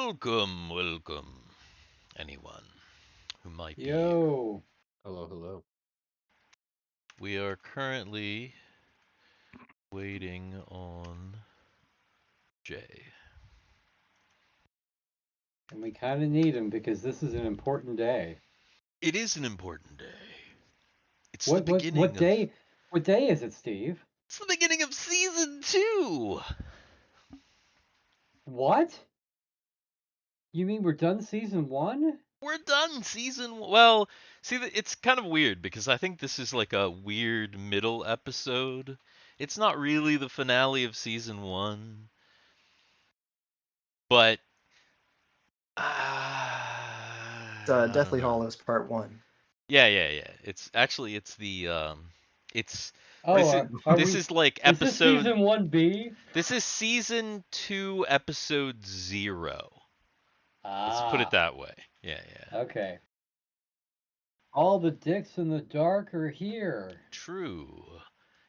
Welcome, anyone who might be here. Yo. Hello, hello. We are currently waiting on Jay. And we kind of need him because this is an important day. It is an important day. It's What the beginning what day? What day is it, Steve? It's the beginning of season 2. What? You mean we're done season 1? We're done season. Well, see, it's kind of weird because I think this is like a weird middle episode. It's not really the finale of season 1, but Deathly Hallows Part 1. Yeah. It's actually it's Oh, this is like Is this episode season 1B? This is season 2, episode 0. Let's put it Ah, that way. Yeah. okay. All the dicks in the dark are here. True.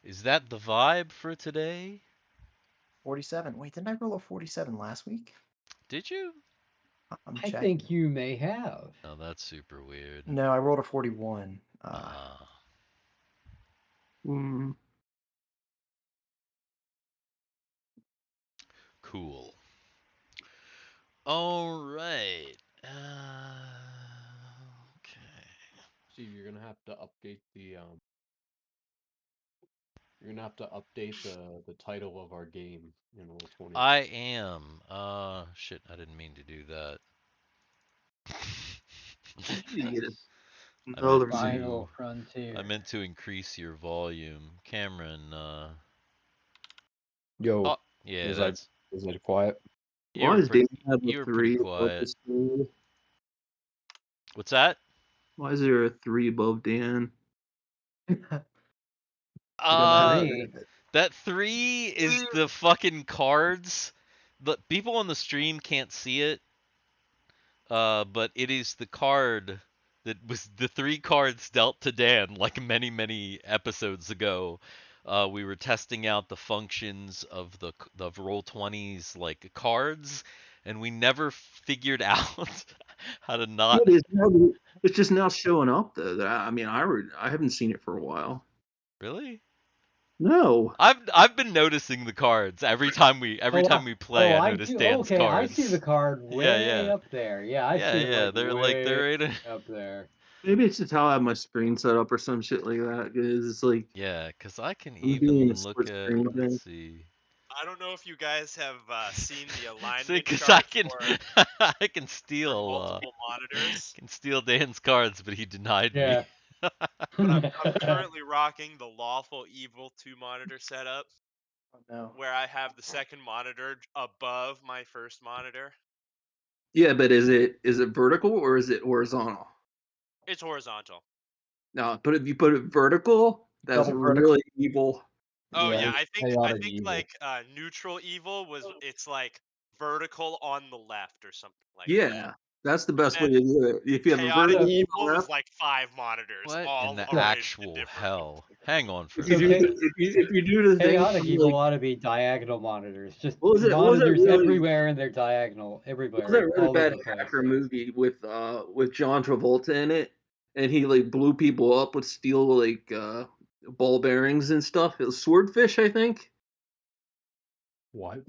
Is that the vibe for today? 47. Wait, didn't I roll a 47 last week? Did you? I'm I checking. think you may have. Oh, that's super weird. No, I rolled a 41. Cool. All right. Okay. Steve, you're gonna have to update the You're gonna have to update the title of our game in Roll20. I am. Shit, I didn't mean to do that. Final frontier. I meant to increase your volume. Cameron, Yo, oh, yeah, is that's... that quiet? You were pretty quiet. What's that? Why is there a 3 above Dan? That 3 is the fucking cards. The people on the stream can't see it. But it is the card that was the 3 cards dealt to Dan like many episodes ago. We were testing out the functions of the Roll20's like cards, and we never figured out how to not. It's just now showing up though. I mean, I haven't seen it for a while. Really? No. I've been noticing the cards every time we play. I notice Dan's cards. I see the card way up there. Yeah, I see it. They're right up there. Maybe it's just how I have my screen set up or some shit like that. Because it's like because I can even look at. Let's see. I don't know if you guys have seen the alignment. Because I can steal multiple monitors. Can steal Dan's cards, but he denied me. But I'm currently rocking the Lawful Evil 2 monitor setup. Oh, no. Where I have the second monitor above my first monitor. Yeah, but is it vertical or is it horizontal? It's horizontal. No, but if you put it vertical, that's really evil. Oh yeah, I think like neutral evil it's like vertical on the left or something like that. Yeah, that's the best way to do it. If you have a chaotic vertical evil is like 5 monitors. What all in the actual hell? Hang on for a second. If you do the thing, chaotic evil ought to be diagonal monitors. Just monitors everywhere and they're diagonal everywhere. Was that a really bad hacker movie with John Travolta in it, and he like blew people up with steel like ball bearings and stuff? It was Swordfish, I think. What?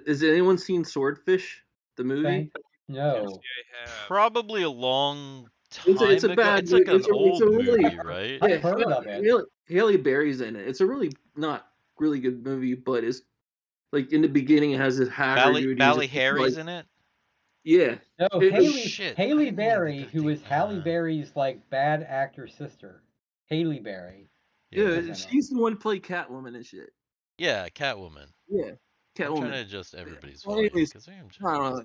Has anyone seen Swordfish, the movie? No. Probably a long time it's a ago. bad. It's like an old really, movie, right? I've heard of it. Halle Berry's in it. It's a really not really good movie, but it's like in the beginning it has this hacker dude. Bally Harry's in it. Yeah. No, Halle Berry, who is Halle Berry's like bad actor sister. Halle Berry. Yeah, she's the one who played Catwoman and shit. Yeah, Catwoman. Yeah, Catwoman. I'm trying to adjust everybody's volume because I don't know.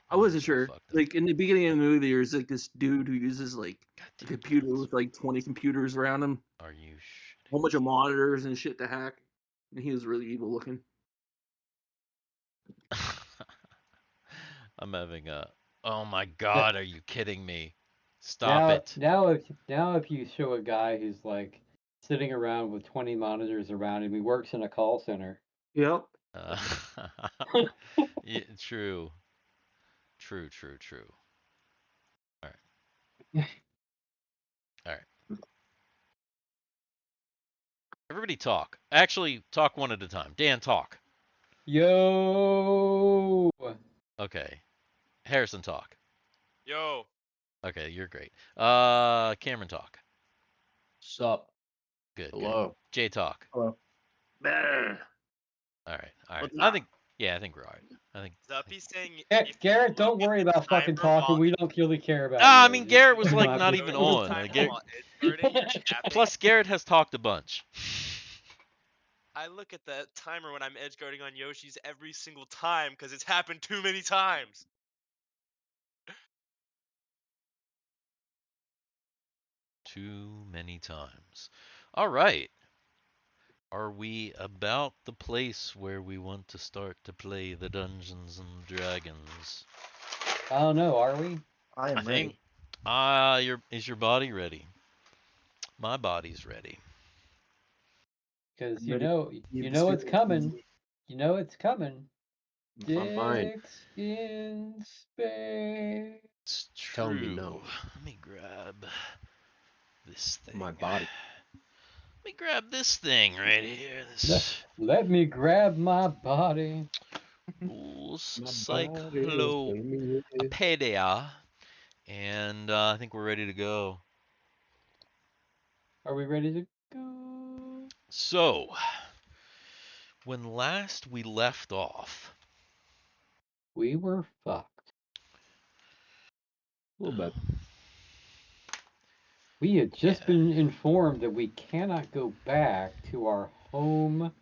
I wasn't sure. Like in the beginning of the movie, there's like this dude who uses like a computer with like 20 computers around him. Are you a whole bunch of monitors and shit to hack, and he was really evil looking. I'm having a. Oh my god! Are you kidding me? Stop it. Now if you show a guy who's like sitting around with 20 monitors around him, he works in a call center. Yep. Yeah, true. True. All right. All right. Everybody talk. Actually, talk one at a time. Dan, talk. Yo. Okay. Harrison, talk. Yo. Okay, you're great. Cameron, talk. Sup? Good. Hello. Good. Jay, talk. Hello. All right. What's I up? think we're all right. I think. Zuppy's saying Garrett, don't worry about fucking talking. We don't really care about you. I mean, Garrett was You like don't not have even to- on. Like, plus, Garrett has talked a bunch. I look at the timer when I'm edge guarding on Yoshi's every single time because it's happened too many times. Too many times. All right. Are we about the place where we want to start to play the Dungeons and Dragons? I don't know. Are we? I am ready. Is your body ready? My body's ready. Because I'm you ready know, to you leave know the it's street. coming. You know it's coming. My mind. Dicks in space. It's Tell me true. no. Let me grab this thing. My body. Let me grab this thing right here. This Let me grab my body. Cyclopedia. And I think we're ready to go. Are we ready to go? So, when last we left off, We were fucked. A little bit. We had just been informed that we cannot go back to our home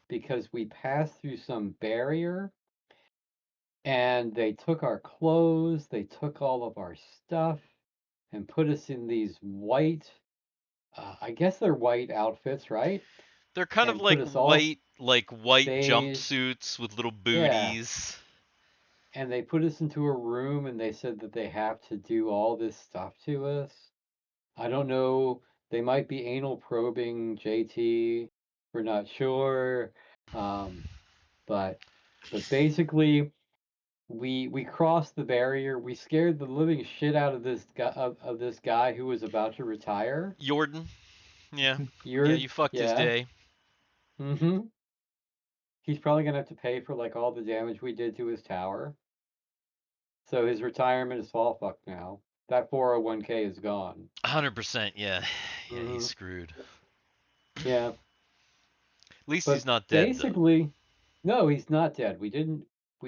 because we passed through some barrier and they took our clothes, they took all of our stuff and put us in these white, I guess they're white outfits, right? they're kind of And put us all like white beige. jumpsuits with little Yeah. booties. And they put us into a room and they said that they have to do all this stuff to us. I don't know. They might be anal probing JT. We're not sure. But basically, we crossed the barrier. We scared the living shit out of this guy of this guy who was about to retire. Jordan. Yeah. You're, Yeah, you fucked his day. Mm-hmm. He's probably gonna have to pay for like all the damage we did to his tower. So his retirement is all fucked now. That 401k is gone. 100%, yeah. Yeah, Mhm. he's screwed. Yeah. At least But he's not dead, basically, no, he's not dead. We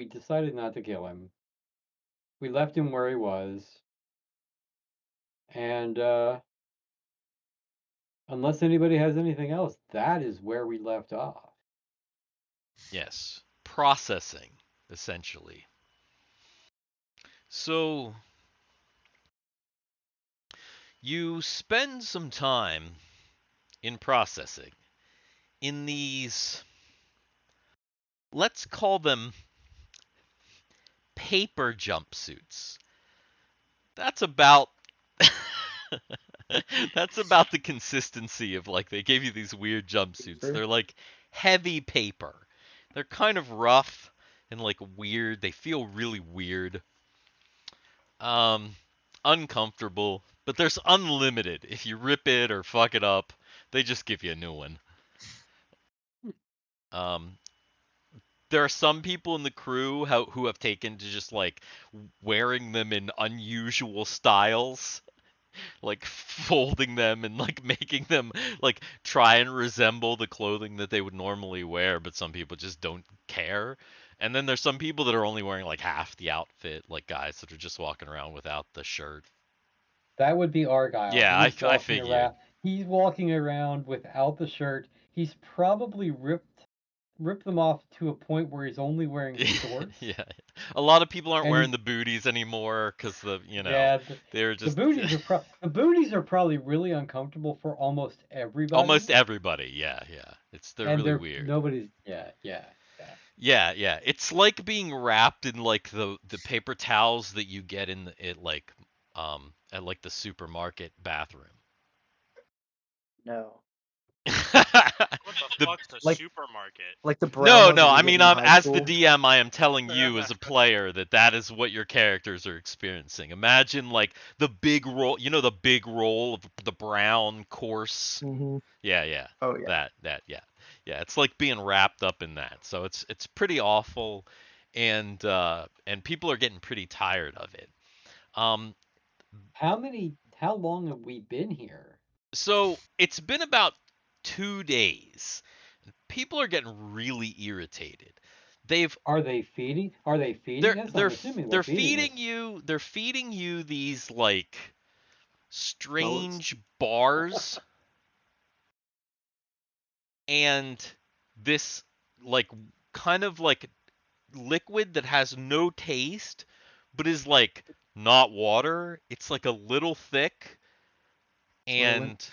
decided not to kill him. We left him where he was. And unless anybody has anything else, that is where we left off. Yes. Processing, essentially. So, you spend some time in processing in these, let's call them paper jumpsuits. That's about that's about the consistency of like they gave you these weird jumpsuits. They're like heavy paper. They're kind of rough and like weird. They feel really weird. Uncomfortable, but there's unlimited. If you rip it or fuck it up, they just give you a new one. Um, there are some people in the crew who have taken to just like wearing them in unusual styles, like folding them and like making them like try and resemble the clothing that they would normally wear, but some people just don't care. And then there's some people that are only wearing like half the outfit, like guys that are just walking around without the shirt. That would be Argyle. Yeah, I figured. He's walking around without the shirt. He's probably ripped them off to a point where he's only wearing shorts. Yeah, a lot of people aren't And wearing the booties anymore because they're just the booties are probably really uncomfortable for almost everybody. almost everybody. Yeah. They're really weird. Nobody's Yeah. It's like being wrapped in like the paper towels that you get in like at like the supermarket bathroom. No. What the The fuck's a like- supermarket? Like the brown No, ones no. that you I get mean, in I'm high as school. the DM, I am telling you as a player that is what your characters are experiencing. Imagine like the big roll, the big roll of the brown coarse. Mhm. Yeah. Oh yeah. Yeah. It's like being wrapped up in that. So it's pretty awful, and people are getting pretty tired of it. Um, How long have we been here? so it's been about 2 days. People are getting really irritated. They've Are they feeding? Are they they're feeding us? I'm they're assuming they're they're feeding us. feeding you these like Pellets? strange bars and this like kind of like liquid that has no taste but is like not water. It's like a little thick Fluid. and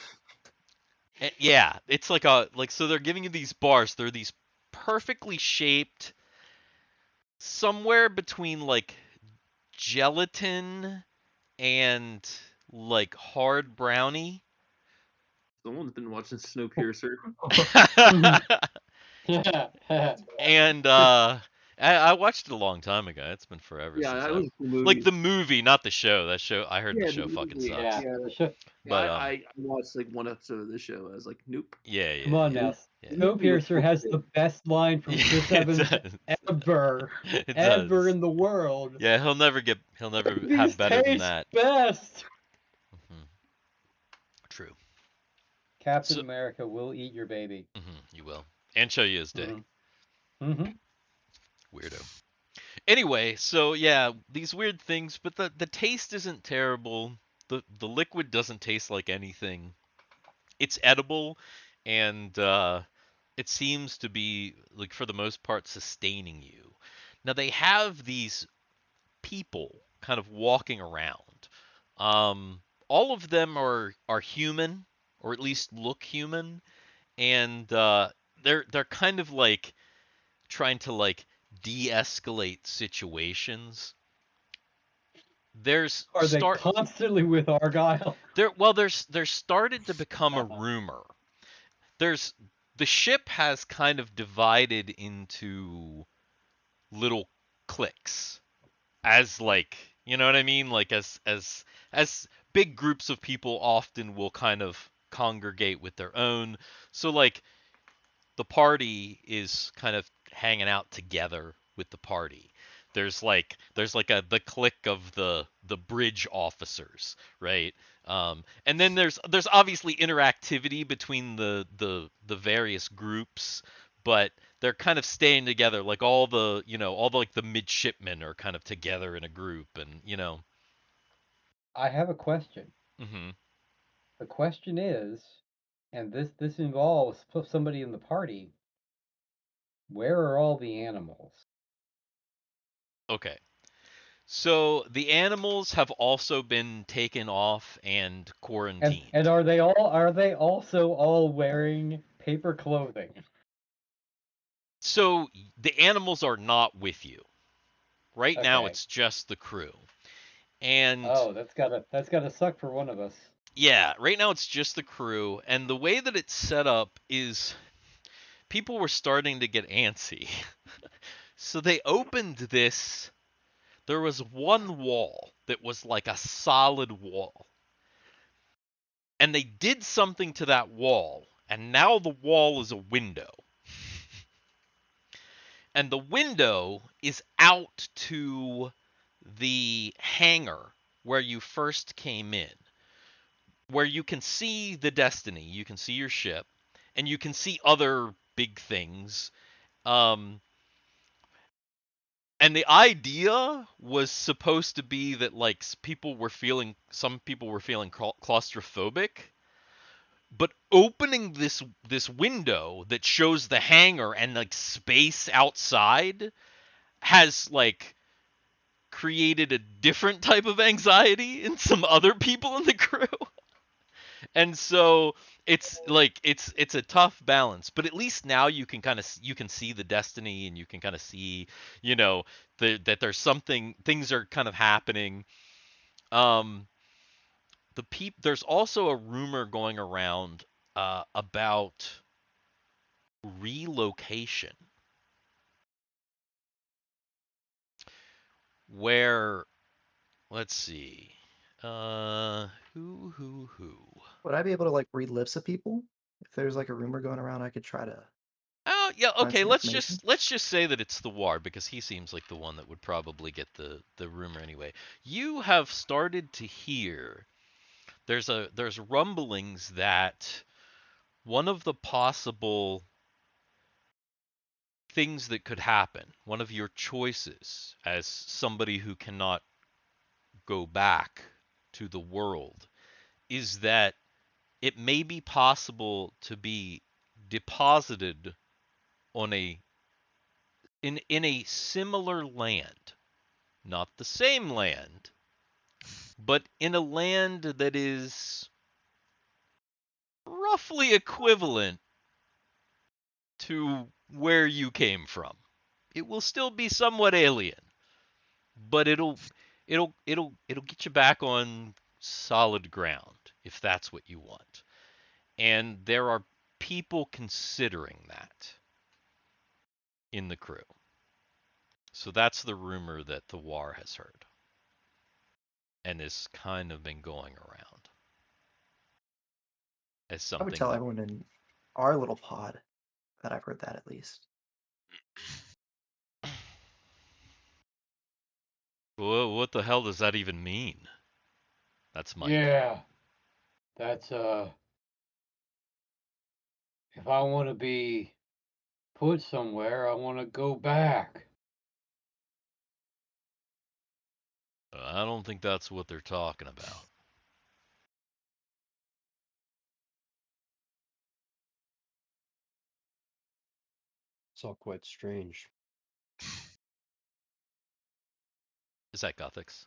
yeah, it's like so they're giving you these bars. They're these perfectly shaped somewhere between like gelatin and like hard brownie. Someone's been watching Snowpiercer. And I watched it a long time ago. It's been forever Yeah, since that I was a cool like movie. the movie, not the show. That show I heard the Yeah, show fucking movie. sucks. Yeah. Yeah, But I watched like one episode of the show. I was like, nope. yeah. Come on now. Yeah. Movie was Snowpiercer has the best line from Yeah, Chris it Evans does. ever It does. in the world. Yeah, he'll never These have better than taste that. best. Mhm. True. Captain So America will eat your baby. you will. And show you his dick. Mm-hmm. Weirdo. Anyway, so yeah, these weird things, but the taste isn't terrible. The liquid doesn't taste like anything. It's edible, and it seems to be like for the most part sustaining you. Now they have these people kind of walking around. All of them are human, or at least look human, and they're kind of like trying to like de-escalate situations. There's Are they constantly with Argyle? there's started to become a rumor. There's the ship has kind of divided into little cliques as like, you know what I mean? Like as big groups of people often will kind of congregate with their own. So like the party is kind of hanging out together with the party. There's like a the clique of the bridge officers, right? And then there's obviously interactivity between the various groups, but they're kind of staying together. Like all the like the midshipmen are kind of together in a group, and I have a question. hmm The question is, and this involves somebody in the party. Where are all the animals? Okay. So the animals have also been taken off and quarantined. And are they also all wearing paper clothing? So the animals are not with you. Right now Okay. it's just the crew. And Oh, that's gotta suck for one of us. yeah, right now it's just the crew, and the way that it's set up is people were starting to get antsy. So they opened this. There was one wall that was like a solid wall. And they did something to that wall, and now the wall is a window. And the window is out to the hangar where you first came in, where you can see the Destiny, you can see your ship, and you can see other big things. Um, and the idea was supposed to be that like some people were feeling claustrophobic, but opening this window that shows the hangar and like space outside has like created a different type of anxiety in some other people in the crew. And so it's like it's a tough balance, but at least now you can see the Destiny, and you can kind of see, that there's things are kind of happening. um there's also a rumor going around about relocation where, let's see, who? Would I be able to like read lips of people? If there's like a rumor going around, I could try to Oh yeah, find okay. some Let's information. just say that it's the War because he seems like the one that would probably get the rumor anyway. You have started to hear there's rumblings that one of the possible things that could happen, one of your choices as somebody who cannot go back to the world, is that it may be possible to be deposited on in a similar land, not the same land, but in a land that is roughly equivalent to where you came from. It will still be somewhat alien, but it'll get you back on solid ground if that's what you want. And there are people considering that in the crew. So that's the rumor that the War has heard and has kind of been going around as I would tell something. everyone in our little pod that I've heard that at least. What the hell does that even mean? That's Mike. Yeah, that's if I want to be put somewhere, I want to go back. I don't think that's what they're talking about. It's all quite strange. Is that Gothics?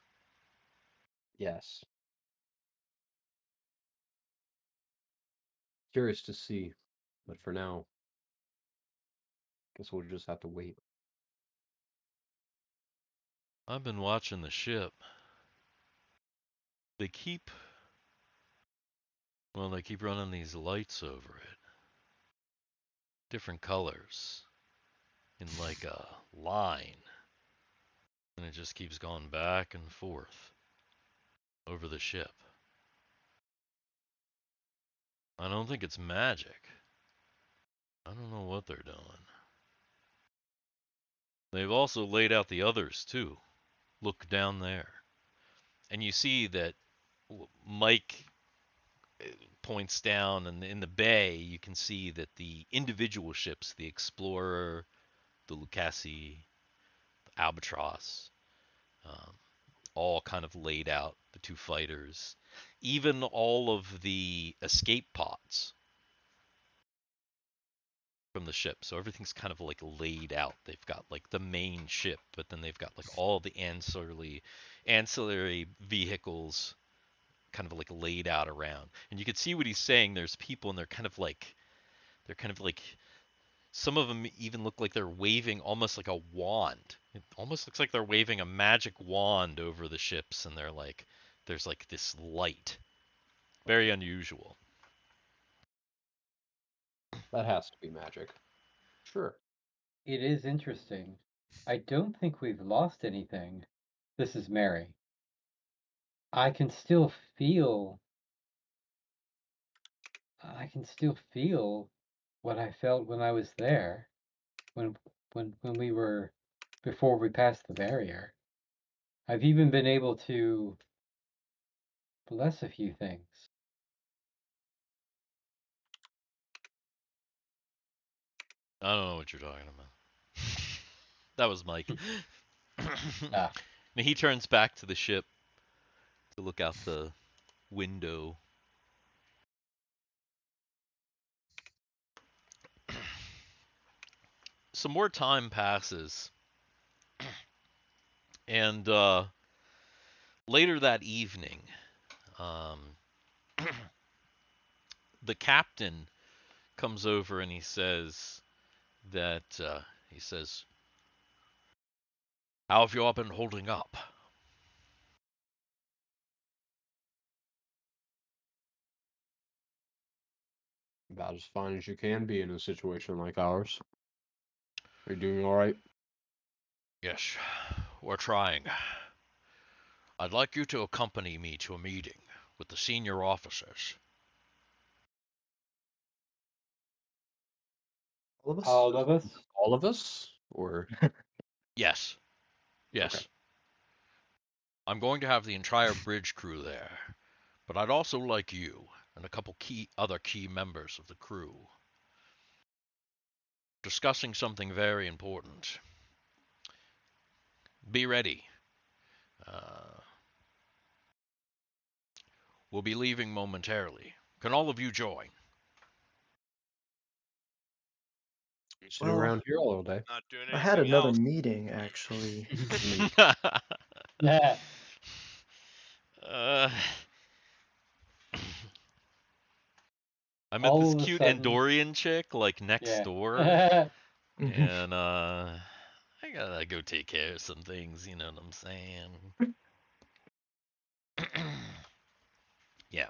Yes. Curious to see, but for now, guess we'll just have to wait. I've been watching the ship. They keep running these lights over it. Different colors in like a line. And it just keeps going back and forth over the ship. I don't think it's magic. I don't know what they're doing. They've also laid out the others too. Look down there. And you see that Mike points down, and in the bay you can see that the individual ships, the Explorer, the Lucasi, the Albatross, um, all kind of laid out, the two fighters, even all of the escape pods from the ship. So everything's kind of like laid out. They've got like the main ship, but then they've got like all the ancillary vehicles kind of like laid out around. And you can see what he's saying. There's people and they're kind of like some of them even look like they're waving almost like a wand. It almost looks like they're waving a magic wand over the ships, and they're like there's like this light. Very unusual. That has to be magic. Sure. It is interesting. I don't think we've lost anything. This is Mary. I can still feel I can still feel what I felt when I was there, when when we were before we passed the barrier. I've even been able to bless a few things. I don't know what you're talking about. That was Mike. Ah, And he turns back to the ship to look out the window. Some more time passes, and later that evening, um, the captain comes over and he says that "How have you all been holding up?" About as fine as you can be in a situation like ours. Are you doing all right? Yes, we're trying. I'd like you to accompany me to a meeting with the senior officers. All of us? All of us? All of us? Or Yes. Yes. Okay. I'm going to have the entire bridge crew there, but I'd also like you and a couple other key members of the crew discussing something very important. Be ready. Uh, we'll be leaving momentarily. Can all of you join? You sit Well, around here all day. Not doing I had anything another else. meeting actually. Yeah. uh, I met this All of a cute sudden, Andorian chick like next door, yeah. and I gotta go take care of some things. You know what I'm saying? Yeah.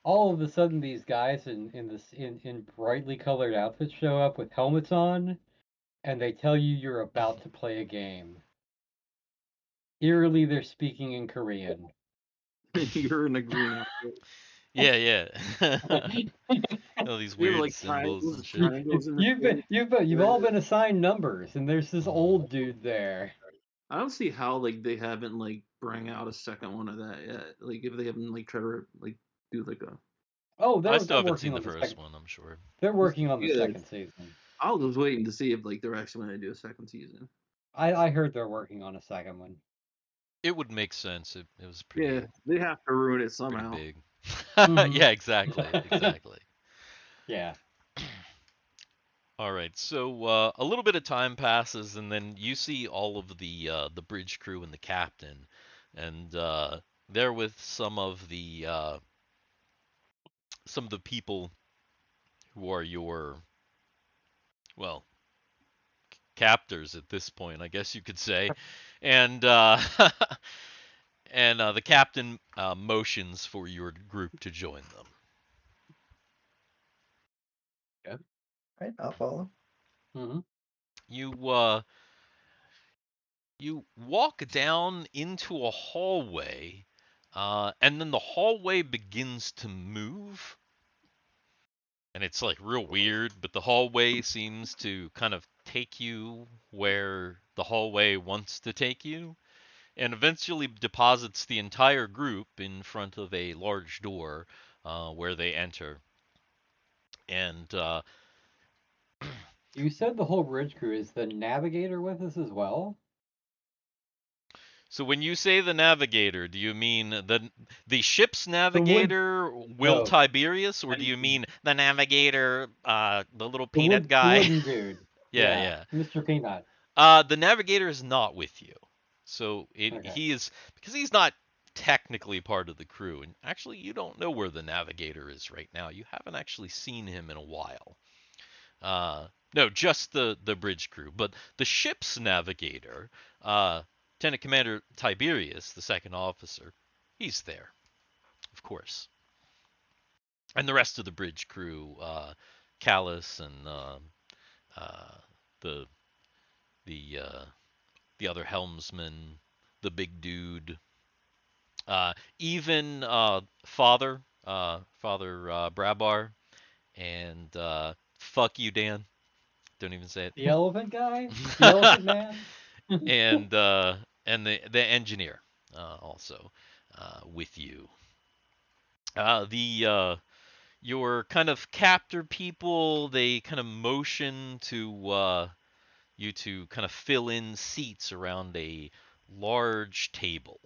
All of a sudden, these guys in brightly colored outfits show up with helmets on, and they tell you you're about to play a game. Eerily, they're speaking in Korean. You're in a green outfit. Yeah, yeah. All these You have weird like symbols and shit. triangles in the face. You've all been assigned numbers, and there's this old dude there. I don't see how like they haven't like bring out a second one of that yet. Like if they haven't like tried to like do like a. Oh, I they're still haven't working seen the on the first second. one, I'm sure. They're working on the Yeah, second season. I was waiting to see if like they're actually going to do a second season. I heard they're working on a second one. It would make sense. It was Yeah, pretty they have to ruin it pretty somehow. big. Mhm. Yeah, exactly, exactly. Yeah. All right, so a little bit of time passes, and then you see all of the bridge crew and the captain, and they're with some of the people who are your, well, captors at this point, I guess you could say, and and the captain motions for your group to join them. Right, I'll follow. Hmm. You you walk down into a hallway, and then the hallway begins to move, and it's like real weird, but the hallway seems to kind of take you where the hallway wants to take you, and eventually deposits the entire group in front of a large door where they enter. And You said the whole bridge crew is the navigator with us as well? so when you say the navigator, do you mean the ship's The wood. navigator, Will No, Tiberius, or do you mean the navigator, the little peanut the guy? wooden dude. Yeah, Yeah, yeah. Mr. Peanut. The navigator is not with you, so Okay. he is, because he's not technically part of the crew, and actually you don't know where the navigator is right now. You haven't actually seen him in a while. No, just the bridge crew, but the ship's navigator, Lieutenant Commander Tiberius, the second officer, he's there, of course, and the rest of the bridge crew, Callus and uh, the the uh, the other helmsman, the big dude, even Father Brabar, and fuck you, Dan. Don't even say The elephant guy? The elephant it. man? and the engineer also with you. The your kind of captor people, they kind of motion to you to kind of fill in seats around a large table.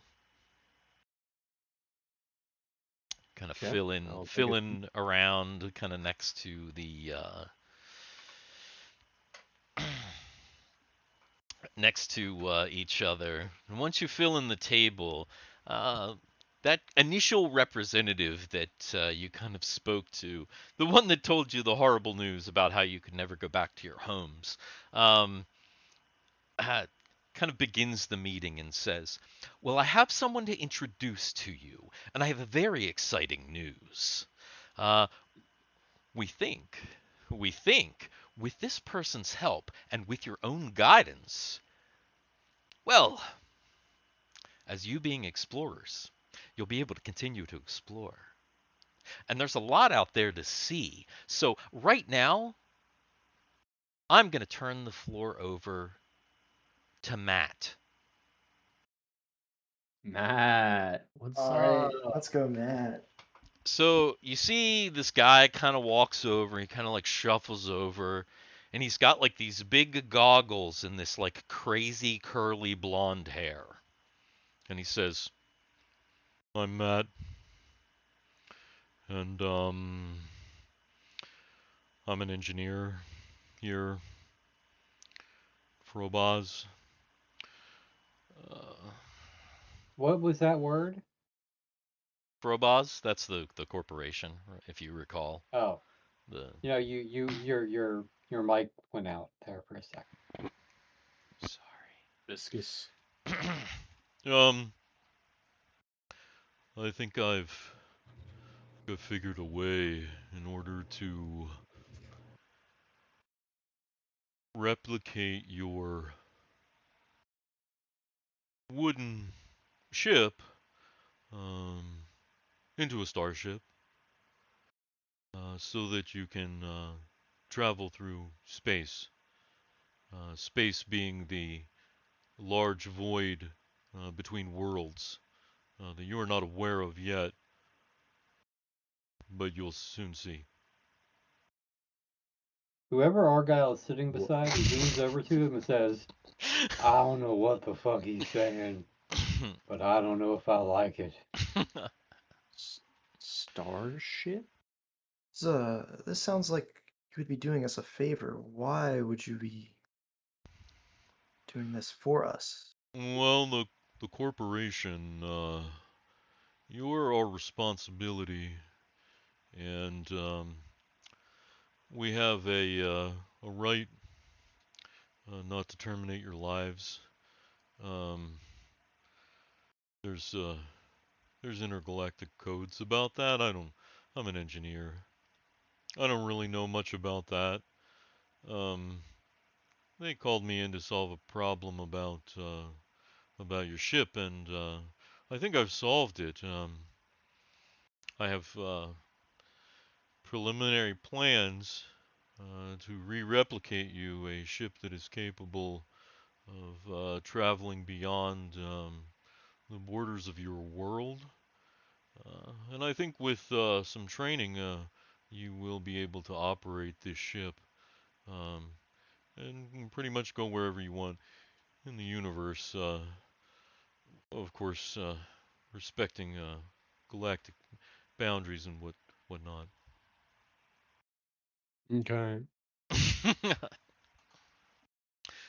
Kind of Okay. I'll take fill it. in around, kind of next to the next to each other. And once you fill in the table, uh, that initial representative that you kind of spoke to, the one that told you the horrible news about how you could never go back to your homes, um, kind of begins the meeting and says, "Well, I have someone to introduce to you, and I have a very exciting news. Uh, We think, with this person's help and with your own guidance, well, as you being explorers, you'll be able to continue to explore. And there's a lot out there to see. So right now, I'm going to turn the floor over to Matt. Matt, what's All right, up? let's go, Matt. So you see this guy kind of walks over, he kind of like shuffles over, and he's got like these big goggles and this like crazy curly blonde hair. And he says, "I'm Matt, and I'm an engineer here for Obaz. Uh, What was that word? Frobaz, that's the corporation, if you recall. Oh, The your mic went out there for a second. Viscous. Sorry. um, I think I've figured a way in order to replicate your wooden ship um, into a starship, so that you can travel through space. Space being the large void between worlds that you are not aware of yet, but you'll soon see. Whoever Argyle is sitting Wha- beside, he leans over to him and says, "I don't know what the fuck he's saying, but I don't know if I like it." Starship? This sounds like you would be doing us a favor. Why would you be doing this for us? Well, the corporation, you're our responsibility, and we have a right not to terminate your lives. Um, there's there's intergalactic codes about that. I'm an engineer. I don't really know much about that. Um, they called me in to solve a problem about your ship, and I think I've solved it. I have preliminary plans to re-replicate you a ship that is capable of traveling beyond the borders of your world. And I think with some training, you will be able to operate this ship um, and pretty much go wherever you want in the universe. Of course, respecting galactic boundaries and whatnot. Okay.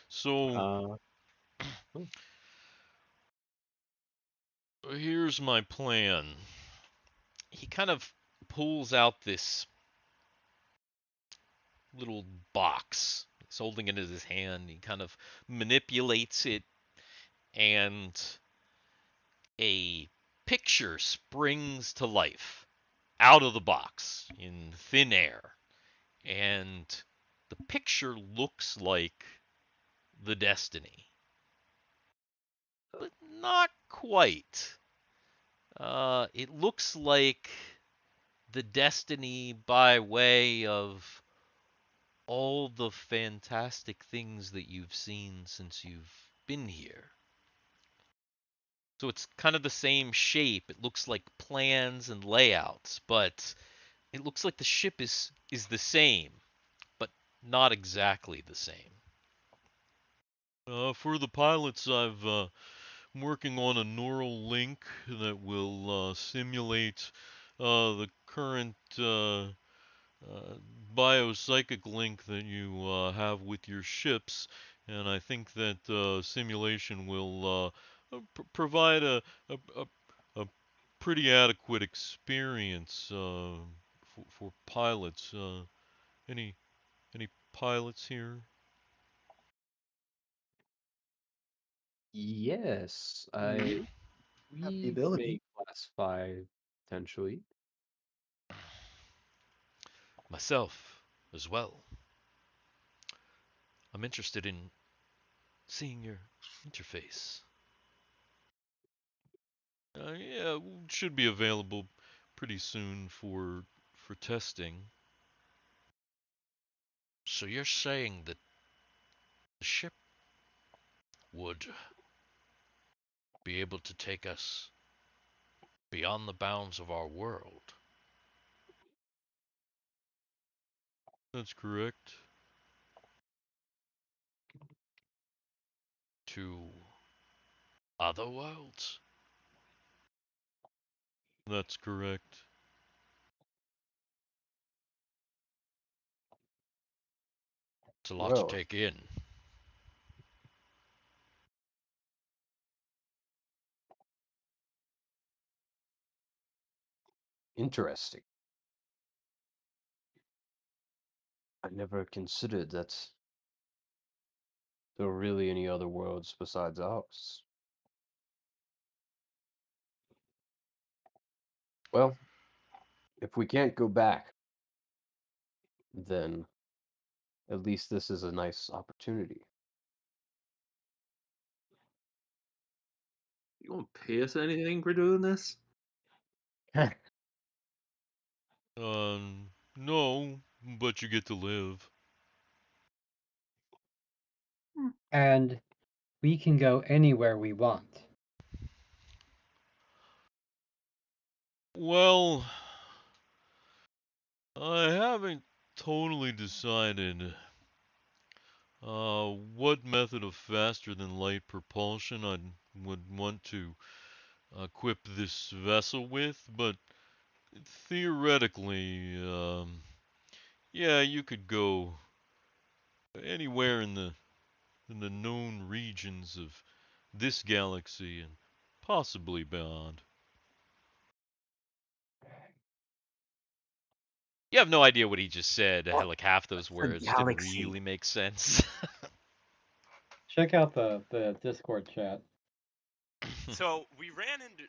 So Oh. here's my plan. He kind of pulls out this little box. He's holding it in his hand. He kind of manipulates it, and a picture springs to life out of the box in thin air. And the picture looks like the Destiny, but not quite. It looks like the Destiny by way of all the fantastic things that you've seen since you've been here. So it's kind of the same shape. It looks like plans and layouts, but it looks like the ship is the same, but not exactly the same. For the pilots, I'm working on a neural link that will simulate the current biopsychic link that you have with your ships, and I think that simulation will provide a pretty adequate experience for pilots. Any any pilots here? Yes, Have the we may ability. classify potentially. myself as well. I'm interested in seeing your interface. Yeah, should be available pretty soon for testing. So you're saying that the ship would be able to take us beyond the bounds of our world? That's correct. To other worlds? That's correct. It's a lot to Well, take in. interesting. I never considered that there were really any other worlds besides ours. Well, if we can't go back, then at least this is a nice opportunity. You won't pay us anything for doing this? No, but you get to live. And we can go anywhere we want. Well, I haven't totally decided what method of faster than light propulsion I would want to equip this vessel with, but theoretically, yeah, you could go anywhere in the known regions of this galaxy and possibly beyond. You have no idea what he just said. What? Like half those The words didn't galaxy. really make sense. Check out the Discord chat. So we ran into.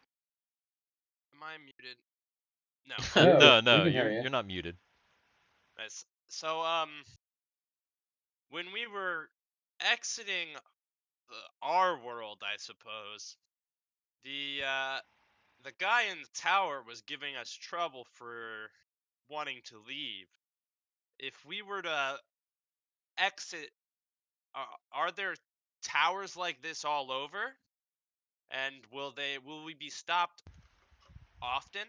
Am I muted? No. No, No, we no, can hear you're you. not muted. Nice. So when we were exiting our world, I suppose, the guy in the tower was giving us trouble for wanting to leave. If we were to exit, are there towers like this all over? And will we be stopped often?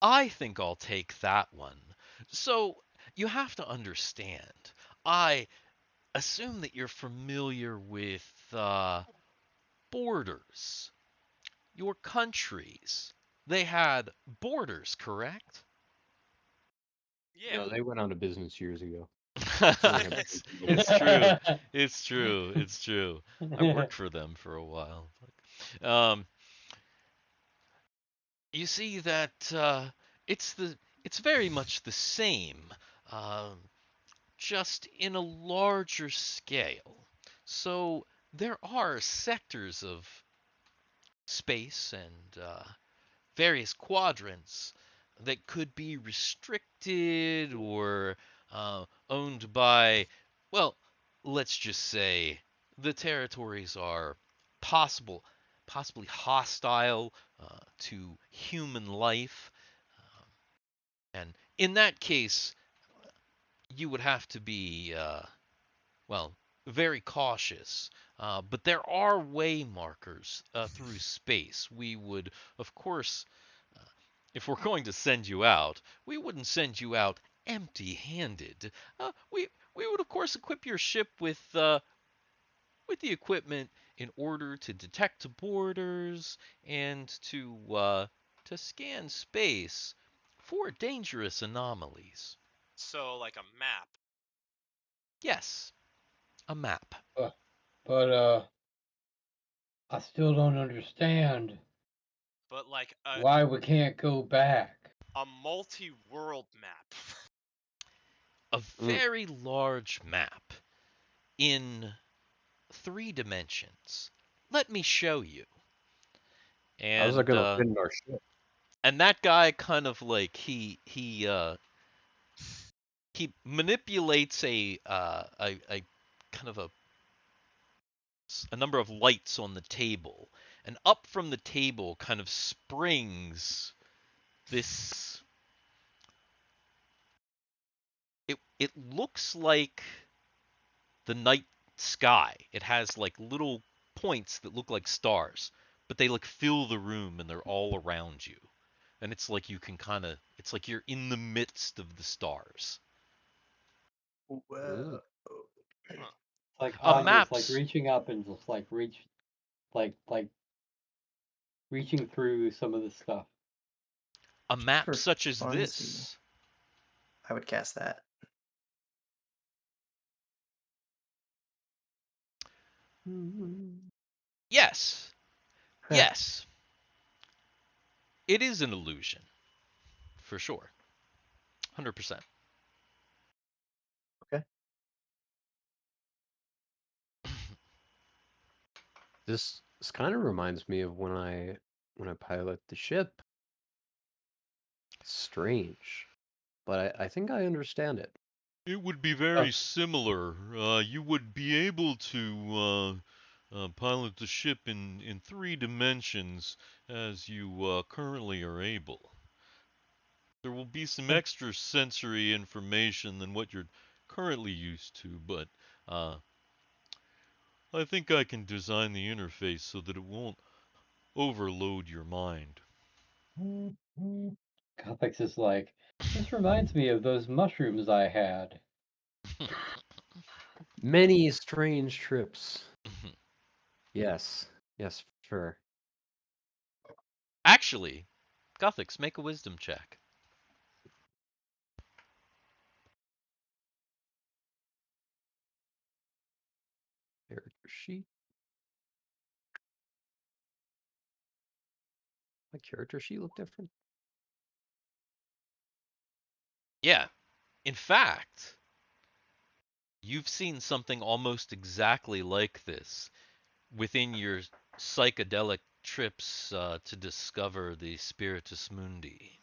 I think I'll take that one. So, you have to understand. I assume that you're familiar with borders. Your countries. They had borders, correct? Yeah. No, they went out of business years ago. it's, it's true. It's true. It's true. I worked for them for a while. Um, you see that it's very much the same, um, just in a larger scale. So there are sectors of space and various quadrants that could be restricted or owned by, well, let's just say the territories are possibly hostile to human life. And in that case, you would have to be, well, very cautious. But there are way markers through space. We would, of course, if we're going to send you out, we wouldn't send you out empty-handed. We would, of course, equip your ship with the equipment in order to detect borders and to scan space for dangerous anomalies. So like a map. Yes, a map. But I still don't understand But like why we can't go back. a multi-world map. A very large map in 3 dimensions. Let me show you. How's that And gonna fit in our ship? And that guy kind of like he manipulates a kind of a number of lights on the table, and up from the table kind of springs this. It looks like the night sky. It has like little points that look like stars, but they like fill the room and they're all around you. And it's like you can kind of, it's like you're in the midst of the stars. Whoa. Huh. Like A Anya's like maps, reaching up and just like like reaching through some of the stuff. a Just map for such as funsies, this. I would cast that. Yes, Huh. yes, it is an illusion, for sure, 100%. Okay. This kind of reminds me of when I pilot the ship. It's strange, but I think I understand it. It would be Oh, very similar. You would be able to pilot the ship in 3 dimensions as you currently are able. There will be some huh. extra sensory information than what you're currently used to, but I think I can design the interface so that it won't overload your mind. Gothics is like, this reminds me of those mushrooms I had. Many strange trips. Yes, yes, sure. Actually, Gothics, make a wisdom check. Character sheet. My character sheet look different. Yeah, in fact, you've seen something almost exactly like this within your psychedelic trips to discover the Spiritus Mundi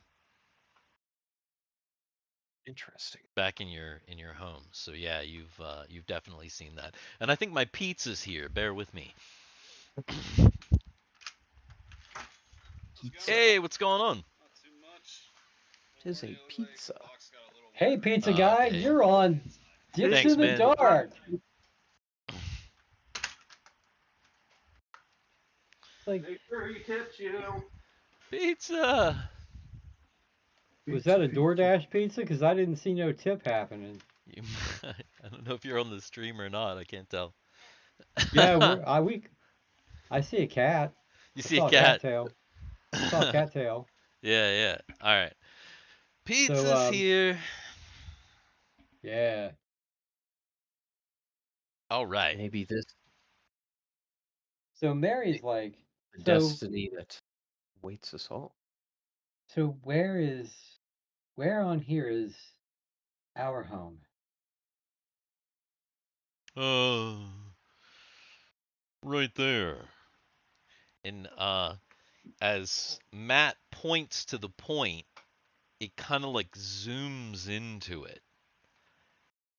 Interesting. back in your home. So yeah, you've definitely seen that. And I think my pizza's here. Bear with me. Pizza. Hey, what's going on? It is a pizza. Hey, pizza guy, Hey, you're on Dips thanks, in the man. Dark. Like, Make sure he tips you. Pizza. was Pizza, that a pizza. DoorDash pizza? Because I didn't see no tip happening. You, I don't know if you're on the stream or not. I can't tell. Yeah, I see a cat. You I see a saw a cat? cattail. I saw a cattail. Yeah, yeah. All right. So, Pizza's here. yeah. All right. Maybe this So is Mary's like, the so, destiny that waits us all. so where on here is our home? Uh, right there. And as Matt points to the point, it kind of like zooms into it,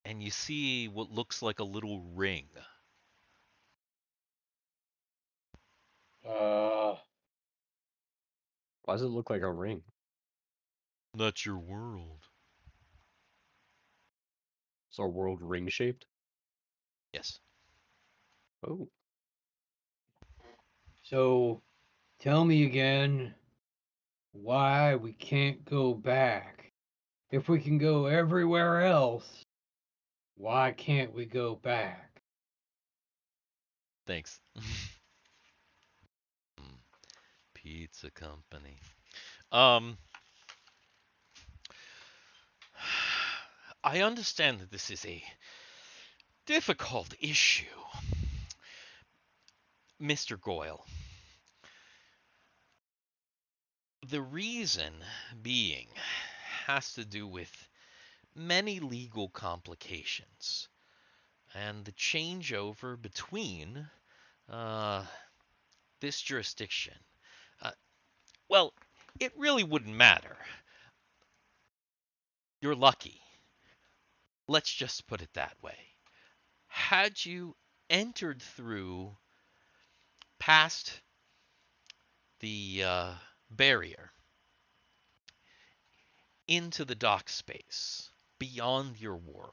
and you see what looks like a little ring. Uh, Why does it look like a ring? That's your world. Is our world ring shaped? Yes. Oh, so tell me again why we can't go back. If we can go everywhere else, why can't we go back? Thanks. Pizza company. Um, I understand that this is a difficult issue, Mr. Goyle. The reason being has to do with many legal complications and the changeover between uh, this jurisdiction. Uh, well, it really wouldn't matter. You're lucky. Let's just put it that way. Had you entered through past the barrier into the dock space beyond your world,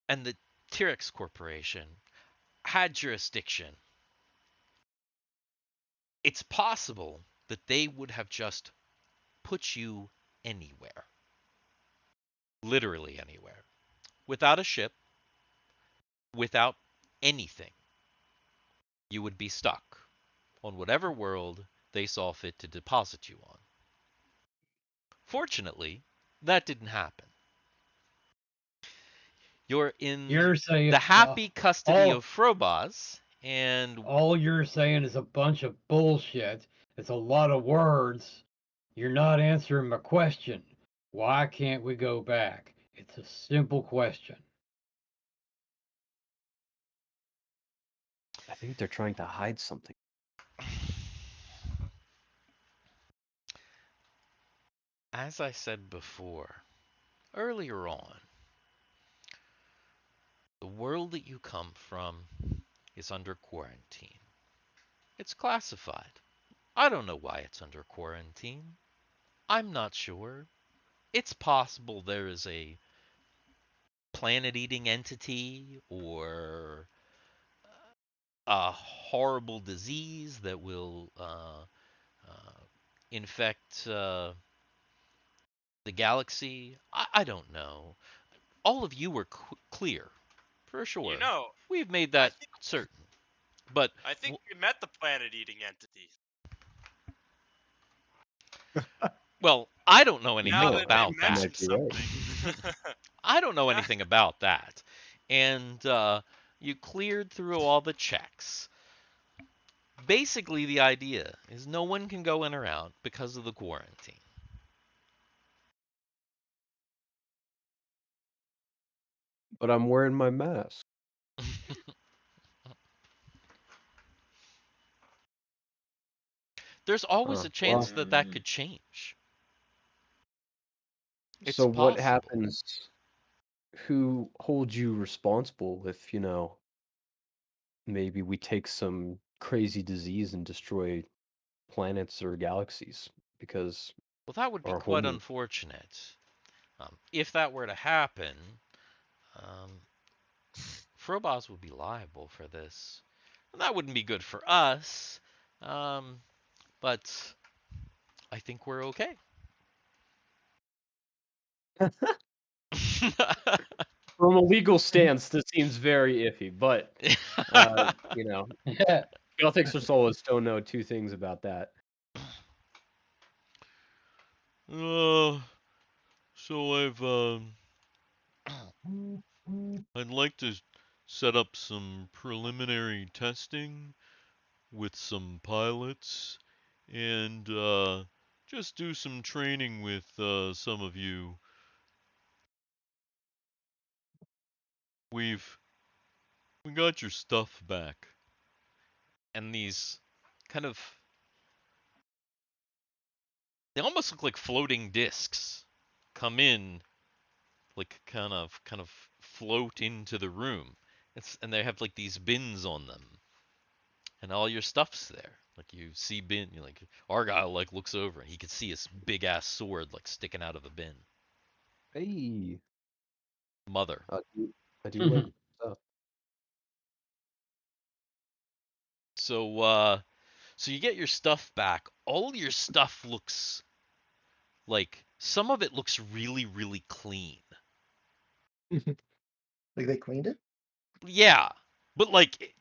and the T-Rex Corporation had jurisdiction, it's possible that they would have just put you anywhere. Literally anywhere. Without a ship, without anything. You would be stuck on whatever world they saw fit to deposit you on. Fortunately, that didn't happen. You're in You're saying the happy custody of Frobos, and all you're saying is a bunch of bullshit. It's a lot of words. You're not answering my question. Why can't we go back? It's a simple question. I think they're trying to hide something. as I said before, earlier on, the world that you come from is under quarantine. It's classified. I don't know why it's under quarantine. I'm not sure. It's possible there is a planet-eating entity or a horrible disease that will infect the galaxy. I don't know. All of you were clear, for sure. You know, We've made I that think certain. But I think we met the planet-eating entity. well, I don't know anything Now that they about that. mentioned something. I don't know anything about that. And you cleared through all the checks. Basically, the idea is no one can go in or out because of the quarantine. But I'm wearing my mask. There's always a chance Well, that could change. It's so what possible. happens? Who holds you responsible if, maybe we take some crazy disease and destroy planets or galaxies? Because Well, that would be our quite home. unfortunate. If that were to happen, um, Frobos would be liable for this. And that wouldn't be good for us, but I think we're okay. From a legal stance, this seems very iffy, but, Celtics or Solas don't know two things about that. So I'd like to set up some preliminary testing with some pilots and just do some training with some of you. We got your stuff back. And these kind of they almost look like floating discs come in, like kind of float into the room. And they have like these bins on them. And all your stuff's there. Like you see bin, like Argyle like looks over and he could see his big ass sword like sticking out of a bin. Hey, Mother. I do like stuff. So you get your stuff back. All your stuff looks like some of it looks really, really clean. Like they cleaned it? Yeah. But like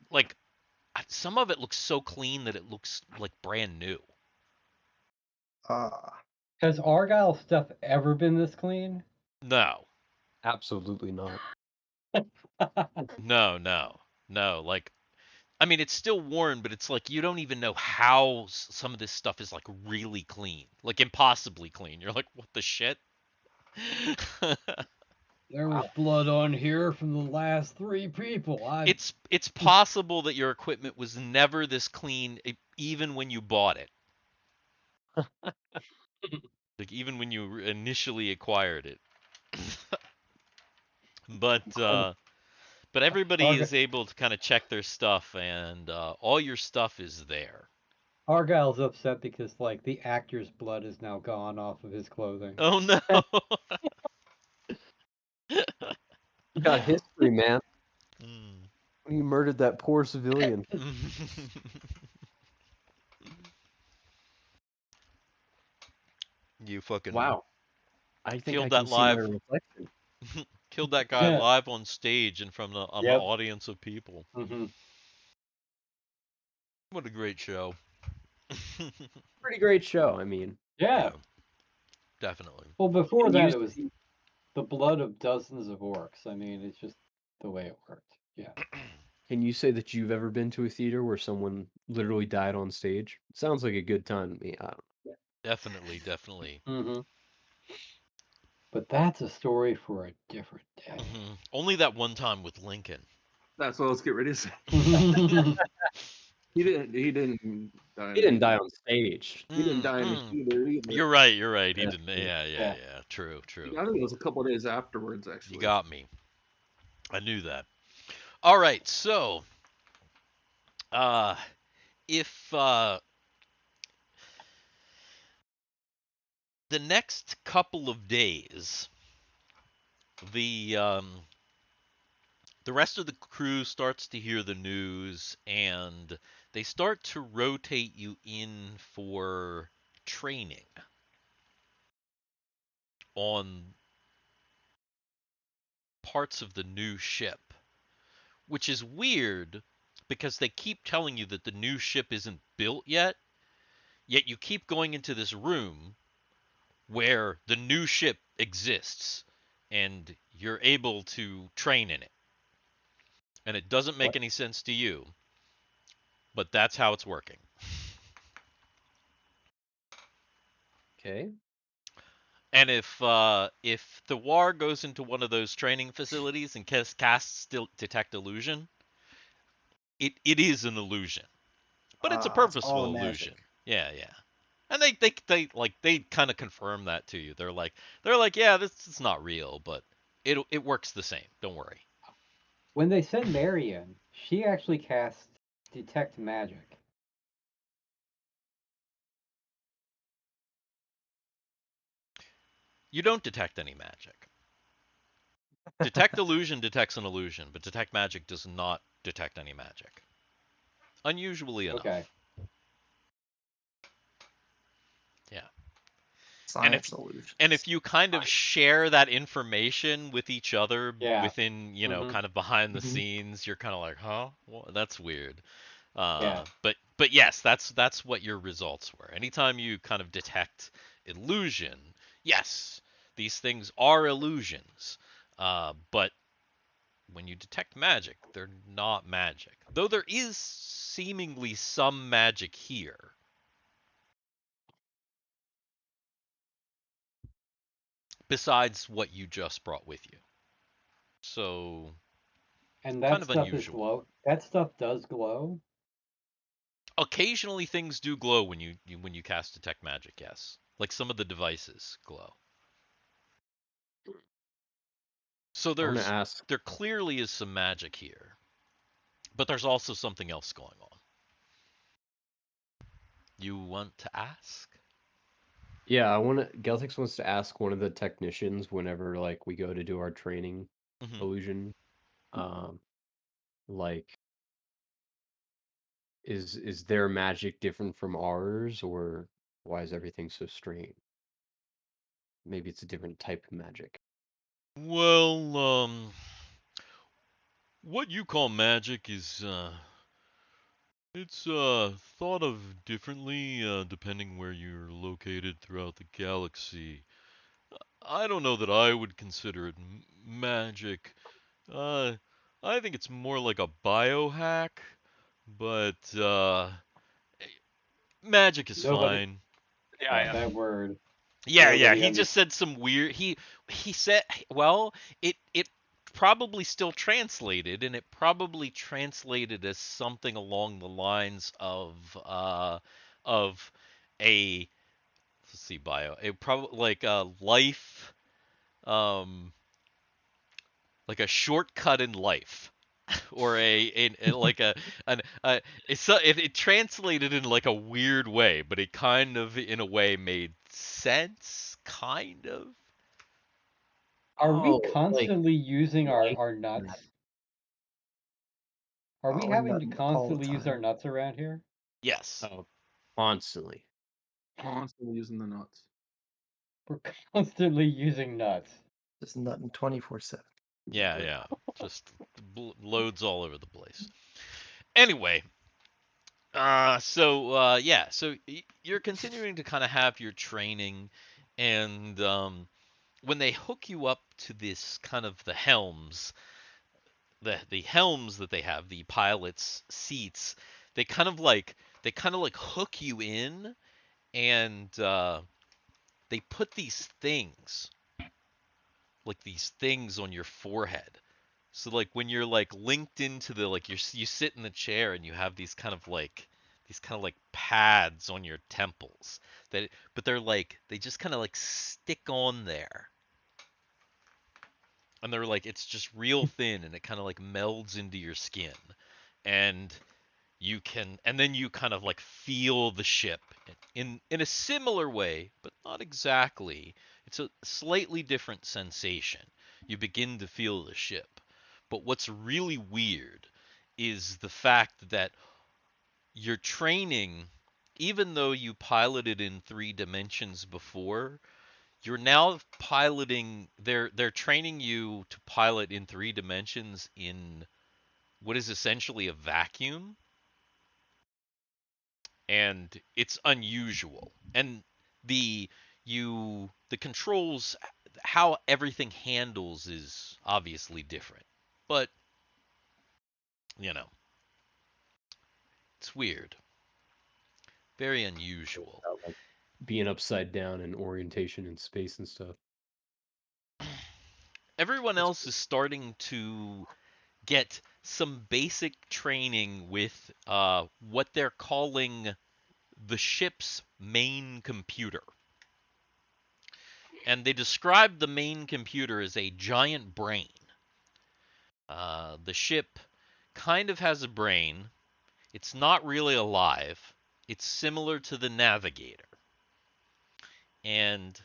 some of it looks so clean that it looks like brand new. Has Argyle stuff ever been this clean? No. Absolutely not. No. Like I mean, it's still worn, but it's like you don't even know how some of this stuff is like really clean, like impossibly clean. You're like, what the shit? There was blood on here from the last 3 people. It's possible that your equipment was never this clean, even when you bought it. Like even when you initially acquired it. But everybody is able to kind of check their stuff, and all your stuff is there. Argyle's upset because like the actor's blood is now gone off of his clothing. Oh no! You got history, man. Mm. You murdered that poor civilian. You fucking Wow. I think killed I that can see my live. reflection. Killed that guy live on stage and from the an Yep. audience of people. Mm-hmm. What a great show. Pretty great show, I mean. Yeah. Definitely. Well, before And that, you it was the blood of dozens of orcs. I mean, it's just the way it worked. Yeah. Can you say that you've ever been to a theater where someone literally died on stage? Sounds like a good time to me. I don't know. Definitely. Mm-hmm. But that's a story for a different day. Only that one time with Lincoln. That's what I was getting ready to say. He didn't die. He didn't die on stage. He didn't die in the theater either. You're right. He Yeah, didn't. Yeah. True. I think it was a couple days afterwards, actually. You got me. I knew that. All right. So, if the next couple of days, the rest of the crew starts to hear the news, and they start to rotate you in for training on parts of the new ship, which is weird because they keep telling you that the new ship isn't built yet you keep going into this room where the new ship exists and you're able to train in it. And it doesn't make any sense to you, but that's how it's working. Okay. And if the War goes into one of those training facilities and casts detect illusion, it is an illusion, but it's a It's all purposeful a illusion. magic. Yeah. And they kind of confirm that to you. They're like, yeah, this is not real, but it works the same. Don't worry. When they send Mary in, she actually casts detect magic. You don't detect any magic. Detect illusion detects an illusion, but detect magic does not detect any magic. Unusually enough. Okay. Yeah. Science illusions. And if you kind of share that information with each other within, Mhm. kind of behind the Mhm. scenes, you're kind of like, huh? Well, that's weird. Yeah. But yes, that's what your results were. Anytime you kind of detect illusion, yes, these things are illusions. But when you detect magic, they're not magic. Though there is seemingly some magic here. Besides what you just brought with you. So, And that kind of stuff is unusual. glow. That stuff does glow. Occasionally things do glow when you cast detect magic, yes. Like some of the devices glow. So I want to ask. there clearly is some magic here. But there's also something else going on. You want to ask? Yeah, I want to. Geltix wants to ask one of the technicians whenever like we go to do our training illusion, um, like, is their magic different from ours, or why is everything so strange? Maybe it's a different type of magic. Well, what you call magic is it's thought of differently depending where you're located throughout the galaxy. I don't know that I would consider it magic. Uh, I think it's more like a biohack, but magic is Nobody. fine. Yeah, that word. Yeah, yeah. Nobody He under just said some weird. He said, well, it probably still translated, and it probably translated as something along the lines of a, let's see, bio. It probably like a life, um like a shortcut in life. Or like a an it translated in like a weird way, but it kind of in a way made sense, kind of. Are we Oh, like constantly using like our that. nuts? Are we Oh, we're having to nutting all the constantly use our time. nuts around here? Yes. Oh, constantly. Constantly using the nuts. We're constantly using nuts. Just nutting 24/7. Yeah, yeah. Just loads all over the place. Anyway, yeah, so you're continuing to kind of have your training, and when they hook you up to this kind of the helms, the helms that they have, the pilots' seats, they kind of like hook you in, and they put these things on your forehead. So like when you're like linked into the like you sit in the chair and you have these kind of like pads on your temples that but they're like they just kind of like stick on there. And they're like it's just real thin and it kind of like melds into your skin. And and then you kind of like feel the ship in a similar way, but not exactly. It's a slightly different sensation. You begin to feel the ship. But what's really weird is the fact that your training, even though you piloted in 3 dimensions before, you're now piloting they're training you to pilot in 3 dimensions in what is essentially a vacuum, and it's unusual. And the the controls, how everything handles is obviously different. But, you know, it's weird. Very unusual. About, like being upside down and orientation in space and stuff. Everyone That's else is starting to get some basic training with what they're calling the ship's main computer. And they describe the main computer as a giant brain. The ship kind of has a brain. It's not really alive. It's similar to the navigator. And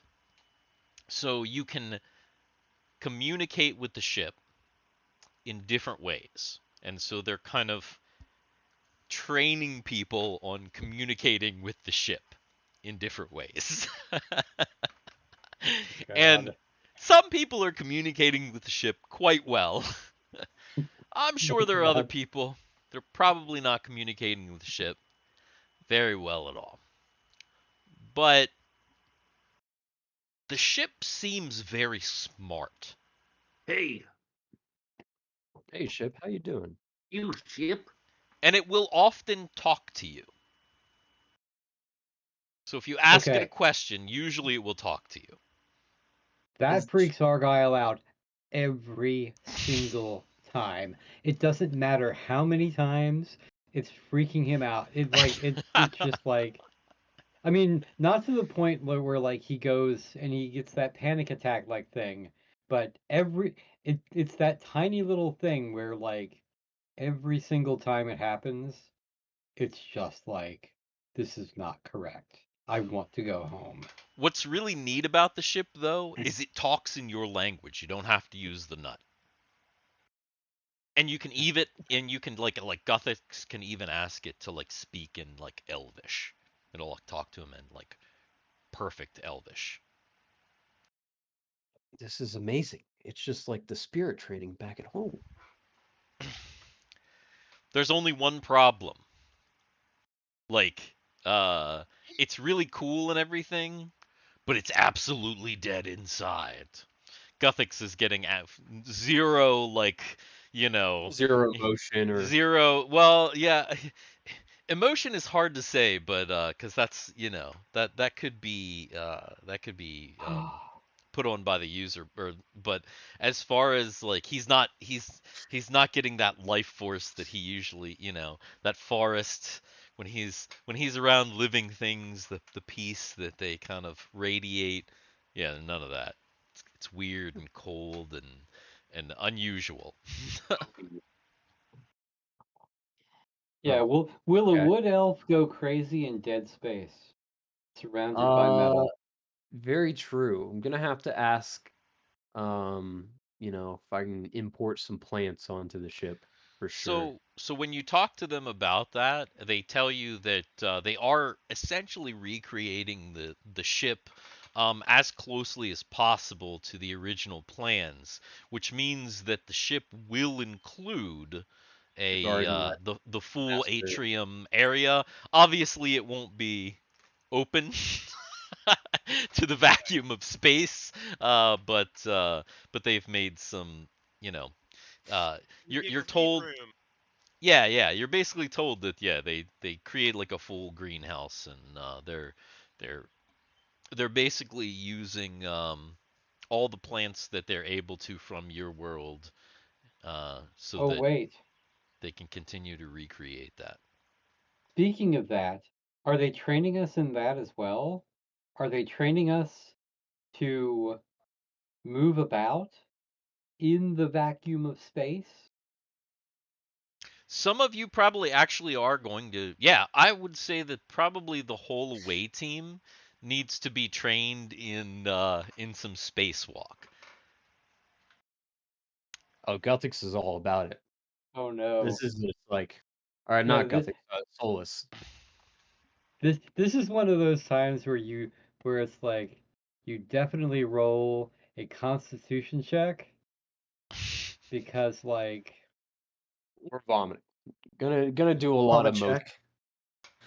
so you can communicate with the ship in different ways. And so they're kind of training people on communicating with the ship in different ways. And God. some people are communicating with the ship quite well. I'm sure there are other Not people. They're probably not communicating with the ship very well at all. But the ship seems very smart. Hey, Hey, ship, how you doing? you ship. And it will often talk to you. So if you ask it a okay. question, usually it will talk to you. That Is freaks Argyle out every single time. It doesn't matter how many times it's freaking him out. It's just like I mean, not to the point where like he goes and he gets that panic attack like thing, but it's that tiny little thing where like every single time it happens, it's just like this is not correct. I want to go home. What's really neat about the ship, though, is it talks in your language. You don't have to use the nut. And you can like Gothics can even ask it to like speak in like Elvish. It'll like talk to him in like perfect Elvish. This is amazing. It's just like the spirit training back at home. There's only one problem. Like, it's really cool and everything, but it's absolutely dead inside. Guthix is getting zero, like, you know, Zero emotion or zero. Well, yeah, Emotion is hard to say, but because that's that could be put on by the user, but as far as like he's not getting that life force that he usually that forest when he's around living things, the peace that they kind of radiate. Yeah, none of that. It's weird and cold and unusual. Yeah, Oh, will a okay. wood elf go crazy in dead space, surrounded by Uh, metal? very true. I'm gonna have to ask, if I can import some plants onto the ship for sure. So when you talk to them about that, they tell you that they are essentially recreating the ship as closely as possible to the original plans, which means that the ship will include The a garden the full master. atrium area. Obviously, it won't be open to the vacuum of space, but they've made some, you know, uh, Big you're green told, room. yeah, you're basically told that, yeah, they create like a full greenhouse, and they're they're basically using all the plants that they're able to from your world, so Oh, that wait. they can continue to recreate that. Speaking of that, are they training us in that as well? Are they training us to move about in the vacuum of space? Some of you probably actually are going to, yeah, I would say that probably the whole away team needs to be trained in some spacewalk. Oh, Guthix is all about it. Oh This no. is just like, all right, No, not Guthix, Solus. this is one of those times where it's like you definitely roll a constitution check because like We're vomiting. Gonna do a lot Vomit of motion. check.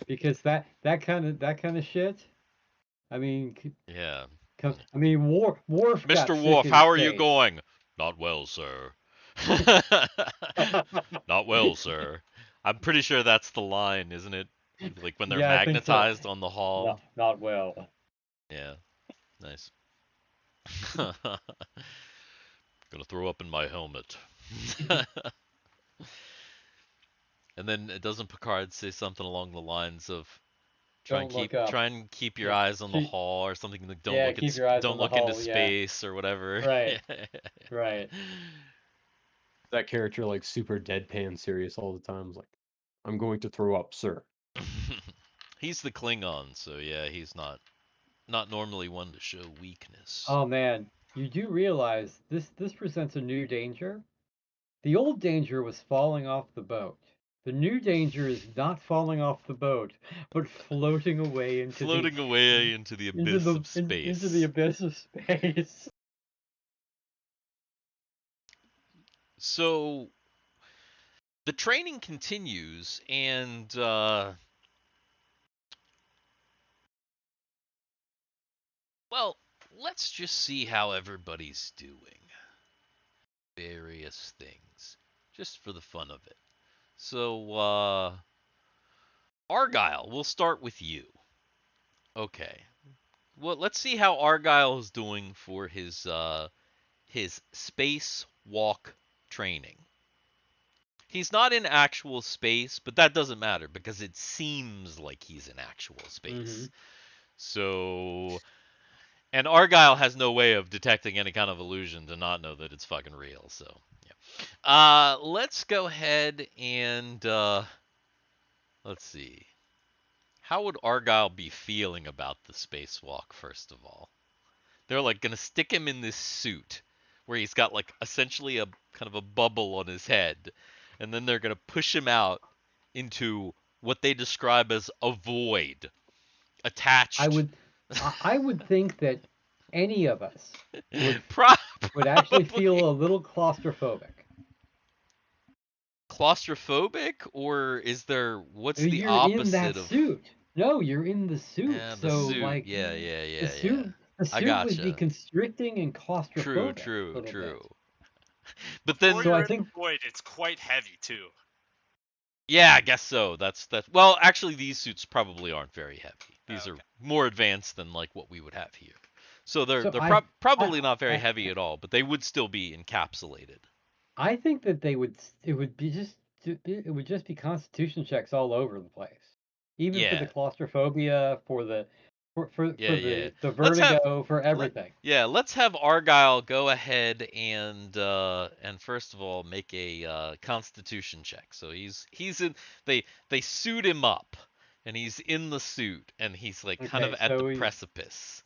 because that kind of shit. I mean, Yeah. I mean, Worf got Mr. sick Wolf, in how are you space. going? Not well, sir. Not well, sir. I'm pretty sure that's the line, isn't it? Like when they're Yeah, I think so. magnetized on the hall. Not well. Yeah, nice. Gonna throw up in my helmet. And then doesn't Picard say something along the lines of Don't look up. try and keep your Yeah, eyes on the she, hall, or something like yeah, keep your eyes on don't the look into hull. Yeah, space or whatever. right, right. That character like super deadpan serious all the time. It's like, I'm going to throw up, sir. He's the Klingon, so yeah, he's not normally one to show weakness. Oh man, you do realize this presents a new danger? The old danger was falling off the boat. The new danger is not falling off the boat, but floating away Floating away into the abyss of into the space. abyss of space. So the training continues, and well, let's just see how everybody's doing. Various things, just for the fun of it. So, Argyle, we'll start with you. Okay. Well, let's see how Argyle is doing for his space walk training. He's not in actual space, but that doesn't matter because it seems like he's in actual Mm-hmm. space. So, and Argyle has no way of detecting any kind of illusion to not know that it's fucking real. So, yeah. Let's go ahead and let's see. How would Argyle be feeling about the spacewalk, first of all? They're like gonna stick him in this suit where he's got like essentially a kind of a bubble on his head, and then they're gonna push him out into what they describe as a void I attached. would I would think that any of us would actually Probably feel a little claustrophobic. claustrophobic, or is there I what's mean, the you're in that opposite of suit. No, you're in the suit. the So suit? like Yeah, yeah, the yeah, yeah. suit the I suit would be gotcha. constricting and True, claustrophobic a true, little bit. true. But Before then So you're I in the think void, it's quite heavy too. Yeah, I guess so. That's. Well, actually, these suits probably aren't very heavy. These Oh, are okay. more advanced than like what we would have here. So they're So they're I, probably not very I, heavy at all, but they would still be encapsulated. I think that they would. It would be just. It would just be Constitution checks all over the place, even for the Yeah, claustrophobia, for the, yeah, for yeah. the Let's have vertigo, for let everything. yeah, let's have Argyle go ahead and first of all make a Constitution check. So he's in they suit him up and he's in the suit and he's like kind of Okay, at the precipice.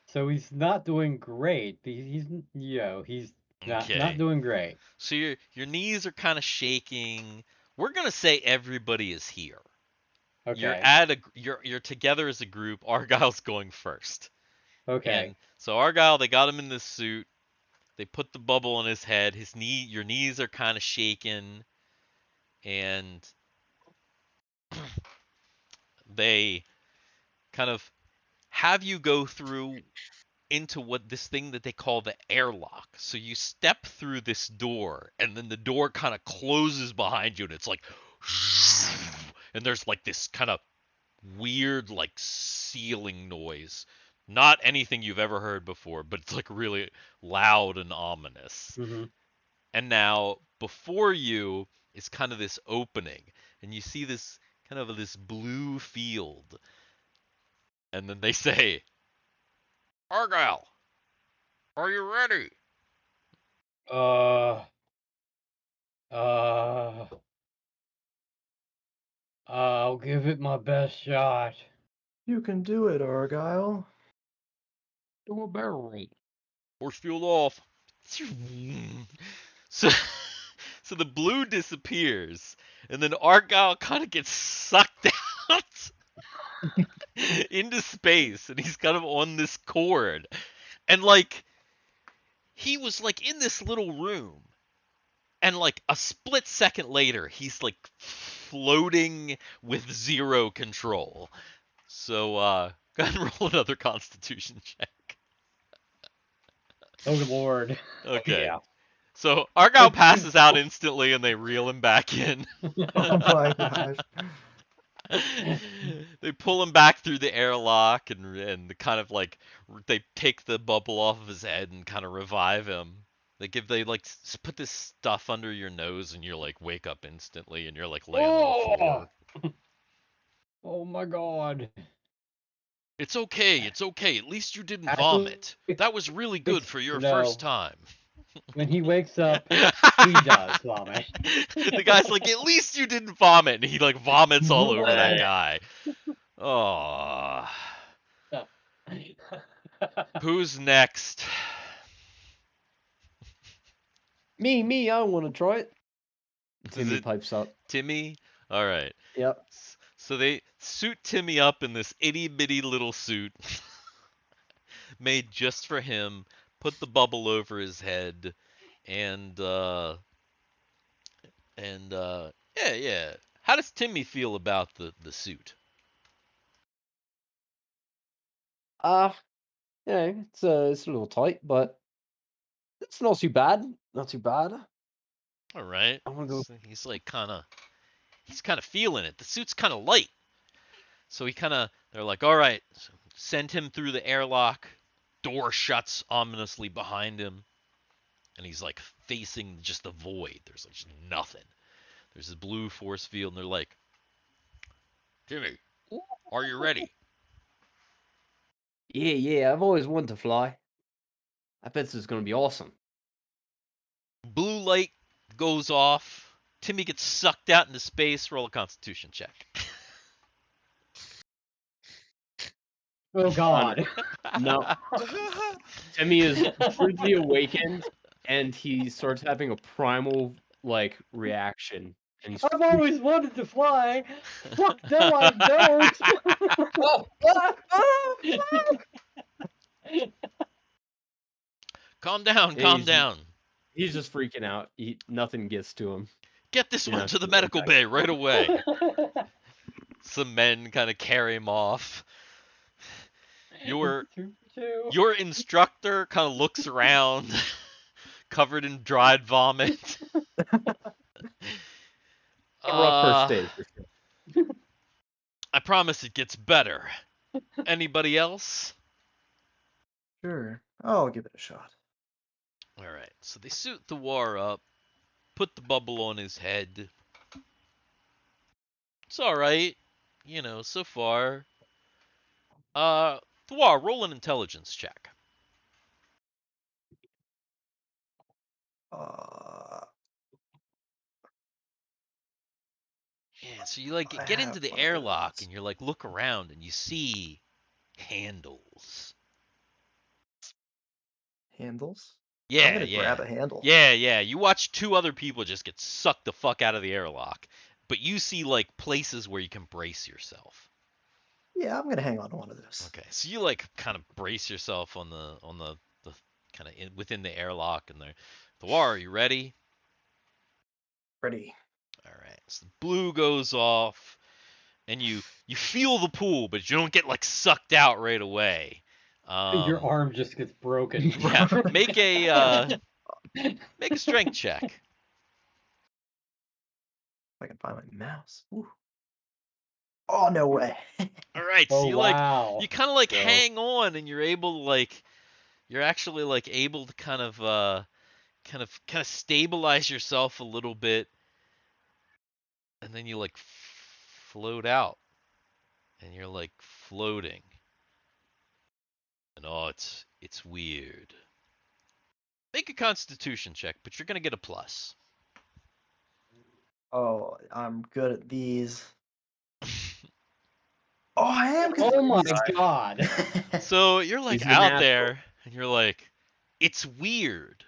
so he's not doing great. He's he's not Okay. doing great. So your knees are kind of shaking. We're gonna say everybody is here. You're Okay, at a you're together as a group. Argyle's going first, okay. and so Argyle they got him in this suit. They put the bubble on his head. Your knees are kind of shaking, and they kind of have you go through into what this thing that they call the airlock. So you step through this door, and then the door kind of closes behind you, and it's like, and there's like this kind of weird like sealing noise. Not anything you've ever heard before, but it's like really loud and ominous. Hmm. And now before you is kind of this opening, and you see this kind of this blue field, and then they say, "Argyle, are you ready?" Uh, uh, I'll give it my best shot. You can do it, Argyle. Do a barrel roll. Force field off. So, so the blue disappears, and then Argyle kind of gets sucked out into space, and he's kind of on this cord, and like he was like in this little room, and like a split second later, he's like floating with zero control. So, go ahead and roll another Constitution check. Oh Lord. Okay. Yeah. So Argyle passes out instantly, and they reel him back in. Oh my gosh. They pull him back through the airlock, and kind of like they take the bubble off of his head and kind of revive him. They like put this stuff under your nose, and you're like wake up instantly, and you're like laying on the Oh, floor. oh my God. It's okay. It's okay. At least you didn't Actually, vomit. That was really good for your first no. time. When he wakes up, he does vomit. The guy's like, at least you didn't vomit, and he like vomits all over that guy. Oh. Who's next? Me, I want to try it. Is Timmy it pipes up. Timmy? All right. Yep. So they suit Timmy up in this itty bitty little suit made just for him, put the bubble over his head, and yeah, yeah. How does Timmy feel about the suit? Uh, yeah, it's a little tight, but it's not too bad. Not too bad. All right. I'm gonna go. So he's kind of feeling it. The suit's kind of light. So they're like, all right, so send him through the airlock. Door shuts ominously behind him, and he's like facing just the void. There's like just nothing. There's a blue force field, and they're like, Timmy, are you ready? Yeah. I've always wanted to fly. I bet this is gonna be awesome. Blue light goes off. Timmy gets sucked out into space. Roll a Constitution check. Oh God. No. Timmy is truly awakened, and he starts having a primal like reaction, and he's I've always wanted to fly. Fuck no, I don't. Calm down, calm down. He's just freaking out. Nothing gets to him. Get this You're one not to the gonna medical back. bay right away. Some men kind of carry him off. Your instructor kind of looks around, covered in dried vomit. A rough first day for sure. I promise it gets better. Anybody else? Sure, I'll give it a shot. All right. So they suit the war up, put the bubble on his head. It's all right, so far. Thwar, roll an intelligence check. Uh, Yeah, so you like I get have into the one of airlock those. and you're like look around and you see handles. Handles? I'm Yeah, gonna grab yeah. a handle. Yeah. You watch two other people just get sucked the fuck out of the airlock, but you see like places where you can brace yourself. Yeah, I'm gonna hang on to one of those. Okay, so you like kind of brace yourself on the kind of within the airlock and there. Thwar, are you ready? Ready. All right. So the blue goes off, and you feel the pool, but you don't get like sucked out right away. Your arm just gets broken. Yeah. Make a strength check. If I can find my mouse. Ooh. Oh, no way. All right. So Oh you wow. you kind of like So, hang on, and you're able to you're actually like able to kind of stabilize yourself a little bit, and then you like float out, and you're like floating. And it's weird. Make a constitution check, but you're gonna get a plus. Oh, I'm good at these. Oh, I am good oh at my these. god. So you're like These are out natural. there and you're like, it's weird,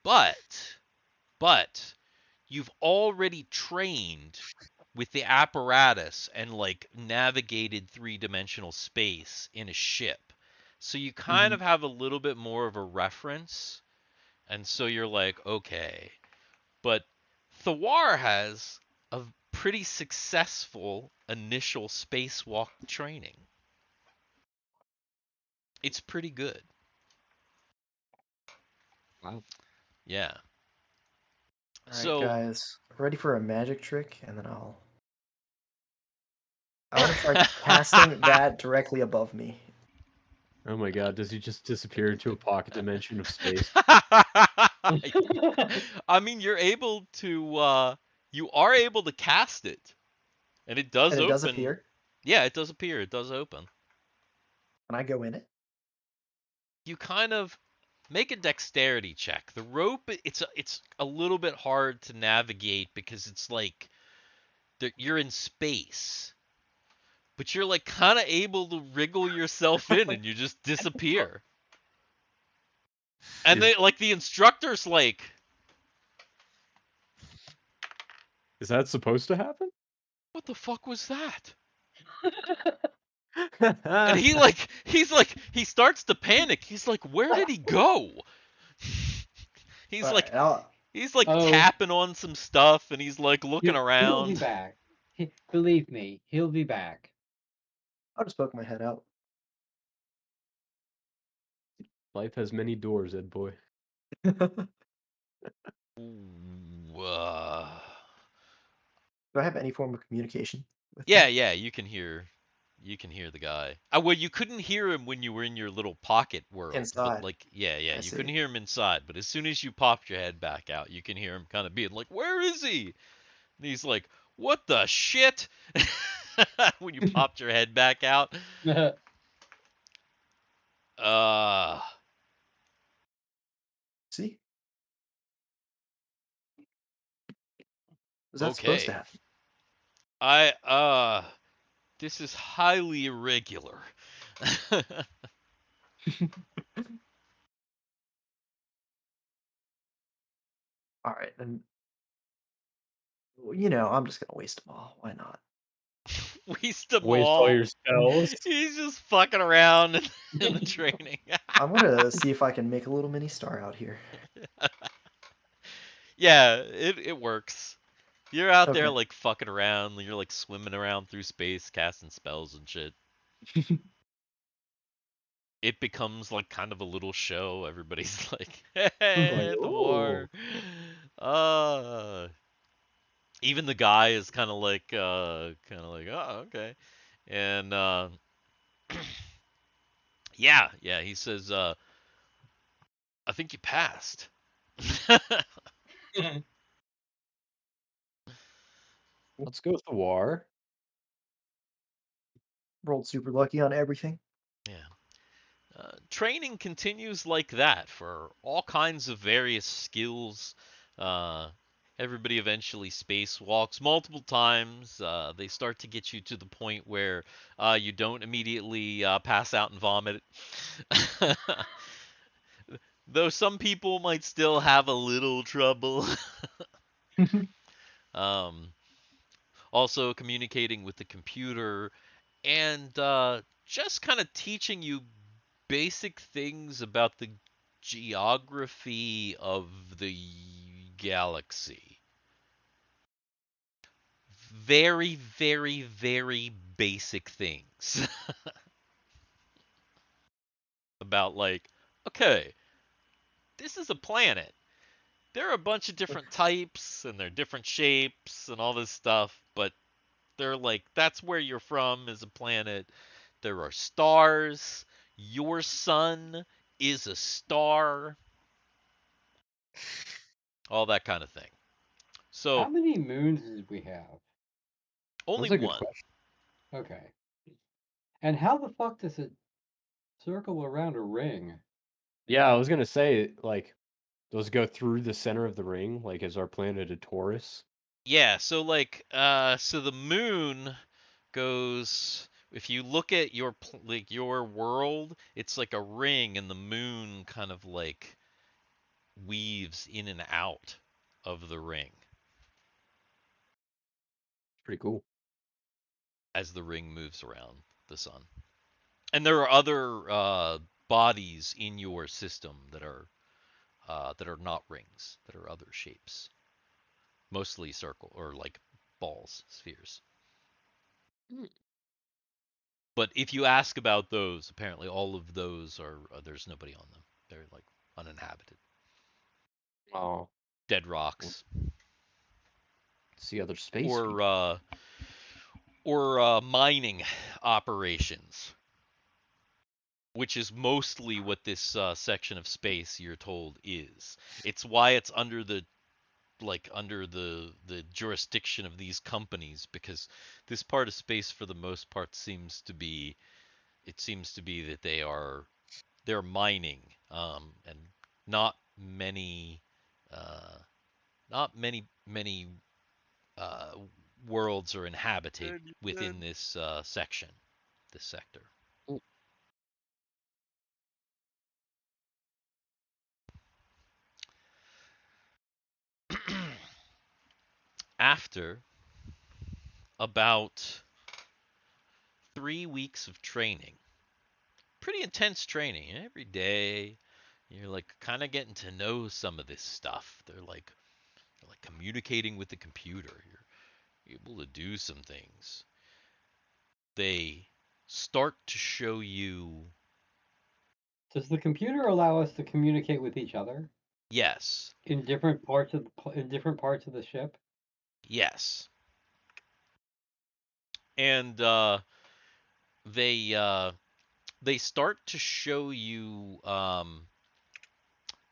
but you've already trained with the apparatus and like navigated three-dimensional space in a ship. So you kind of have a little bit more of a reference. And so you're like, okay. But Thawar has a pretty successful initial spacewalk training. It's pretty good. Wow. Yeah. All right, So, guys, ready for a magic trick, and then I want to try casting that directly above me. Oh my god, does he just disappear into a pocket dimension of space? I mean, you are able to cast it, and it does And it does open. appear, Yeah, it does appear. It does open. and I go in it. You kind of make a dexterity check. The rope, it's a little bit hard to navigate because it's like you're in space, but you're like kind of able to wriggle yourself in, and you just disappear. And Is, they like the instructor's like, is that supposed to happen? "What the fuck was that?" And he starts to panic. He's like, "Where did he go?" He's All like right, I'll he's like Oh, tapping on some stuff, and he's like looking he'll be around. back. Believe me, he'll be back. just poke my head out. Life has many doors, Ed boy. Ooh, Do I have any form of communication with yeah, them? yeah, you can hear the guy. Well, you couldn't hear him when you were in your little pocket world, but Inside, like, yeah, I you couldn't see. hear him inside. But as soon as you popped your head back out, you can hear him kind of being like, "Where is he?" And he's like, "What the shit?" When you popped your head back out. Uh, See? Was that supposed to okay. happen? This is highly irregular. All right, then. I'm just gonna waste them all. Why not? Waste them Waste all all. your spells. He's just fucking around in the training. I'm gonna see if I can make a little mini star out here. Yeah, it works. You're out there Okay. like fucking around. You're like swimming around through space, casting spells and shit. It becomes like kind of a little show. Everybody's like, Like, "Hey, the ooh. war." Uh, Even the guy is oh, okay. And yeah, he says, I think you passed. Let's go with the war. Rolled super lucky on everything. Yeah. Training continues like that for all kinds of various skills. Uh, Everybody eventually spacewalks multiple times. They start to get you to the point where you don't immediately pass out and vomit. Though some people might still have a little trouble. um, Also, communicating with the computer and just kind of teaching you basic things about the geography of the galaxy. Very, very, very basic things about, like, okay, this is a planet. There are a bunch of different types and they're different shapes and all this stuff, but they're like, that's where you're from is a planet. There are stars. Your sun is a star. All that kind of thing. How So, many moons did we have? only That's a good one. question. Okay. And how the fuck does it circle around a ring? Yeah, I was gonna say, like, does it go through the center of the ring? Like, is our planet a Taurus? Yeah, so like so the moon goes, if you look at like your world, it's like a ring and the moon kind of like weaves in and out of the ring Pretty cool. as the ring moves around the sun. And there are other bodies in your system that are not rings, that are other shapes, mostly circle or like balls, spheres. Hmm. But if you ask about those, apparently all of those are there's nobody on them. They're like uninhabited, Oh, dead let's rocks, see other space we or can. mining operations, which is mostly what this section of space you're told is. It's why it's under the under the jurisdiction of these companies, because this part of space for the most part seems to be that they're mining, and not many uh, not many uh, worlds are inhabited And you said within this section, this sector. Mm. After about 3 weeks of training, pretty intense training every day. You're like kind of getting to know some of this stuff. They're like communicating with the computer. You're able to do some things. They start to show you. Does the computer allow us to communicate with each other Yes, in different parts of in different parts of the ship? yes, and they they start to show you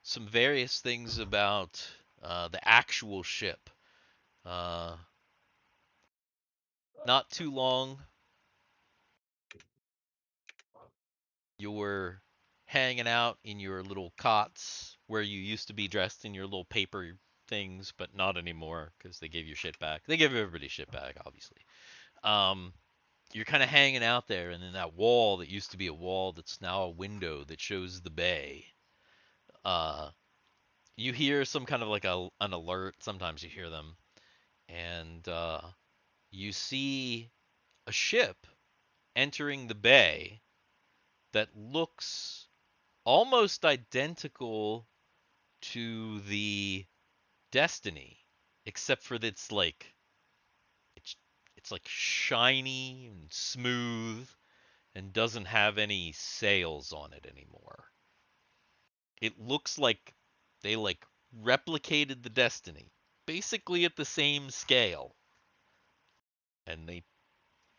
some various things about the actual ship. Uh, Not too long, you're hanging out in your little cots where you used to be dressed in your little paper things, but not anymore because they gave your shit back. They give everybody shit back, obviously. Um, you're kind of hanging out there, and then that wall that used to be a wall that's now a window that shows the bay. Uh, you hear some kind of like an alert. Sometimes you hear them, and you see a ship entering the bay that looks almost identical to the Destiny, except for that it's it's like shiny and smooth and doesn't have any sails on it anymore. It looks like they like replicated the Destiny, basically at the same scale. And they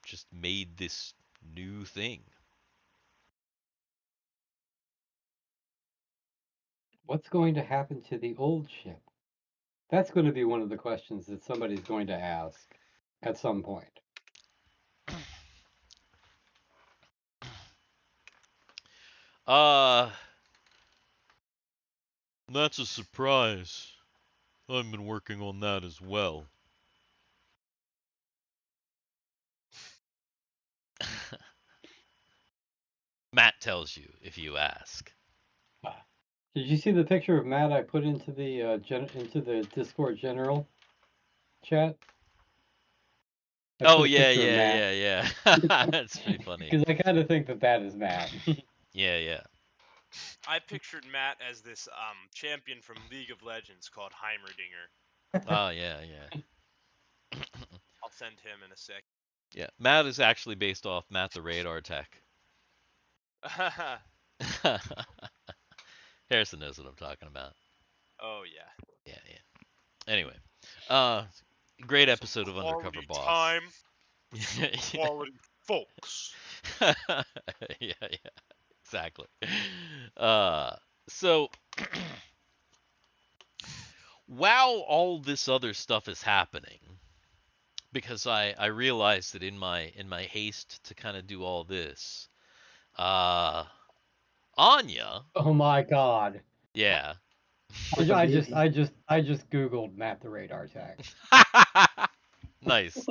just made this new thing. What's going to happen to the old ship? That's going to be one of the questions that somebody's going to ask at some point. That's a surprise. I've been working on that as well. Matt tells you if you ask. Did you see the picture of Matt I put into the Discord general chat? I Oh put a yeah, picture of yeah, Matt yeah, yeah. That's pretty funny. because I kind of think that is Matt. Yeah, yeah. I pictured Matt as this champion from League of Legends called Heimerdinger. Oh yeah, yeah. I'll send him in a sec. Yeah, Matt is actually based off Matt the Radar Tech. Harrison knows what I'm talking about. Oh yeah. Yeah, yeah. Anyway, great episode Some of Undercover quality Boss. time, Yeah, quality folks. yeah, yeah, exactly. So while all this other stuff is happening, because I realized that in my haste to kind of do all this, Anya, Oh my god! yeah, With a I just baby. googled Matt the Radar Tech. nice.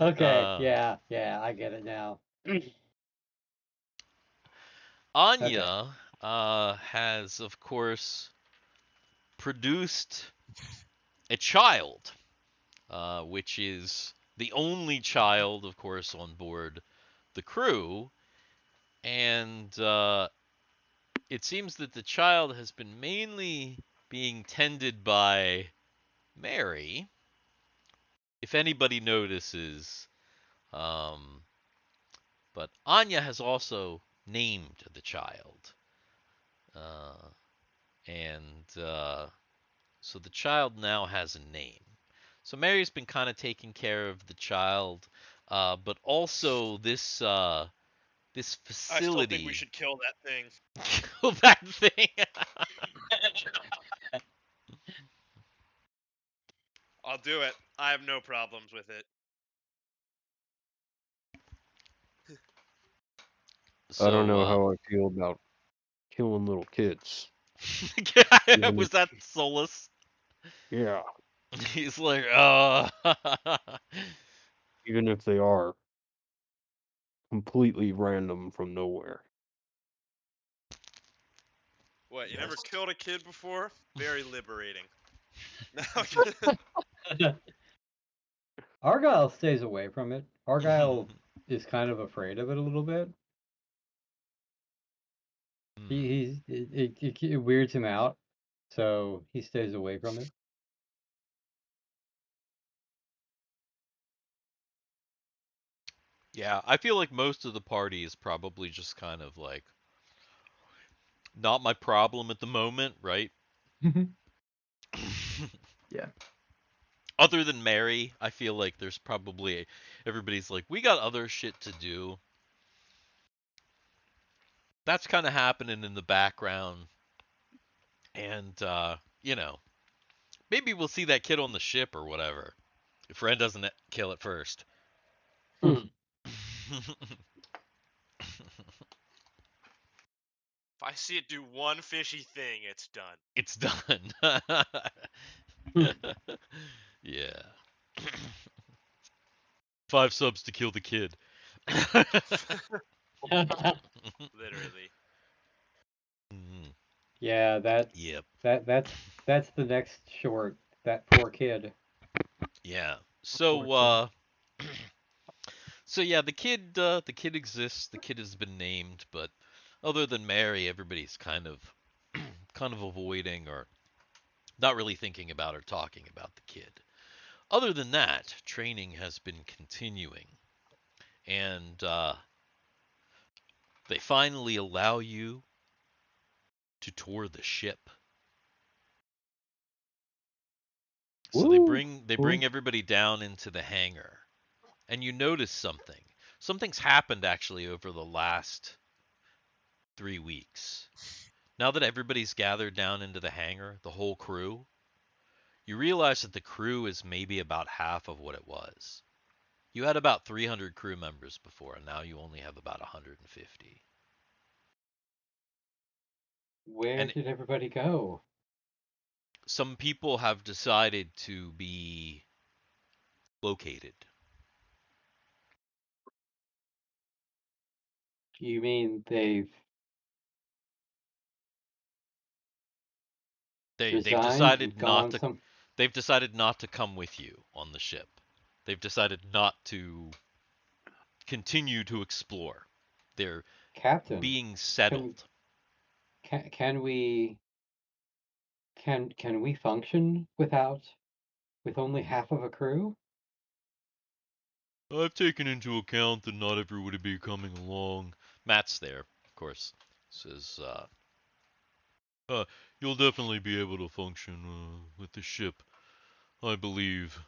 Okay, Uh, yeah, I get it now. Okay. Anya has of course produced a child, which is the only child, of course, on board the crew, and it seems that the child has been mainly being tended by Mary. If anybody notices, um, but Anya has also named the child, uh, and so the child now has a name. So Mary's been kind of taking care of the child, but also this I still think we facility. should kill that thing. Kill that thing. I'll do it. I have no problems with it. I don't So know how I feel about killing little kids. was that Solus? Yeah, He's like, even if they are completely random from nowhere. What, you never Yes. killed a kid before? Very liberating. Argyle stays away from it. Argyle is kind of afraid of it a little bit. It weirds him out, so he stays away from it. Yeah, I feel like most of the party is probably just kind of like not my problem at the moment, right? Yeah. Other than Mary, I feel like there's probably everybody's like, we got other shit to do. That's kind of happening in the background, and maybe we'll see that kid on the ship or whatever. If Ren doesn't kill it first. If I see it do one fishy thing, it's done. It's done. Yeah. 5 subs to kill the kid. Literally. Yeah, Yep. that's the next short. That poor kid. Yeah. Poor kid. So yeah, the kid exists. The kid has been named, but other than Mary, everybody's kind of avoiding or not really thinking about or talking about the kid. Other than that, training has been continuing, and they finally allow you to tour the ship. So they Woo! bring everybody down into the hangar, and you notice something. Something's happened actually over the last 3 weeks. Now that everybody's gathered down into the hangar, the whole crew, you realize that the crew is maybe about half of what it was. You had about 300 crew members before, and now you only have about 150. Where And did everybody go? some people have decided to be located. You mean they've They've resigned and decided not gone to some they've decided not to come with you on the ship. They've decided not to continue to explore. They're captain? being Can settled. can we can we function with only half of a crew? I've taken into account that not everyone would be coming along. Matt's there, of course. Says, you'll definitely be able to function with the ship, I believe.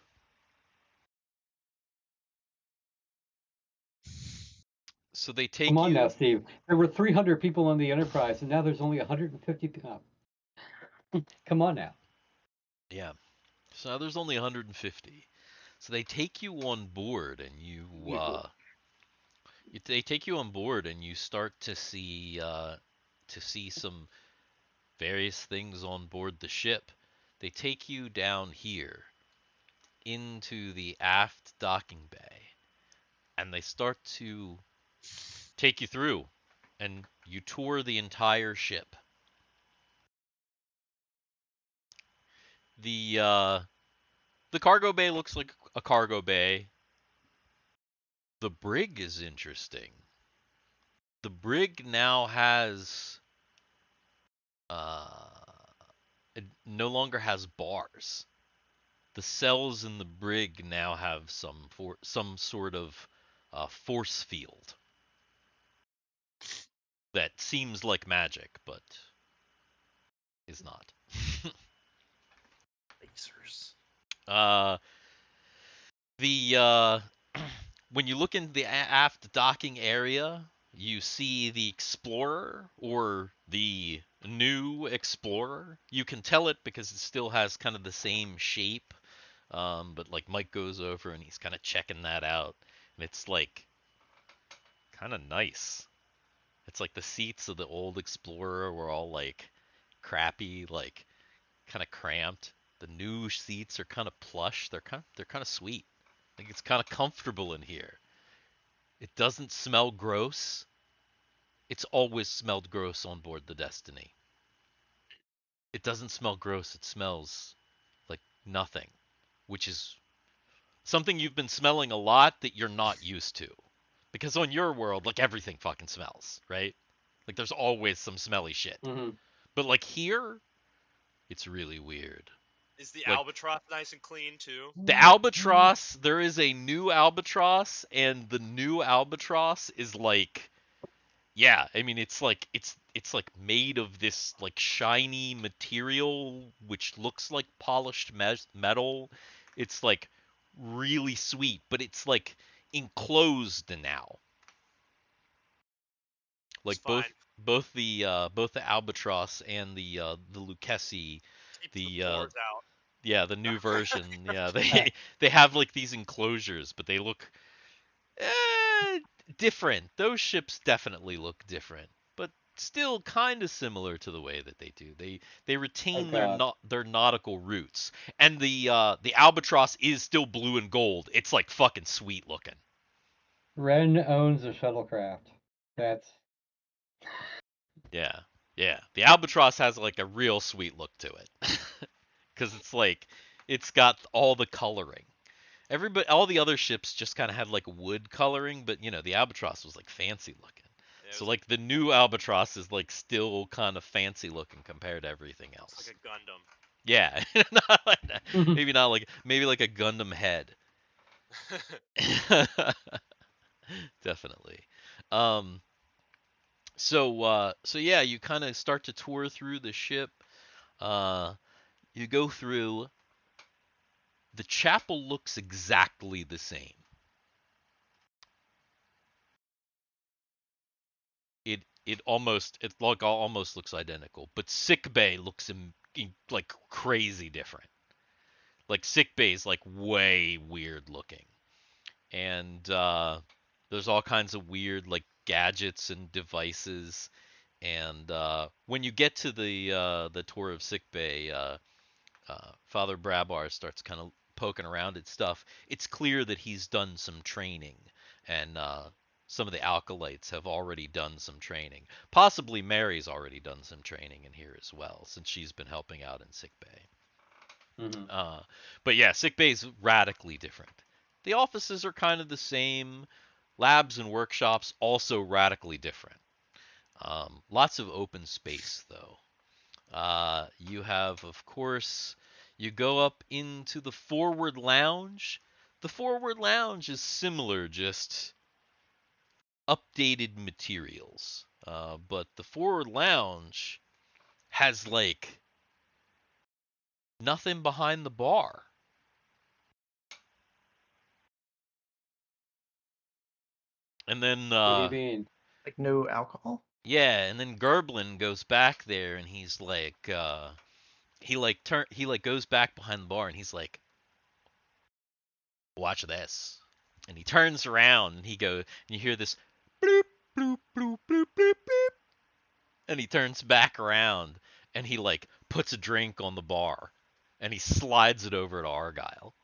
So they Come take on now, you. Steve. There were 300 people on the Enterprise, and now there's only 150 people. Come on now. Yeah. So now there's only 150. So they take you on board, and they take you on board, and you start to see some various things on board the ship. They take you down here into the aft docking bay, and they start to take you through, and you tour the entire ship. The cargo bay looks like a cargo bay. The brig is interesting. The brig now has it no longer has bars. The cells in the brig now have some sort of force field that seems like magic, but is not. Lasers. uh, the when you look in the aft docking area, you see the Explorer or the new Explorer. You can tell it because it still has kind of the same shape. But like Mike goes over and he's kind of checking that out, and it's like kind of nice. It's like the seats of the old Explorer were all like crappy, like kind of cramped. The new seats are kind of plush. They're kind of sweet. Like it's kind of comfortable in here. It doesn't smell gross. It's always smelled gross on board the Destiny. It doesn't smell gross. It smells like nothing, which is something you've been smelling a lot that you're not used to. Because on your world, like everything fucking smells, right? Like there's always some smelly shit. Hmm. But like here, it's really weird. Is the Like albatross nice and clean too? the albatross, there is a new albatross, and the new albatross is like, yeah, I mean it's like made of this like shiny material which looks like polished metal. It's like really sweet, but it's like enclosed now. It's Like fine. both the albatross and the Lucchesi, Keeps the the pores out. yeah, the new version. Yeah, they have like these enclosures, but they look eh, different. Those ships definitely look different, but still kind of similar to the way that they do. They retain Like their nautical roots, and the albatross is still blue and gold. It's like fucking sweet looking. Ren owns a shuttlecraft. That's Yeah, yeah. The albatross has like a real sweet look to it, because it's like it's got all the coloring. Everybody, all the other ships just kind of had like wood coloring, but you know the albatross was like fancy looking. Yeah, So like the new albatross is like still kind of fancy looking compared to everything it's else. like a Gundam. Yeah, not like that. Maybe not like maybe like a Gundam head. Definitely. Um. So yeah, you kind of start to tour through the ship. Uh, you go through. The chapel looks exactly the same. It almost looks identical, but sick bay looks like crazy different. Like sick bay is like way weird looking, and there's all kinds of weird like gadgets and devices. And when you get to the tour of sick bay, Father Brabar starts kind of poking around at stuff. It's clear that he's done some training, and some of the acolytes have already done some training. Possibly Mary's already done some training in here as well, since she's been helping out in sick bay. Mm-hmm. But yeah, sick bay is radically different. The offices are kind of the same. Labs and workshops also radically different. Lots of open space though. You have, of course, you go up into the forward lounge. The forward lounge is similar, just updated materials. But the forward lounge has like nothing behind the bar. And then, What do you mean? Like no alcohol? yeah, and then Gerblin goes back there and he's like, he like goes back behind the bar and he's like, watch this. And he turns around and he goes, and you hear this bloop, bloop, bloop, bloop, bloop, bloop. And he turns back around and he like puts a drink on the bar and he slides it over to Argyle.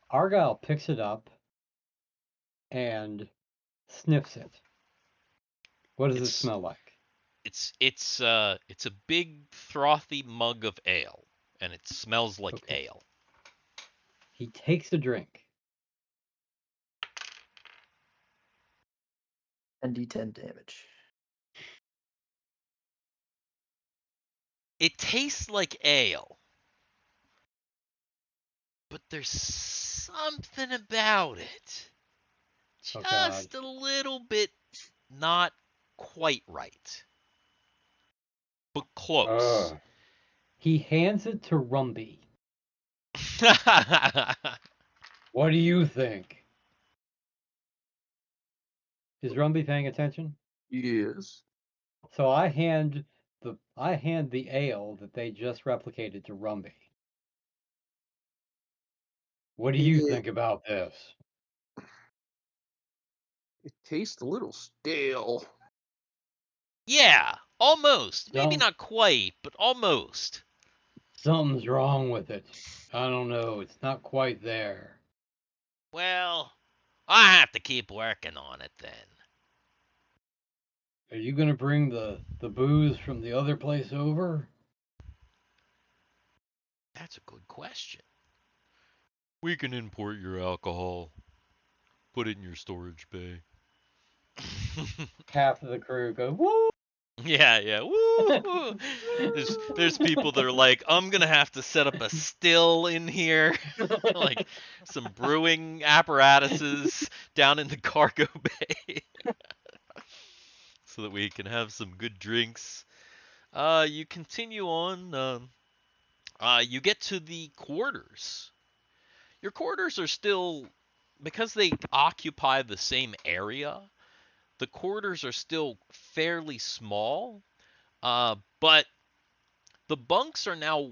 Argyle picks it up and sniffs it. What does it smell like? It's a big frothy mug of ale, and it smells like ale. He takes a drink. And D10 damage. It tastes like ale, but there's something about it. Just a little bit not quite right. But close. He hands it to Rumby. What do you think? Is Rumby paying attention? Yes. So I hand the ale that they just replicated to Rumby. What do you think about this? It tastes a little stale. Yeah, almost. Maybe not quite, but almost. Something's wrong with it. I don't know. It's not quite there. Well, I have to keep working on it then. Are you going to bring the booze from the other place over? That's a good question. We can import your alcohol. Put it in your storage bay. Half of the crew go, woo! Yeah. Woo! There's people that are like, I'm gonna have to set up a still in here, like some brewing apparatuses down in the cargo bay, so that we can have some good drinks. You continue on. You get to the quarters. Your quarters are still, because they occupy the same area, the quarters are still fairly small, but the bunks are now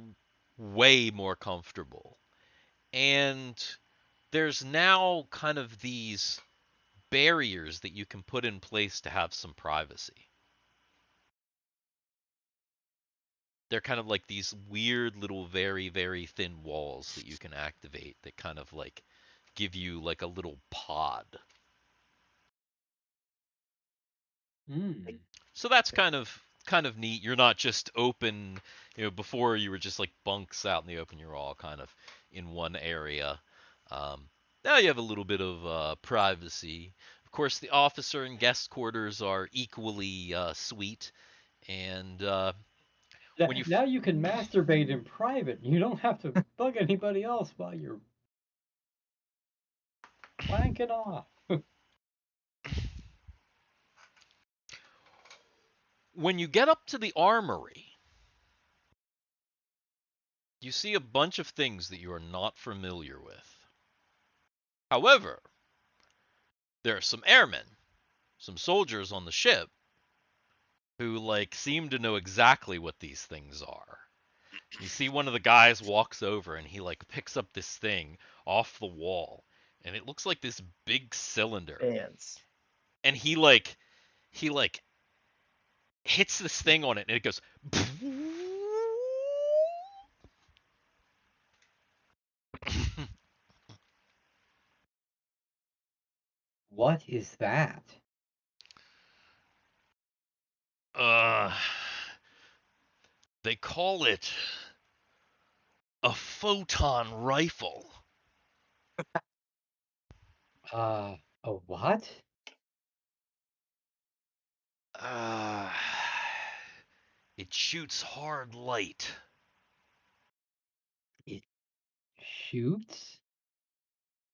way more comfortable. And there's now kind of these barriers that you can put in place to have some privacy. They're kind of like these weird little very, very thin walls that you can activate that kind of like give you like a little pod. So that's kind of neat. You're not just open, before you were just like bunks out in the open. You're all kind of in one area. Now you have a little bit of privacy. Of course, the officer and guest quarters are equally sweet. And when you now you can masturbate in private. You don't have to bug anybody else while you're wanking off. when you get up to the armory, You see a bunch of things that you are not familiar with. However, there are some airmen, some soldiers on the ship who like seem to know exactly what these things are. You see one of the guys walks over and he like picks up this thing off the wall and it looks like this big cylinder. Fans. And he like hits this thing on it and it goes What is that? uh they call it a photon rifle. A what? Uh it shoots hard light. It shoots?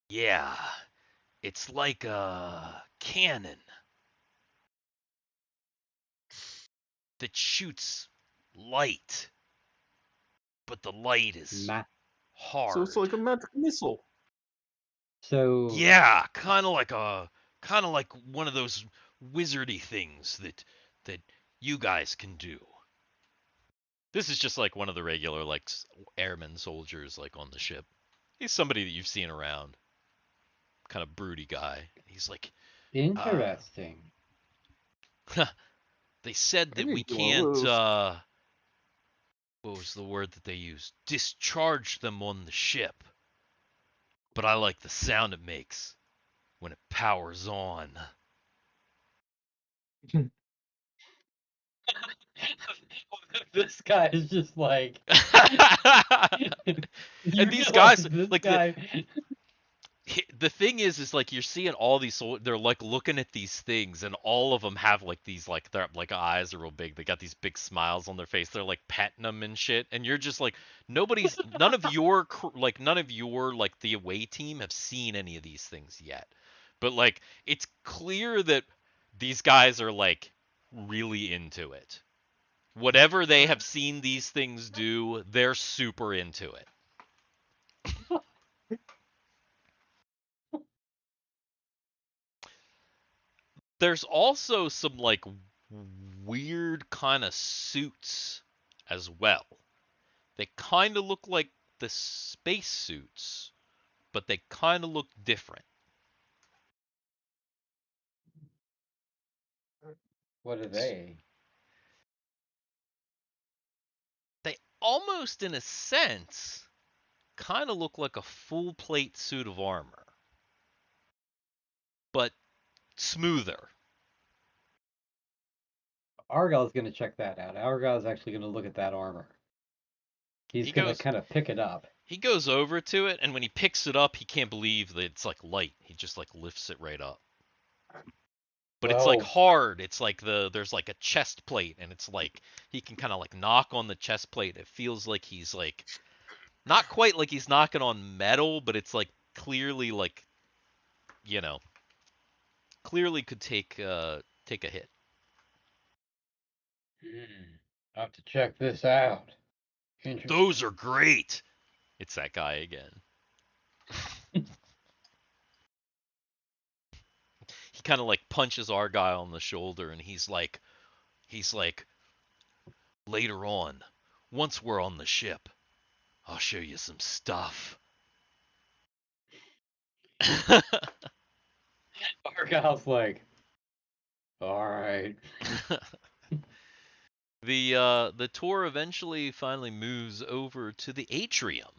Yeah, it's like a cannon that shoots light, but the light is Ma hard. So it's like a magic missile. so Yeah, kind of like one of those wizardy things that you guys can do. This is just like one of the regular like airmen soldiers like on the ship. He's somebody that you've seen around, kind of broody guy. He's like, interesting. they said I that we need one of can't those. what was the word that they used? Discharge them on the ship. But I like the sound it makes when it powers on. This guy is just like you And these realize guys, this like guy the thing is like you're seeing all these, they're like looking at these things, and all of them have like these like their like eyes are real big. They got these big smiles on their face. They're like petting them and shit, and you're just like none of your like the away team have seen any of these things yet, but like it's clear that these guys are like really into it. Whatever they have seen these things do, they're super into it. There's also some like weird kind of suits as well. They kind of look like the space suits, but they kind of look different. what are they? They almost, in a sense, kind of look like a full plate suit of armor, but smoother. Argyle's gonna check that out. Argyle's actually gonna look at that armor. He's He gonna goes kind of pick it up. he goes over to it, and when he picks it up, he can't believe that it's like light. He just like lifts it right up. But it's like Well, hard. It's like there's like a chest plate, and it's like he can kind of like knock on the chest plate. It feels like he's like not quite like he's knocking on metal, but it's like clearly like, you know, clearly could take a hit. I have to check this out. Interesting. Those are great. It's that guy again. He kind of like punches Argyle on the shoulder, and he's like, later on, once we're on the ship, I'll show you some stuff. Argyle's like, all right. The tour eventually finally moves over to the atrium.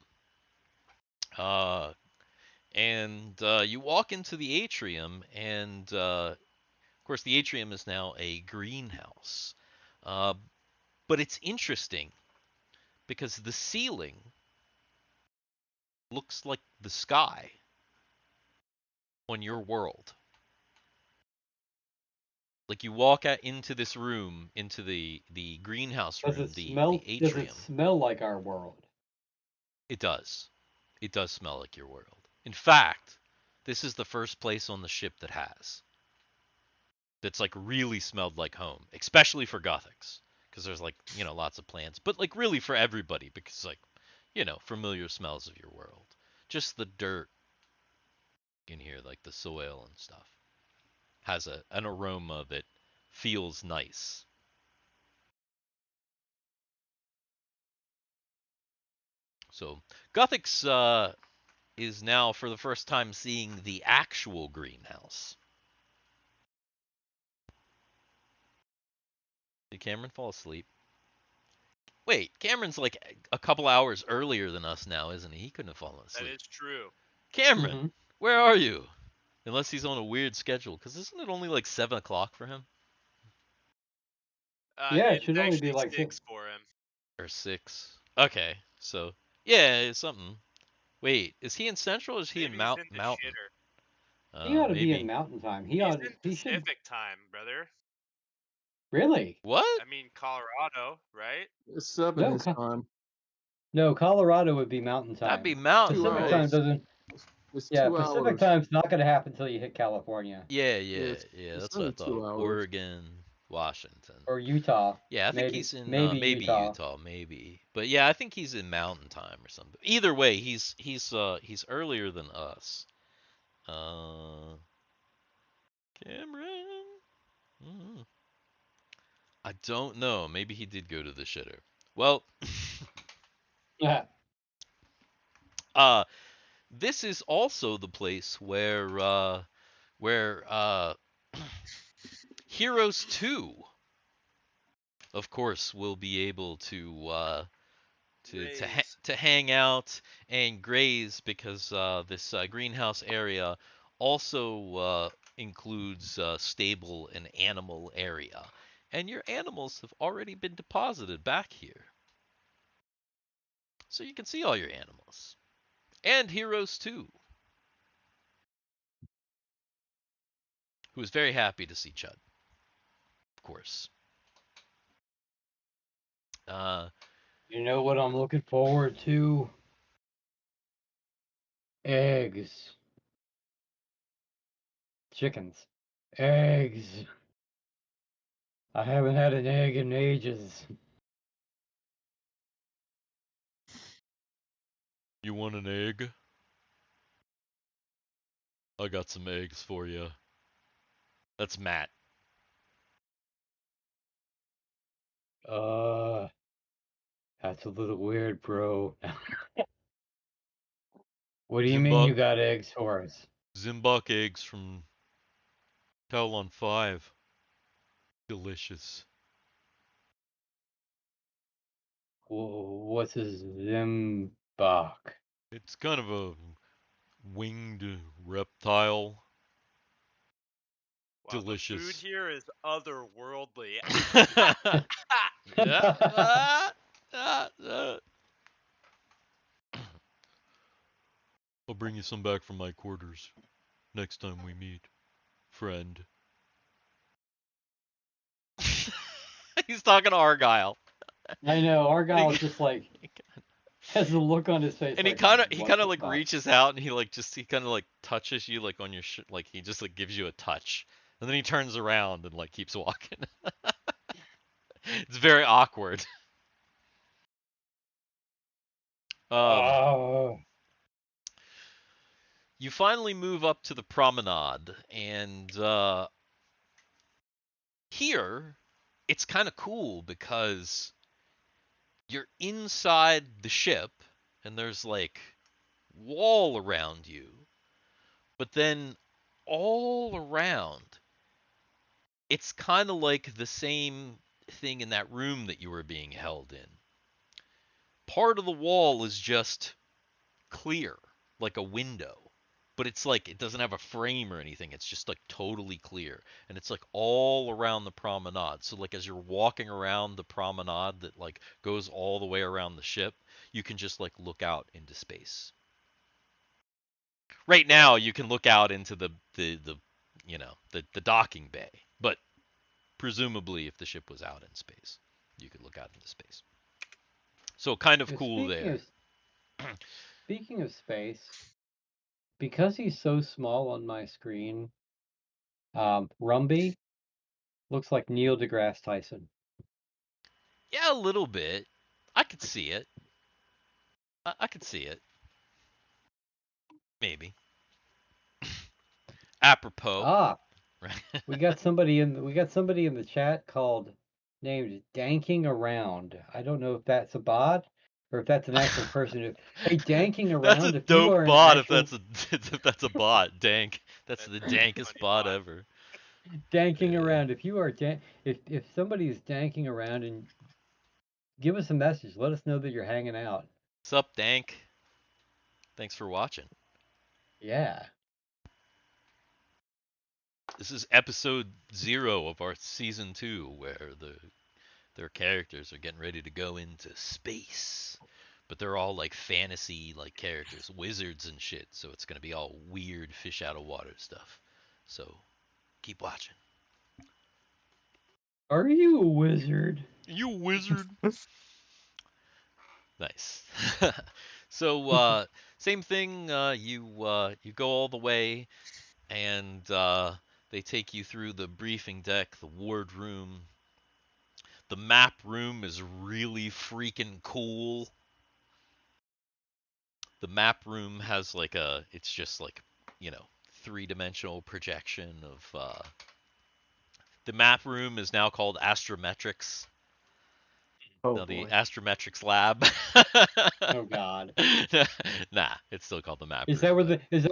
Uh, and you walk into the atrium, and of course the atrium is now a greenhouse. Uh, but it's interesting because the ceiling looks like the sky on your world. Like you walk out into this room, into the greenhouse Does room, it the smell? Does it atrium. smell like our world? It does. It does smell like your world. In fact, this is the first place on the ship that has. That's like really smelled like home, especially for Gothics, because there's like, you know, lots of plants, but like really for everybody, because like, familiar smells of your world. Just the dirt in here, like the soil and stuff, has an aroma that feels nice. So Gothix is now for the first time seeing the actual greenhouse. Did Cameron fall asleep? Wait, Cameron's like a couple hours earlier than us now, isn't he? He couldn't have fallen That asleep. is true. Cameron, Mhm. where are you? Unless he's on a weird schedule, because isn't it only like 7 o'clock for him? Yeah, it It's should only be actually like 6 for him. Or 6? Okay, so yeah, it's something. Wait, is he in Central or is he in Maybe he's in the Mountain? shitter. he ought to be in Maybe. Mountain Time. He's in He should Pacific time, brother. really. What? I mean, Colorado, right? It's 7 No, his time. no, Colorado would be Mountain That'd be Time. Mountain, 2 Pacific right? Time hours. doesn't. It's Yeah, 2 Pacific hours. Time's not going to happen until you hit California Yeah, Yeah, yeah, it's, yeah. it's That's what I only thought. 2 hours. Oregon, Washington. or Utah. Yeah, I think Maybe, he's in maybe maybe Utah. Utah, maybe. But yeah, I think he's in Mountain Time or something. Either way, he's earlier than us. Cameron. Mm, I don't know. Maybe he did go to the shitter. Well, Yeah. uh, this is also the place where Heroes 2, of course, will be able Raise. to hang out and graze because this greenhouse area also includes stable and animal area, and your animals have already been deposited back here, so you can see all your animals and Heroes 2, who is very happy to see Chud, of course. Uh, You know what I'm looking forward to? Eggs. Chickens. Eggs. I haven't had an egg in ages. you want an egg? I got some eggs for you. That's Matt. That's a little weird, bro. What do you mean Zimbok you got eggs for us? Zimbok eggs from Talon 5. Delicious. What's a Zimbok? It's kind of a winged reptile. Wow, the food Delicious. here is otherworldly. Yeah. I'll bring you some back from my quarters next time we meet, friend. He's talking to Argyle. I know, Argyle's just like has a look on his face And like, he what kind of the like fuck? reaches out and he kind of like touches you like on your like he just like gives you a touch. And then he turns around and like keeps walking. It's very awkward. Um Oh, you finally move up to the promenade, and here it's kind of cool because you're inside the ship and there's like wall around you, but then all around it's kind of like the same thing in that room that you were being held in. Part of the wall is just clear, like a window. But it's like it doesn't have a frame or anything. It's just like totally clear. And it's like all around the promenade. So like as you're walking around the promenade that like goes all the way around the ship, you can just like look out into space. Right now you can look out into the the docking bay. But presumably if the ship was out in space, you could look out into space. So kind of cool there. speaking of space, because he's so small on my screen, Rumby looks like Neil deGrasse Tyson. Yeah, a little bit. I could see it. I could see it. Maybe. Apropos. Ah, Right? we got somebody in the chat called named Danking Around. I don't know if that's a bot or if that's an actual person. Hey, Danking That's a Around, if you dope are an bot if actual that's a if that's a bot. Dank. That's That's the a pretty dankest funny bot bot. ever. danking Yeah. around, if you are if somebody is danking around and give us a message, let us know that you're hanging out. Sup, Dank? Thanks for watching. Yeah. This is episode 0 of our season 2, where their characters are getting ready to go into space. But they're all like fantasy like characters, wizards and shit. So it's gonna be all weird fish out of water stuff. So keep watching. Are you a wizard? You wizard. Nice. So same thing. You go all the way, and they take you through the briefing deck, the ward room. The map room is really freaking cool. The map room has like it's just like, you know, three-dimensional projection of. The map room is now called Astrometrics. Oh Now the boy. Astrometrics lab. Oh God. Nah, it's still called the map Is room, that where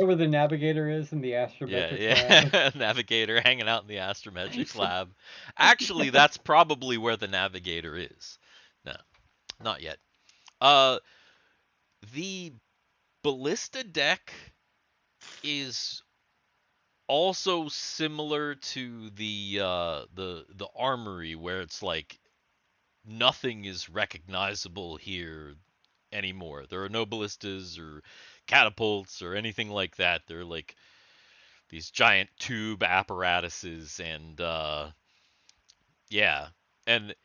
but the navigator is in the yeah, astrometrics lab? yeah. Navigator hanging out in the Astrometrics lab. Actually, that's probably where the navigator is. No, not yet. Uh, the ballista deck is also similar to the armory, where it's like nothing is recognizable here anymore. There are no ballistas or catapults or anything like that. They're like these giant tube apparatuses, and yeah. And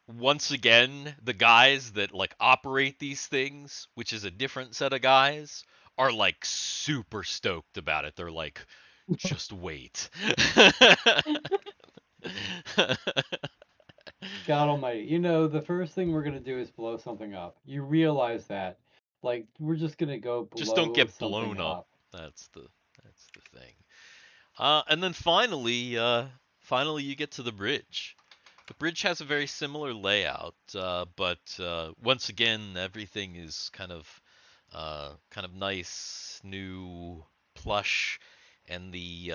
once again, the guys that like operate these things, which is a different set of guys, are like super stoked about it. They're like, just wait. God almighty. You know, the first thing we're gonna do is blow something up. You realize that. Like, we're just gonna go Just don't blow get something blown up. up. That's the thing. And then finally you get to the bridge. The bridge has a very similar layout, but once again, everything is kind of nice, new, plush, and the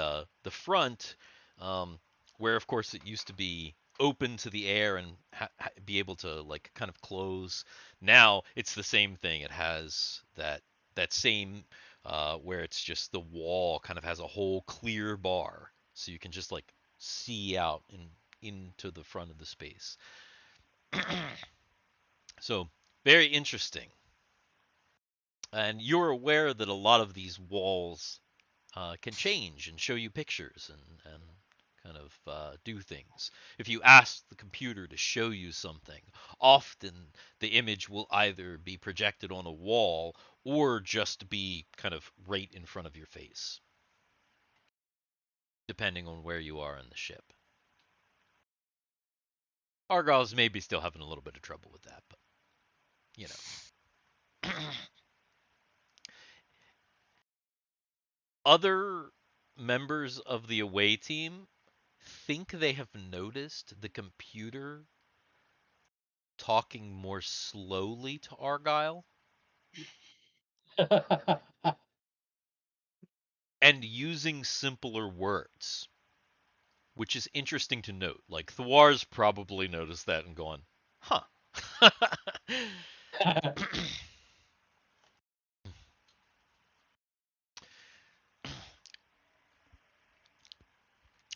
front, um, where of course it used to be open to the air and be able to like kind of close. Now it's the same thing. It has that same where it's just the wall kind of has a whole clear bar, so you can just like see out into the front of the space. So very interesting. And you're aware that a lot of these walls can change and show you pictures and kind of do things. If you ask the computer to show you something, often the image will either be projected on a wall or just be kind of right in front of your face, depending on where you are in the ship. Argyle's maybe still having a little bit of trouble with that, but you know. Other members of the away team think they have noticed the computer talking more slowly to Argyle and using simpler words, which is interesting to note. Like Thwar's probably noticed that and gone, huh.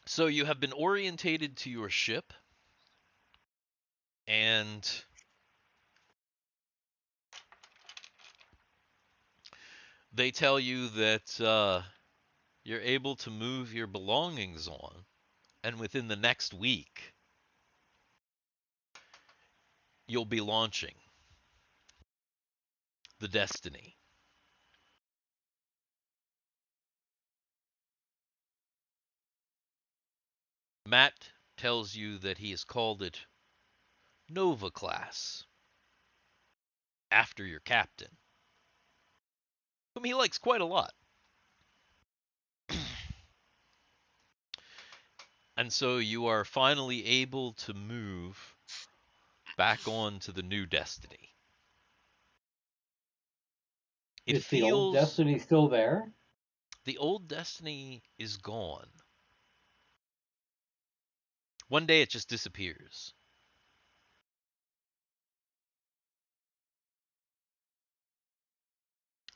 So you have been orientated to your ship, and they tell you that you're able to move your belongings on, and within the next week, you'll be launching the Destiny. Matt tells you that he has called it Nova Class, after your captain, whom he likes quite a lot. And so you are finally able to move back on to the new destiny. It Is the old feels destiny still there? the old destiny is gone. One day it just disappears.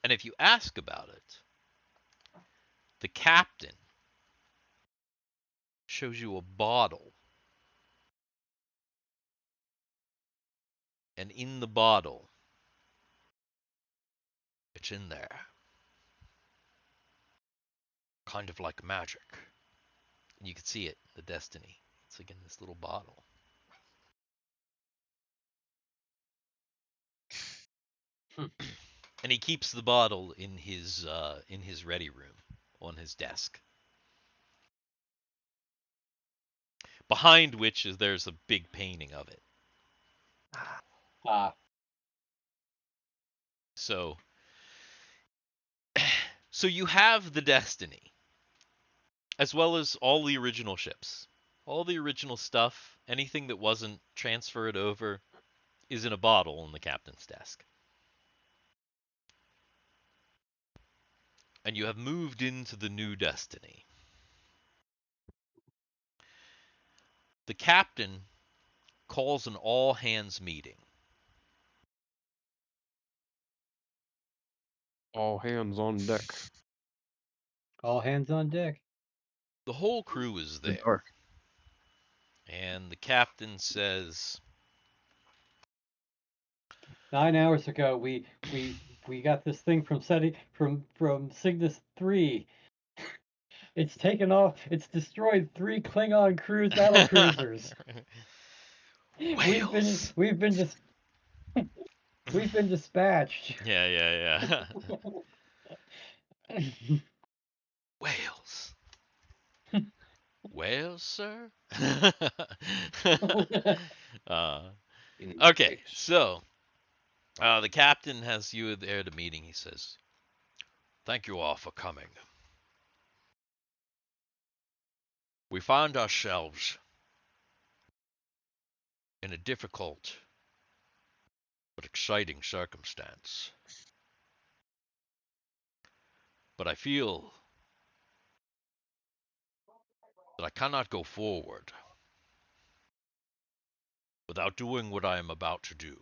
And if you ask about it, the captain shows you a bottle. And in the bottle, it's in there. Kind of like magic. And you can see it, the destiny. It's like in this little bottle. And he keeps the bottle in his ready room on his desk. Behind which there's a big painting of it. Ah. So you have the destiny, as well as all the original ships. All the original stuff, anything that wasn't transferred over, is in a bottle on the captain's desk. And you have moved into the new destiny. The captain calls an all-hands meeting. All hands on deck. All hands on deck. The whole crew is there. And the captain says, 9 hours ago, we got this thing from Cygnus 3. It's taken off. It's destroyed 3 Klingon battle cruisers. Whales. We've been dispatched. Yeah. Whales. Whales, sir? Okay, so the captain has you there at a meeting. He says, "Thank you all for coming. We find ourselves in a difficult but exciting circumstance. But I feel that I cannot go forward without doing what I am about to do.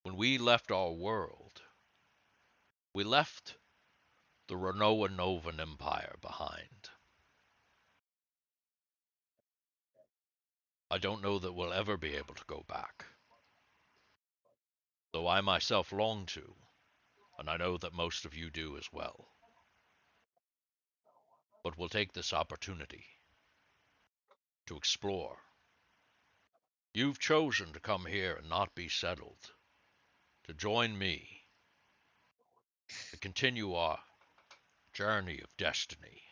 When we left our world, we left the Renoa Novan Empire behind. I don't know that we'll ever be able to go back, though I myself long to, and I know that most of you do as well. But we'll take this opportunity to explore. You've chosen to come here and not be settled, to join me, to continue our journey of destiny.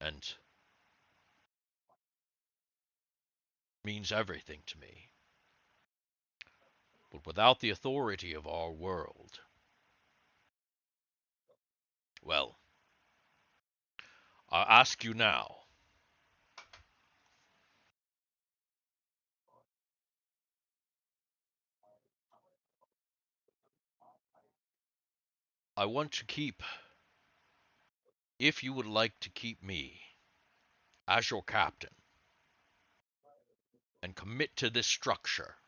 And it means everything to me. But without the authority of our world, well, I ask you now, I want to keep, if you would like to keep me as your captain and commit to this structure,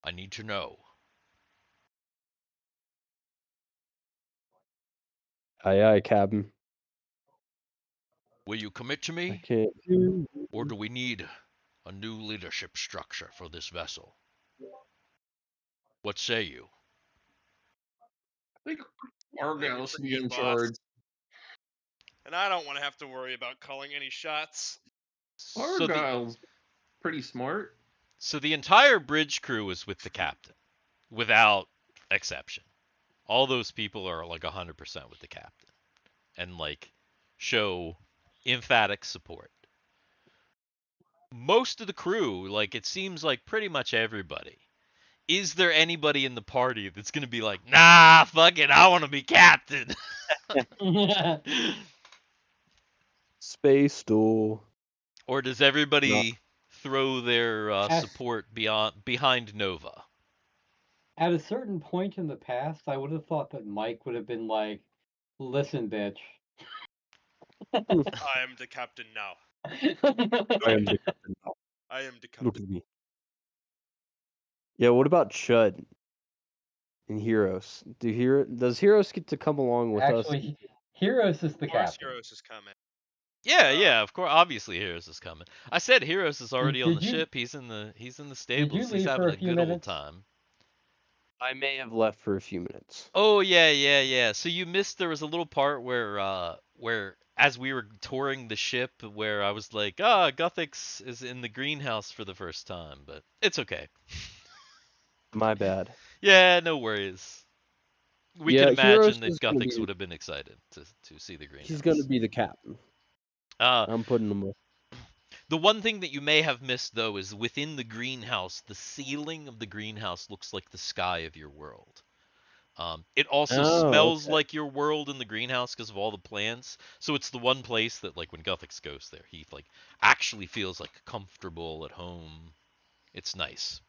I need to know. Aye, Captain. Will you commit to I me, can't. or do we need a new leadership structure for this vessel? What say you? I think You're Argyle should pretty be good, in boss. charge. And I don't want to have to worry about calling any shots. Argyle's pretty smart. So the entire bridge crew is with the captain, without exception. All those people are like 100% with the captain. And like show emphatic support. Most of the crew, like it seems like pretty much everybody. Is there anybody in the party that's gonna be like, nah, fuck it, I want to be captain? Space Duel. Or does everybody throw their support behind Nova? At a certain point in the past, I would have thought that Mike would have been like, "Listen, bitch." I am the captain now. I am the captain now. I am the captain. Look at me. Yeah, what about Chud and Heroes? Does Heroes get to come along with us? Actually, Heroes is the Of course, captain. Heroes is coming. Yeah, of course. Obviously, Heroes is coming. I said Heroes is already on the did you- ship. He's in the Did stables. you He's leave having for a a few good old minutes? time. I may have left for a few minutes. Oh yeah. So you missed there was a little part where as we were touring the ship where I was like, Guthix is in the greenhouse for the first time, but it's okay. My bad. Yeah, no worries. We Yeah, can Heroes imagine that is gonna Guthix be. would have been excited to see the greenhouse. He's gonna be the captain. Uh, I'm putting him with. The one thing that you may have missed, though, is within the greenhouse, the ceiling of the greenhouse looks like the sky of your world. It also Oh, smells okay. like your world in the greenhouse because of all the plants. So it's the one place that, like, when Guthix goes there, he like actually feels like comfortable at home. It's nice.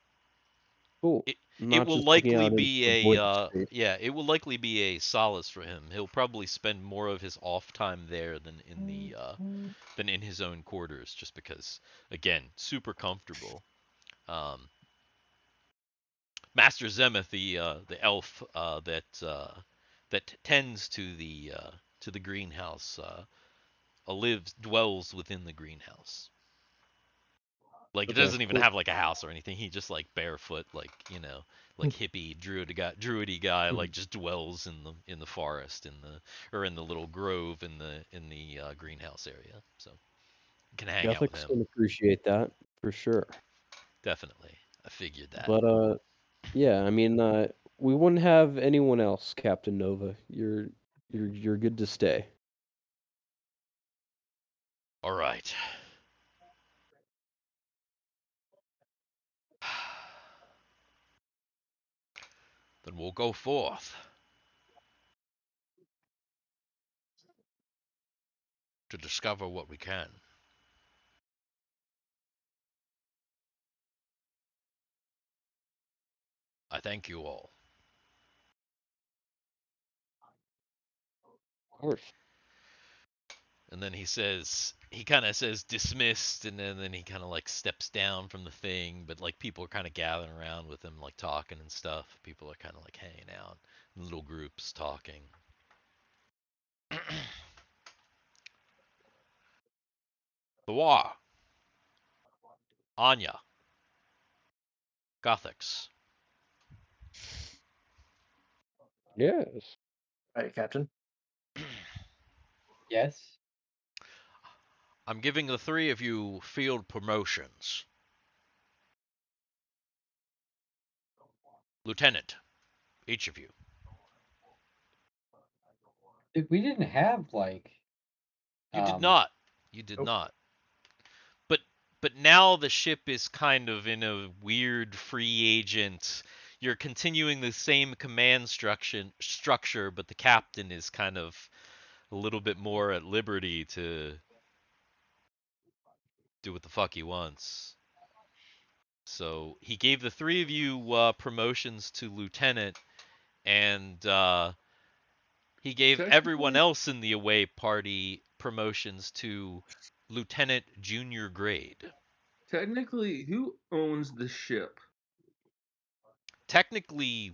Cool. It Not will just looking likely out into the be void a of space. it will likely be a solace for him. He'll probably spend more of his off time there than in his own quarters, just because, again, super comfortable. Master Zemeth, the elf that tends to the greenhouse, dwells within the greenhouse. Like it Okay, doesn't even cool. have like a house or anything. He just like barefoot, like like hippie druidy guy, like just dwells in the forest or in the little grove in the greenhouse area. So you can hang out with Guthix him. can appreciate that for sure. Definitely, I figured that. But yeah, I mean, we wouldn't have anyone else, Captain Nova. You're good to stay. All right. Then we'll go forth to discover what we can. I thank you all. Of course. And then he kind of says dismissed, and then he kind of like steps down from the thing, but like people are kind of gathering around with him, like talking and stuff. People are kind of like hanging out in little groups talking. The War, Anya, Guthix. Yes. All right, Captain. Yes. I'm giving the three of you field promotions. Lieutenant, each of you. We didn't have like. You did not. You did Nope. not. But now the ship is kind of in a weird free agent. You're continuing the same command structure, but the captain is kind of a little bit more at liberty to do what the fuck he wants. So he gave the three of you promotions to lieutenant, and he gave everyone Technically, else in the away party promotions to lieutenant junior grade. technically, who owns the ship? Technically,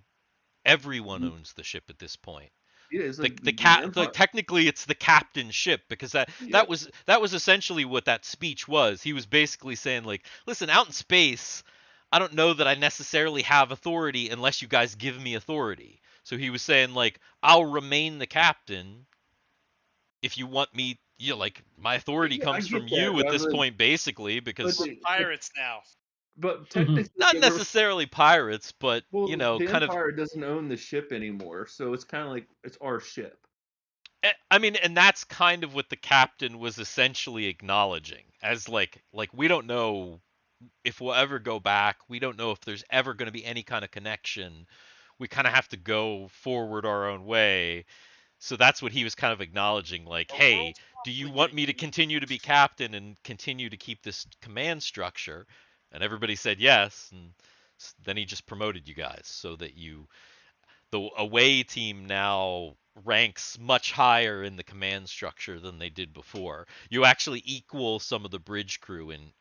everyone owns the ship at this point. Yeah, it's like The Empire. technically it's the captain's ship, because that Yeah. was essentially what that speech was. He was basically saying like, listen, out in space, I don't know that I necessarily have authority unless you guys give me authority. So he was saying like, I'll remain the captain if you want me. You know, like my authority Yeah, I comes get from that, you but at I this was like, point, basically, but, because We're they, pirates now. but technically, not they were. necessarily pirates, but Well, you know, the kind of. Empire doesn't own the ship anymore, so it's kind of like it's our ship. I mean, and that's kind of what the captain was essentially acknowledging, as like we don't know if we'll ever go back. We don't know if there's ever going to be any kind of connection. We kind of have to go forward our own way. So that's what he was kind of acknowledging, like, The hey, world's do you probably want gonna me to eat. continue to be captain and continue to keep this command structure? And everybody said yes, and then he just promoted you guys so that the away team now ranks much higher in the command structure than they did before. You actually equal some of the bridge crew in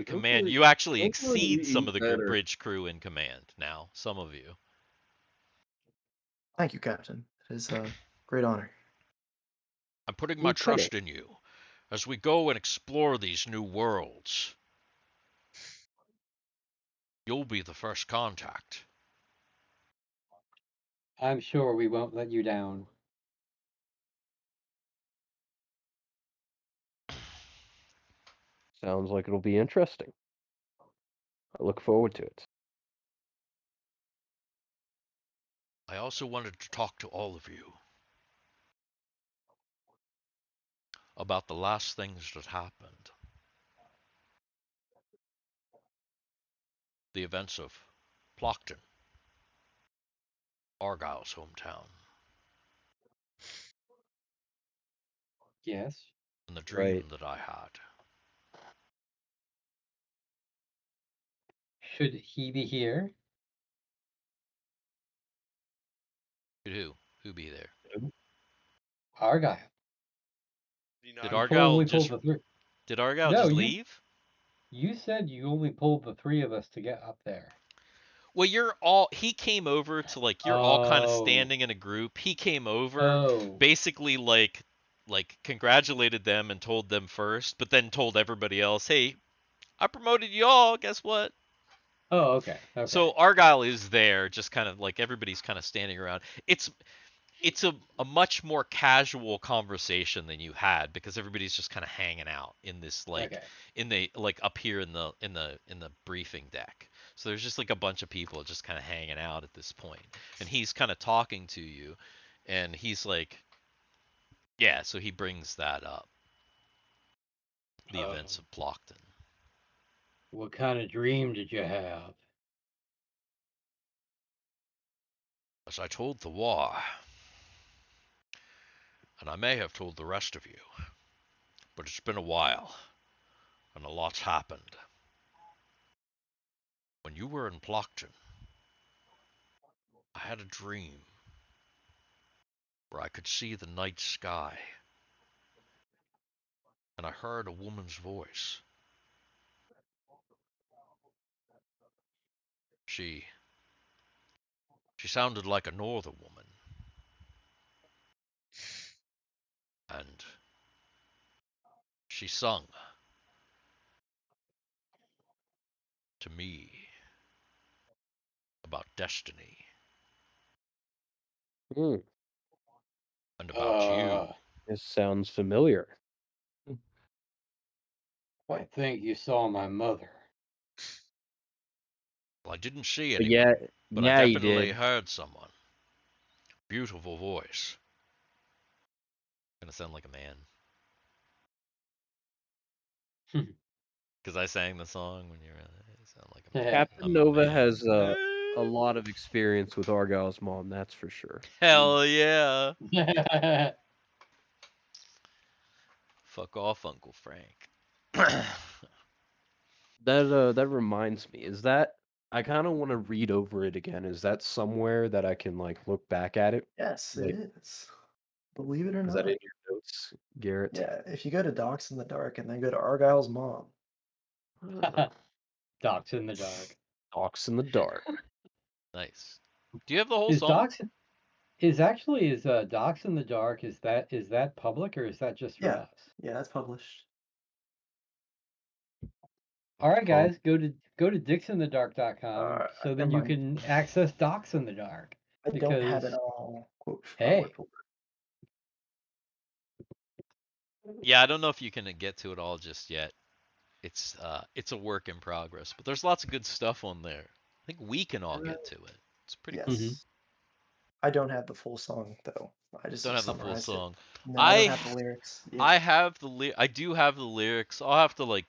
command. Hopefully, You actually hopefully we exceed some eat of the better. bridge crew in command now. Some of you. Thank you, Captain. It is a great honor. I'm putting my Lieutenant. trust in you as we go and explore these new worlds. You'll be the first contact. I'm sure we won't let you down. Sounds like it'll be interesting. I look forward to it. I also wanted to talk to all of you about the last things that happened. The events of Plockton, Argyle's hometown, Yes. and the Right. dream that I had. Should he be here? Who? Who be there? Argyle. You Did know, You Argyle only pulled just the three. did Argyle No, just you leave? you said you only pulled the three of us to get up there. Well, he came over to like you're all kind of Oh. standing in a group. He came over Oh. basically like congratulated them and told them first, but then told everybody else, "Hey, I promoted y'all. Guess what?" Oh, okay. So Okay. Argyle is there, just kind of like everybody's kind of standing around. It's a much more casual conversation than you had because everybody's just kind of hanging out in this like Okay. in the like up here in the briefing deck. So there's just like a bunch of people just kind of hanging out at this point, and he's kind of talking to you, and he's like, yeah. So he brings that up, the events of Plockton. What kind of dream did you have? As I told the war, and I may have told the rest of you, but it's been a while, and a lot's happened. When you were in Plockton, I had a dream where I could see the night sky, and I heard a woman's voice. She she sounded like a northern woman, and she sung to me about destiny Hmm. and about you. Uh, This sounds familiar. I think you saw my mother. Well, I didn't see But yeah, anyone, but I yeah, you definitely did. heard someone. Beautiful voice. Gonna sound like a man. Because I sang the song when you sound like a man. Captain I'm a Nova man. has a lot of experience with Argyle's mom, that's for sure. Hell yeah. Fuck off, Uncle Frank. That reminds me, is that I kind of want to read over it again. Is that somewhere that I can like look back at it? Yes, it Like, is. Believe it or is that in not. your notes, Garrett? Yeah, if you go to Docs in the Dark and then go to Argyle's mom. Docs in the dark. Talks in the dark. Nice. Do you have the whole Is song? Docs Docs in the dark, is that public or is that just for Yeah, us? yeah, that's published. All right, Punk. guys, go to dixinthedark.com so Never then you mind. can access Docs in the Dark. I don't have it Because all quote word hey, for Yeah, I don't know if you can get to it all just yet. It's a work in progress, but there's lots of good stuff on there. I think we can all word. get to it. It's pretty cool. mhm. Yes. I don't have the full song though. I just Don't have the full summarized it. song. No, I don't I have the lyrics. Yeah. I do have the lyrics. I'll have to like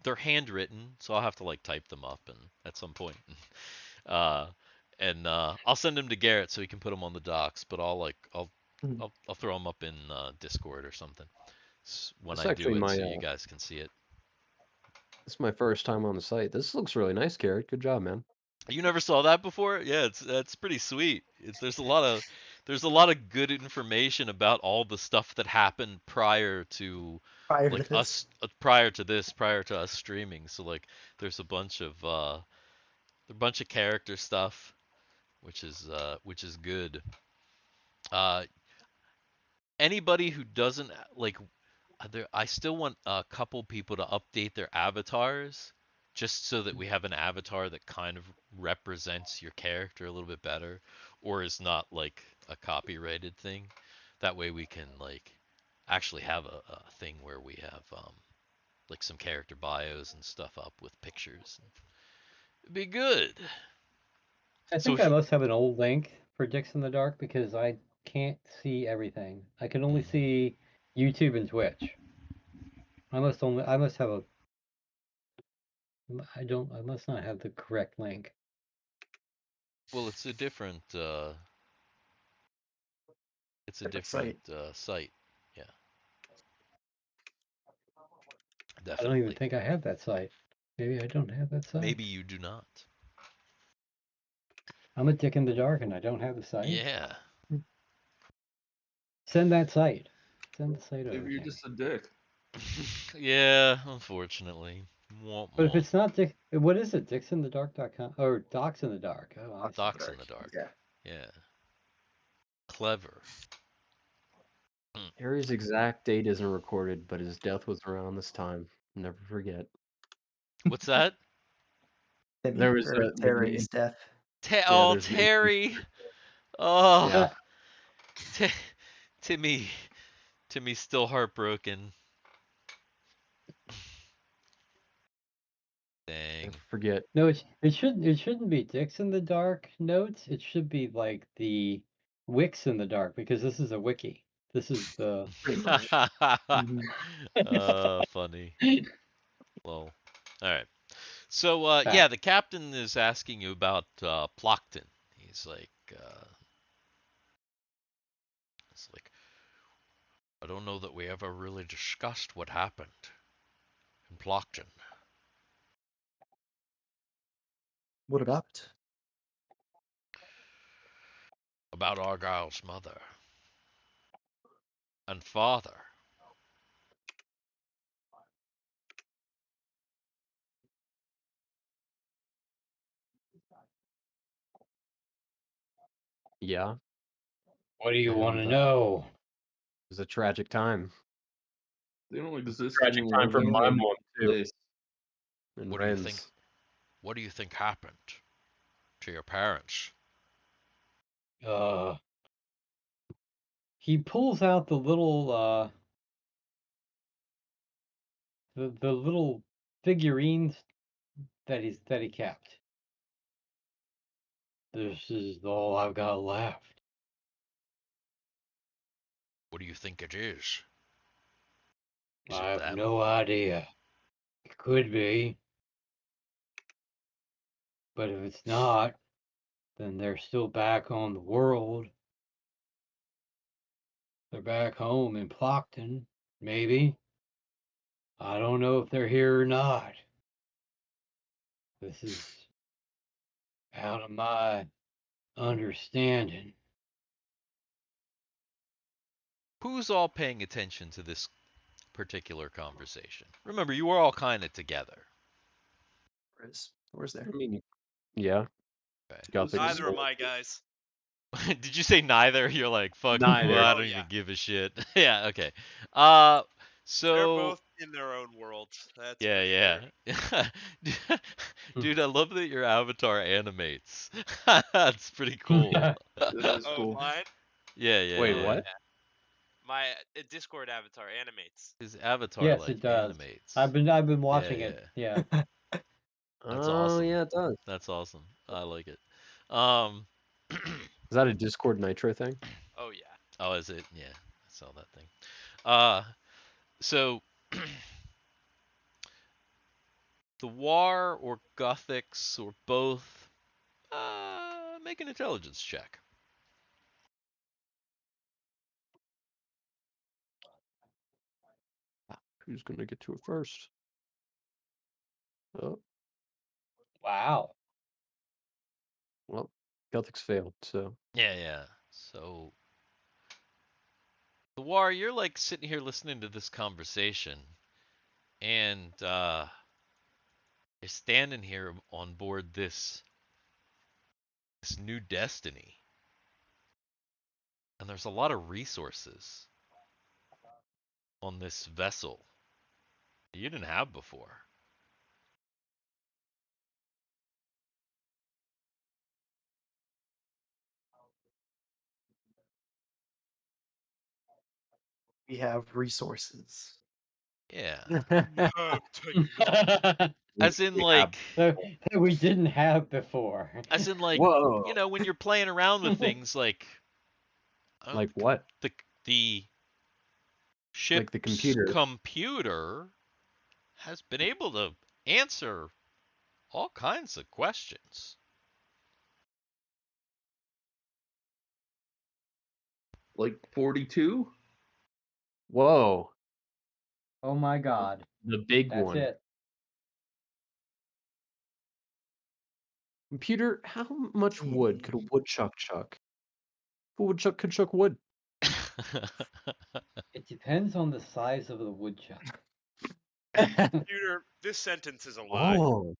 they're handwritten, so I'll have to like type them up and at some point. Uh I'll send them to Garrett so he can put them on the docs, but Mhm. I'll throw them up in Discord or something when This I do actually it my so you guys can see it. this is my first time on the site. This looks really nice, Garrett. Good job, man. You never saw that before? Yeah, that's pretty sweet. There's a lot of good information about all the stuff that happened prior to Prior to like this. prior to us streaming. So like there's a bunch of character stuff, which is good. Uh Anybody who doesn't like I still want a couple people to update their avatars just so that we have an avatar that kind of represents your character a little bit better or is not like a copyrighted thing. That way we can like actually have a thing where we have like some character bios and stuff up with pictures. It'd be good. I So think if I you, must have an old link for Dix in the Dark because I can't see everything. I can only see YouTube and Twitch. I must have a I must not have the correct link. well, it's a different Different site. site. Yeah, I don't even definitely. think I have that site. Maybe I don't have that site. Maybe you do not. I'm a Dick in the Dark and I don't have the site. Yeah. Send that site. Send the site over Maybe you're to me. just a dick. Yeah, unfortunately. Womp But if womp. it's not Dick, what is it? Dixinthedark.com or Docs in the Dark? Oh, I Fox see. in the Docs in Dark. the dark. Yeah. Yeah. Clever. Mm. Harry's exact date isn't recorded, but his death was around this time. Never forget. What's that? There Timmy was or there's an Terry's death. yeah, Oh, there's an instance. Terry. Oh, Yeah, T- Timmy. Timmy's still heartbroken. Dang. never forget. No, it shouldn't be Dix in the Dark notes. It should be like the Wix in the Dark because this is a wiki. This is the Pretty much. Mhm. Funny. Well, all right. So, yeah, fact. the captain is asking you about Plockton. He's like, it's like, I don't know that we ever really discussed what happened in Plockton. What about it? About Argyle's mother and father. Yeah, What do you want and to it know? was a tragic time They don't exist Tragic time anymore. for They're my in mom too. place. in What do you think? Rennes. What do you think happened to your parents? Uh, he pulls out the little the little figurines that he kept. This is all I've got left. What do you think it is? Is I it have them? no idea. It could be, but if it's not, then they're still back on the world. They're back home in Plockton, maybe. I don't know if they're here or not. This is out of my understanding. Who's all paying attention to this particular conversation? Remember, you were all kind of together. Where's there? I mean, yeah, Okay. got the Neither of control. my guys. Did you say neither? You're like, fuck, well, Neither. I Oh don't yeah, even give a shit. Yeah, okay. Uh, they're so both in their own world. That's for yeah, sure. yeah. Dude, I love that your avatar animates. That's pretty cool. It is Oh, cool. mine. Yeah, yeah, Wait, yeah. what? My Discord avatar animates. His avatar Yes, like it does. animates. I've been Yeah, watching yeah. it. Yeah. That's Oh, awesome. yeah, it does. That's awesome. I like it. Um Is that a Discord Nitro thing? Oh yeah. Oh, is it? Yeah, I saw that thing. So the War or Gothics or both, make an intelligence check. Who's gonna get to it first? Oh, Wow. well, Celtics failed, so Yeah. So the War, you're like sitting here listening to this conversation, and you're standing here on board this new destiny, and there's a lot of resources on this vessel you didn't have before. We have resources. Yeah. Have technology. As in We have- like that we didn't have before. as in like Whoa. when you're playing around with things like Like what? the Like the ship's computer. computer has been able to answer all kinds of questions. Like 42? Whoa. Oh my God. The big That's one. it. Computer, how much wood could a woodchuck chuck? If a woodchuck could chuck wood. It depends on the size of the woodchuck. Computer, this sentence is a lie. Oh.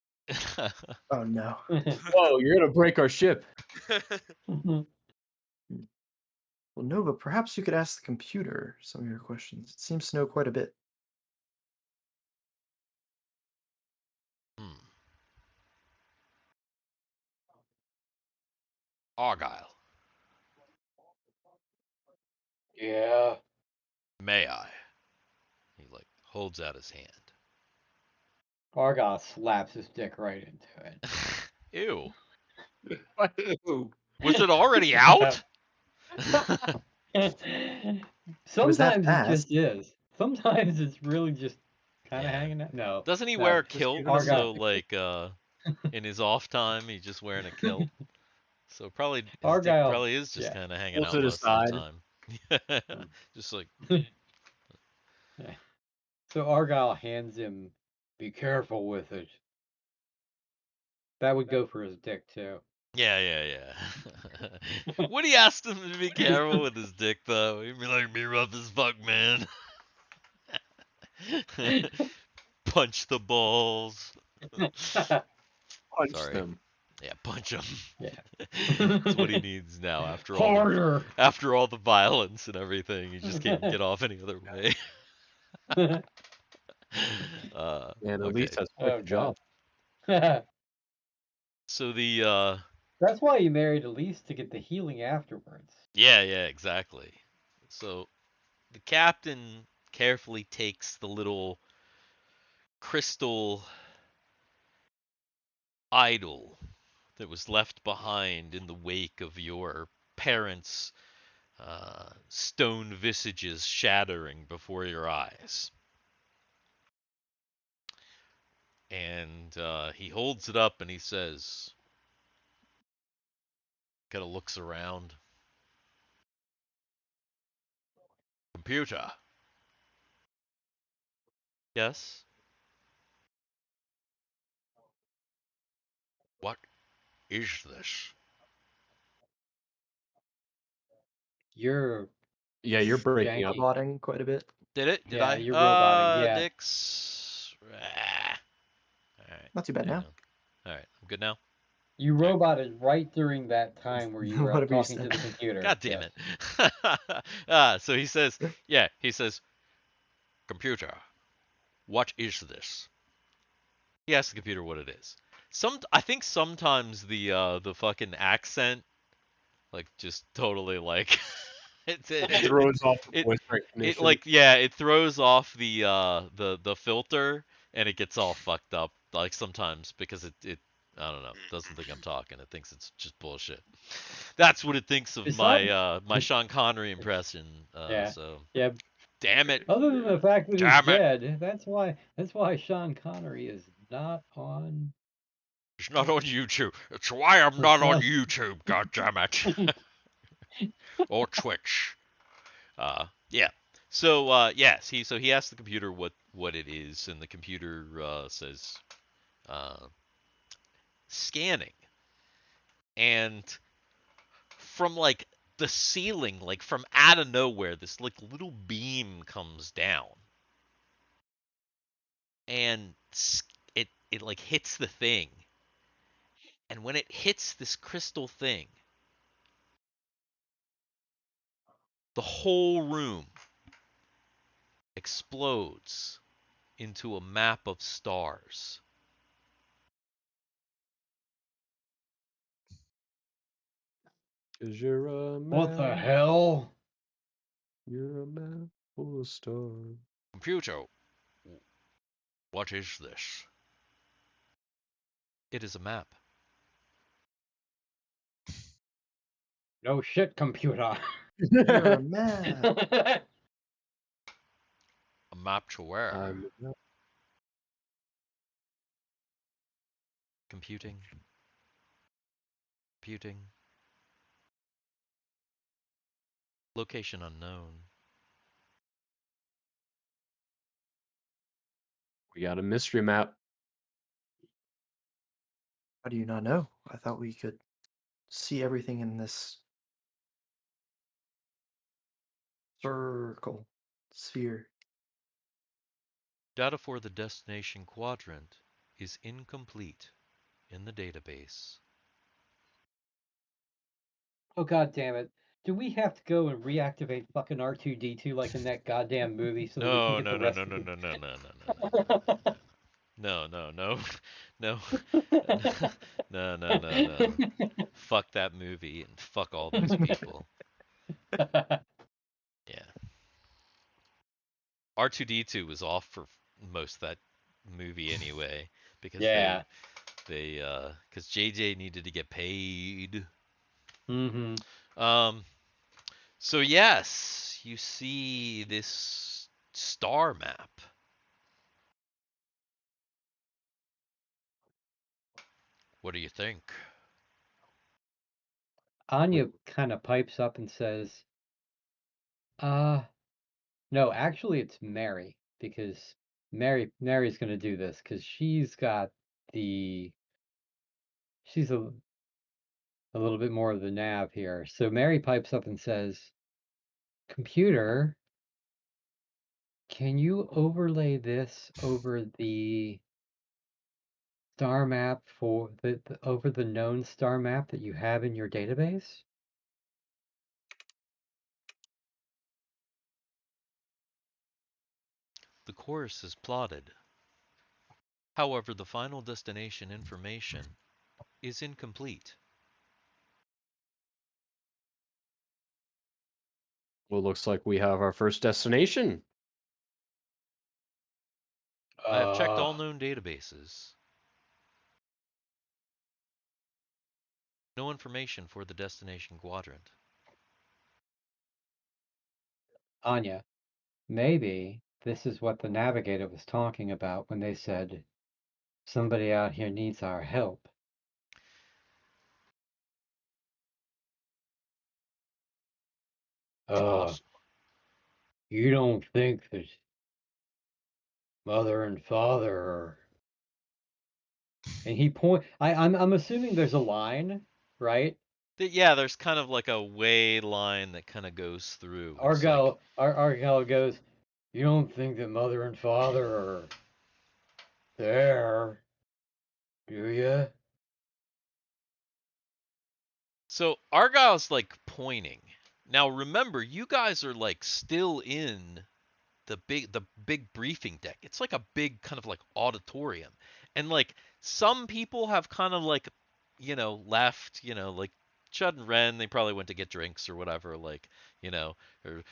Oh no. Whoa, you're gonna break our ship. Well, no, but perhaps you could ask the computer some of your questions. It seems to know quite a bit. Hmm. Argyle, Yeah. may I? He like holds out his hand. Argyle slaps his dick right into it. Ew. Ooh. Was it already out? Sometimes it fast? just is. Sometimes it's really just kind of Yeah. hanging out. No. Doesn't he no, wear a Just kilt? giving us Argyle. So like in his off time he's just wearing a kilt. So probably his dick Argyle. probably is just Yeah. kind of hanging Pulls out it most of the aside. time. Just like So Argyle hands him, "Be careful with it." That would go for his dick too. yeah. Woody asked him to be careful with his dick though. He'd be like, "Be rough as fuck, man." Punch the balls. Punch Sorry. them. Yeah, punch him. Yeah. That's what he needs now after Harder. all the violence and everything. He just can't get off any other way. And Okay. Elise has quite the job. So the That's why you married Elise, to get the healing afterwards. yeah, exactly. So the captain carefully takes the little crystal idol that was left behind in the wake of your parents' stone visages shattering before your eyes. And he holds it up and he says, kind of looks around. Computer. Yes? What is this? You're Yeah, you're breaking up. janky. Roboting quite a bit. Did it? Did Yeah, you're roboting. Yeah. Dix. Alright. Not too bad Hang now. on. Alright, I'm good now? You roboted right during that time where you were Whatever you talking to said. the computer. God damn Yes. it. So he says, computer, what is this? He asks the computer what it is. I think sometimes the fucking accent, like, just totally like it Throws off the it voice it recognition. like yeah, it throws off the filter and it gets all fucked up like sometimes because it I don't know. Doesn't think I'm talking. It thinks it's just bullshit. That's what it thinks of It's my not. my Sean Connery impression. Yeah. So Yeah. damn it, Other than the fact that he's damn it. dead, that's why Sean Connery is not on. It's not on YouTube. It's why I'm It's not on not. YouTube. God damn it. Or Twitch. Yeah. So yes, he asked the computer what it is, and the computer says uh, scanning, and from like the ceiling, like from out of nowhere, this like little beam comes down, and it like hits the thing, and when it hits this crystal thing, the whole room explodes into a map of stars. 'Cause you're a What the man. hell? You're a man full of stars. Computer, what is this? It is a map. No shit, computer. You're a man. A map to where? I'm Computing. Computing. Location unknown. We got a mystery map. How do you not know? I thought we could see everything in this circle, sphere. Data for the destination quadrant is incomplete in the database. Oh god damn it. Do we have to go and reactivate fucking R2D2 like in that goddamn movie so that we can No, get no, the no, rest no, of no, the no, no, no, no, no, no, no, no, no, no, no, no, no. Fuck that movie and fuck all those people. Yeah. R2D2 was off for most of that movie anyway because Yeah. because JJ needed to get paid. Mm-hmm. So yes, you see this star map. What do you think? Anya kind of pipes up and says, no, actually it's Mary, because Mary's gonna do this, because she's a little bit more of the nav here. So Mary pipes up and says, computer, can you overlay this over the star map for over the known star map that you have in your database? The course is plotted. However, the final destination information is incomplete. Well, looks like we have our first destination. I have checked all known databases. No information for the destination quadrant. Anya, maybe this is what the navigator was talking about when they said somebody out here needs our help. Uh, you don't think that mother and father are... And he I'm assuming there's a line, right? Yeah, there's kind of like a way line that kind of goes through. It's like Argyle goes, you don't think that mother and father are there, do you? so Argyle's like pointing. Now remember, you guys are like still in the big briefing deck. It's like a big kind of like auditorium. And like some people have kind of like left, like Chud and Ren, they probably went to get drinks or whatever, like, or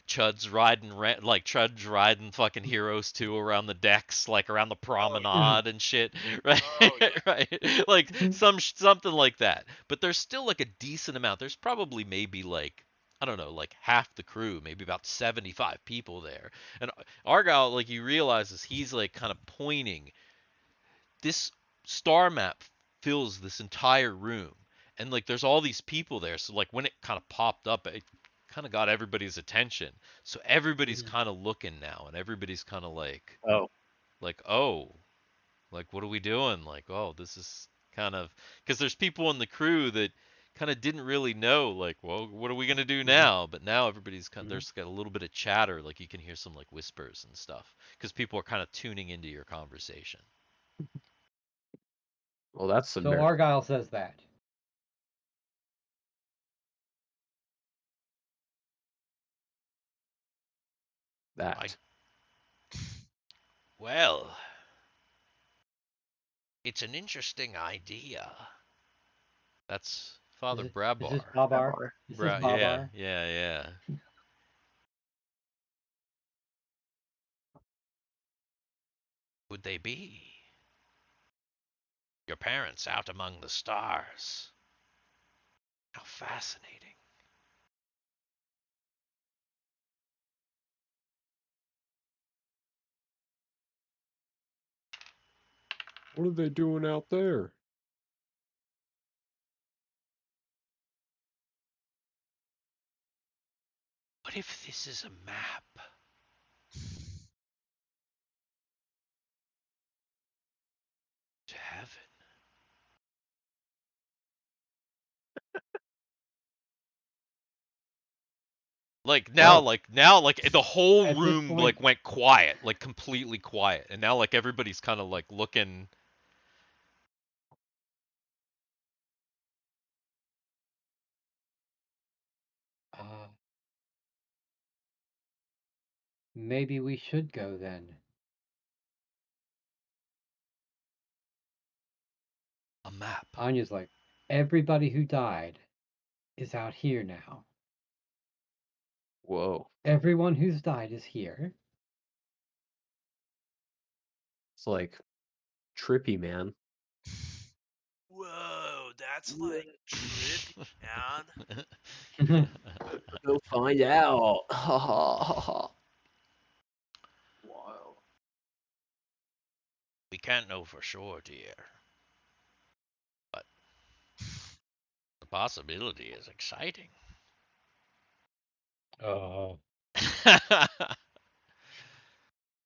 Chud's riding fucking Heroes 2 around the decks, like around the promenade and shit, right? Oh, yeah. Right? Like something like that. But there's still like a decent amount. There's probably maybe like I don't know, like half the crew, maybe about 75 people there. And Argyle, like you realizes he's like kind of pointing this star map fills this entire room and like there's all these people there, so like when it kind of popped up it kind of got everybody's attention, so everybody's kind of looking now and everybody's kind of Oh, like oh, like what are we doing, like oh this is kind of because there's people in the crew that kind of didn't really know like well what are we going to do now, but now everybody's kind of there's got a little bit of chatter, like you can hear some like whispers and stuff because people are kind of tuning into your conversation. well, that's some So nerve. Argyle says that. That. Well, it's an interesting idea. That's Father Is this Brabar. Babar? Is this Yeah, Babar? yeah. Would they be? Your parents out among the stars. How fascinating. What are they doing out there? What if this is a map to heaven? Like now, the whole At this room point, like went quiet, like completely quiet, and now like everybody's kind of like looking. uh, maybe we should go then. A map. Anya's like, everybody who died is out here now. Whoa. Everyone who's died is here. It's like trippy, man. Whoa, that's like trippy, man. We'll find out. Wow. We can't know for sure, dear. But the possibility is exciting.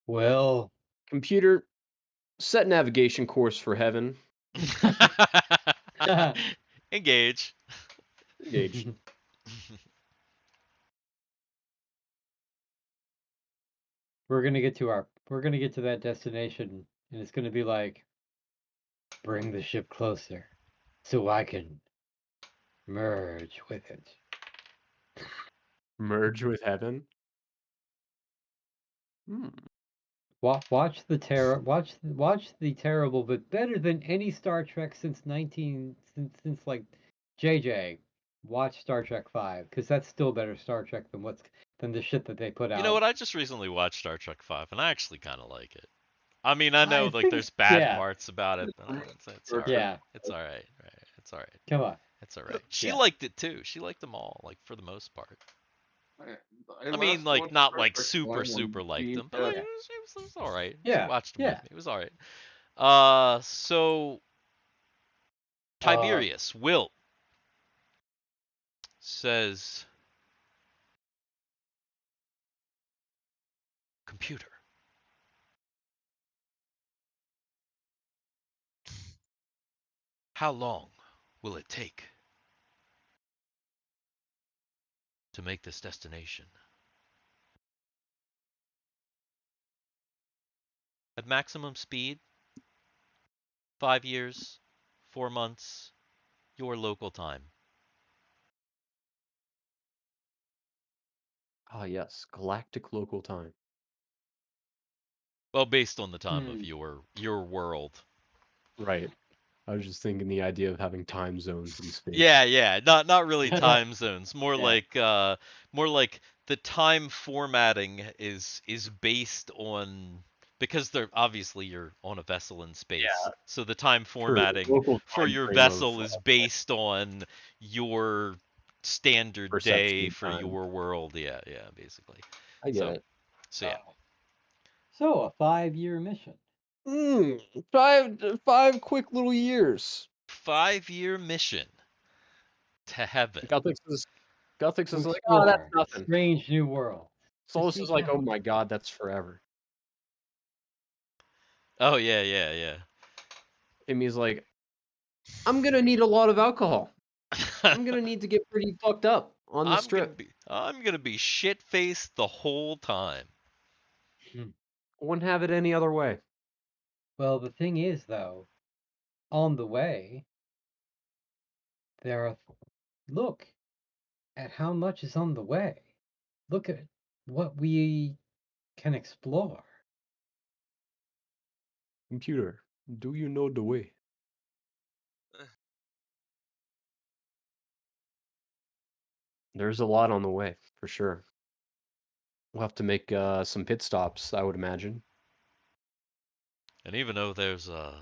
Well, Computer, set navigation course for heaven. Engage. Engaged. we're gonna get to that destination, and it's gonna be like, bring the ship closer, so I can merge with it. Merge with heaven. Watch the terrible, but better than any Star Trek since like JJ. Watch Star Trek 5 because that's still better Star Trek than the shit that they put You know out. what? I just recently watched Star Trek 5, and I actually kind of like it. I mean, I know I like think, there's bad yeah, parts about it, but it's all right. yeah. It's all right. Right? It's all right. Come on. It's all right. She Yeah. liked it too. She liked them all, like for the most part. I mean, last like watched not Star like Trek super One super on liked them, but like, VHS. it was all right. She Yeah, watched them yeah. with me. It was all right. So Uh, Tiberius Wilt says, computer. How long will it take to make this destination? At maximum speed, 5 years, 4 months, your local time. Ah, yes. Galactic local time. Well, based on the time of your world. Right. I was just thinking the idea of having time zones in space. Yeah, not really time zones. More Yeah. like the time formatting is based on, because they're obviously you're on a vessel in space. So the time True. formatting Local for time your frame of vessel is based on your standard perception day of for time. your world. Yeah, basically. I get it. So yeah. So a 5-year mission. Five quick little years. 5-year mission to heaven. Gothics is To like, oh, that's explore nothing. strange new world. Solus is like, oh my god, that's forever. Oh yeah. Timmy's like, I'm gonna need a lot of alcohol. I'm gonna need to get pretty fucked up on the strip. I'm gonna be shit faced the whole time. Wouldn't have it any other way. Well, the thing is, though, on the way, look at how much is on the way. Look at what we can explore. Computer, do you know the way? There's a lot on the way, for sure. We'll have to make some pit stops, I would imagine. And even though there's a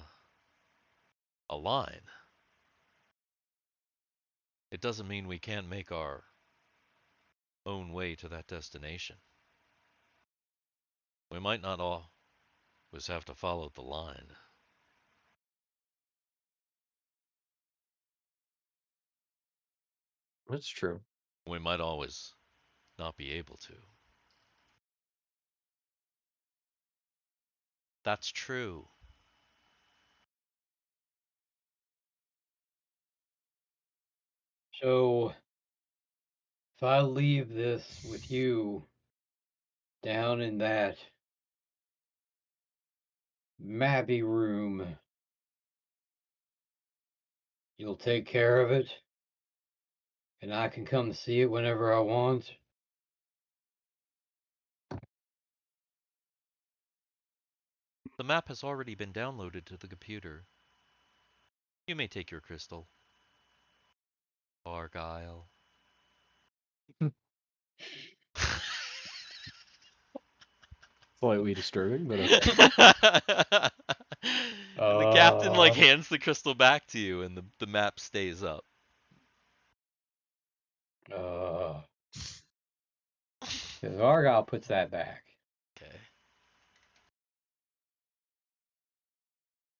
line, it doesn't mean we can't make our own way to that destination. We might not always have to follow the line. That's true. We might always not be able to. That's true. So, if I leave this with you down in that mappy room, you'll take care of it, and I can come see it whenever I want. The map has already been downloaded to the computer. You may take your crystal. Argyle. Slightly disturbing, but And the captain Uh, hands the crystal back to you, and the map stays up. Because Argyle puts that back. Okay.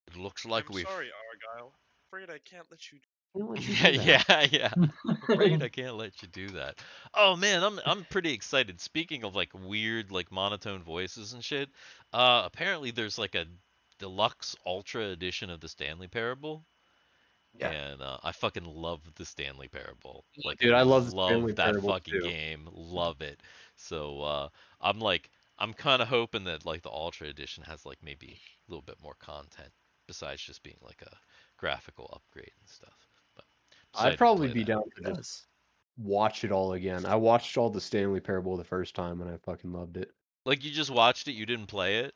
It looks like I'm we've. sorry, Argyle. Afraid I can't let you. can't let you do that. Yeah. I'm afraid I can't let you do that. Oh man, I'm pretty excited. Speaking of like weird like monotone voices and shit, apparently there's like a deluxe ultra edition of the Stanley Parable. Yeah. And I fucking love the Stanley Parable. Like, Dude, I love the love Stanley that Parable fucking too. game. Love it. So I'm kind of hoping that like the Ultra Edition has like maybe a little bit more content besides just being like a graphical upgrade and stuff. But I'm I'd excited to probably play be that. down to It just does. watch it all again. I watched all the Stanley Parable the first time and I fucking loved it. Like you just watched it, you didn't play it.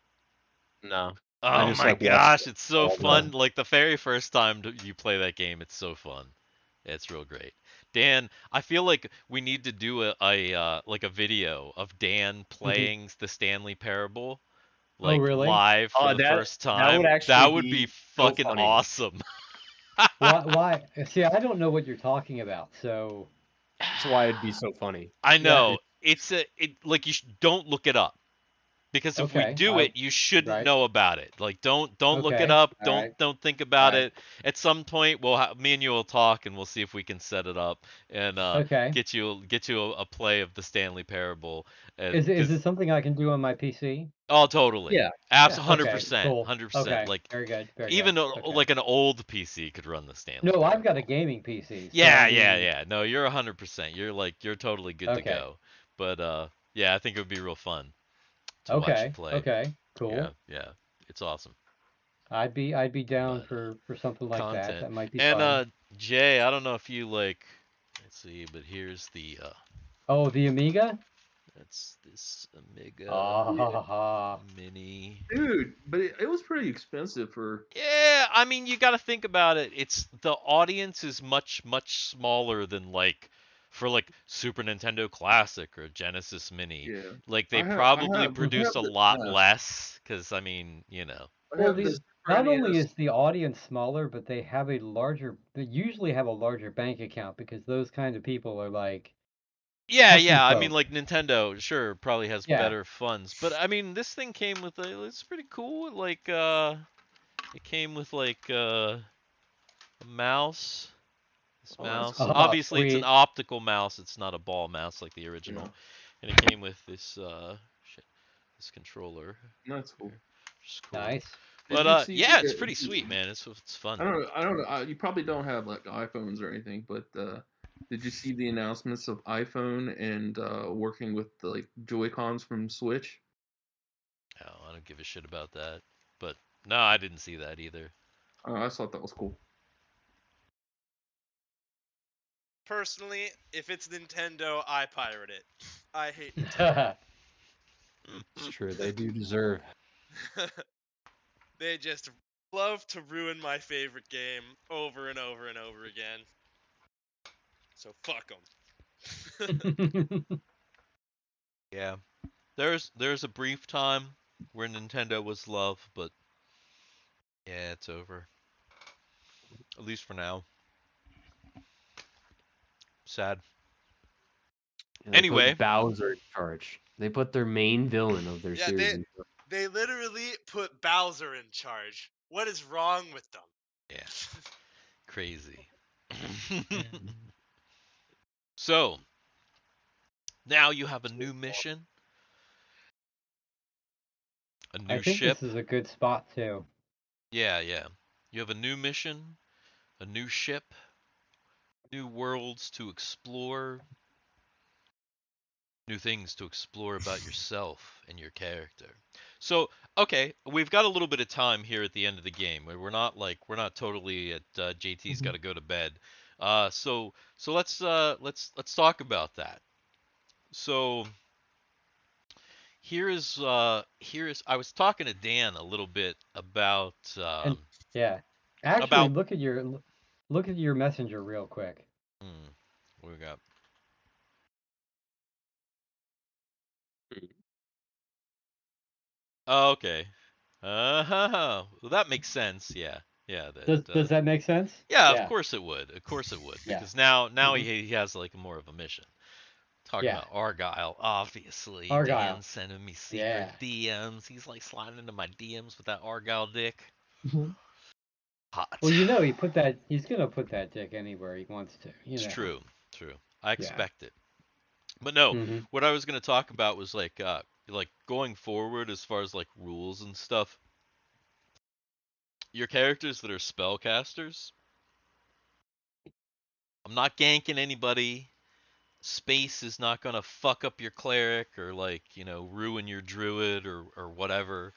No. I Oh just my like watched gosh, it it's so all the fun. time. Like the very first time you play that game, it's so fun. It's real great. Dan, I feel like we need to do a like a video of Dan playing the Stanley Parable Oh, like really? live for Oh, the first that would time. actually That would be be so fucking funny. awesome. Why? See, I don't know what you're talking about. So, That's why it'd be so funny. I yeah. know. It like don't look it up. Because if we Okay. do it, you shouldn't Right. know about it. Like don't look it Okay. up. All right. Don't think about Right. it. At some point, me and you will talk, and we'll see if we can set it up and Okay. get you a play of the Stanley Parable. Is Because it something I can do on my PC? oh, totally, Yeah. absolutely, hundred Okay. percent, Cool. 100%. Okay. Like Very good. Very good. even Okay. like an old PC could run the Stanley No, I've got a Parable. gaming PC, so I Yeah, mean, No, you're 100%. You're totally good to okay. go. But yeah, I think it would be real fun to watch you Okay. play. Okay. Cool. Yeah, it's awesome. I'd be down But for something like that. content. That might be And fun. Jay, I don't know if you like let's see, but here's the Oh, the Amiga? That's this Omega Mini. Dude, but it was pretty expensive for. Yeah, I mean, you got to think about it. It's the audience is much smaller than like for like Super Nintendo Classic or Genesis Mini. Yeah, Like they I have I probably have I produce have a the lot NES. less cuz I mean, you know. I Well, have the Super not only NES. is the audience smaller, but they usually have a larger bank account because those kind of people are like puffy Yeah, I mean folk. like Nintendo sure probably has Yeah. better funds, but I mean this thing came with it's pretty cool. Like it came with like a mouse. This Oh, that's mouse. cool. Oh, Obviously, it's an sweet. optical mouse. It's not a ball mouse like the Yeah, original. And it came with this shit, this controller. that's cool. Here, which is cool. Nice. Did But you see yeah, the? it's pretty sweet, man. It's fun. I don't know. You probably don't have like iPhones or anything, but did you see the announcements of iPhone and working with the like Joy Cons from Switch? Oh, I don't give a shit about that. But no, I didn't see that either. I just thought that was cool. Personally, if it's Nintendo, I pirate it. I hate Nintendo. It's true. They do deserve. They just love to ruin my favorite game over and over and over again. So fuck them. Yeah, there's a brief time where Nintendo was love, but yeah, it's over. At least for now. Sad. And they Anyway, put Bowser in charge. They put their main villain of their Yeah, series in charge. they literally put Bowser in charge. What is wrong with them? yeah, crazy. So now you have a new mission, a I new think ship. this is a good spot too. Yeah. You have a new mission, a new ship, new worlds to explore, new things to explore about yourself and your character. So, okay, we've got a little bit of time here at the end of the game. We're not totally at JT's got to go to bed. So let's talk about that. So here is I was talking to Dan a little bit And yeah, actually, about look at your messenger real quick. what we got. Oh, okay. Well, that makes sense. Yeah, yeah. Does that make sense? Yeah, of Yeah. course it would. Of course it would, Yeah. because now Hmm. he has like more of a mission. Talking Yeah. about Argyle, obviously. Dan Argyle. sending me secret Yeah. DMs. He's like sliding into my DMs with that Argyle dick. Mhm. Hot. Well, he's gonna put that dick anywhere he wants to. It's true. True. I Yeah. expect it. But no, Hmm. what I was gonna talk about was like going forward as far as like rules and stuff. Your characters that are spellcasters. I'm not ganking anybody. Space is not gonna fuck up your cleric or like ruin your druid or whatever.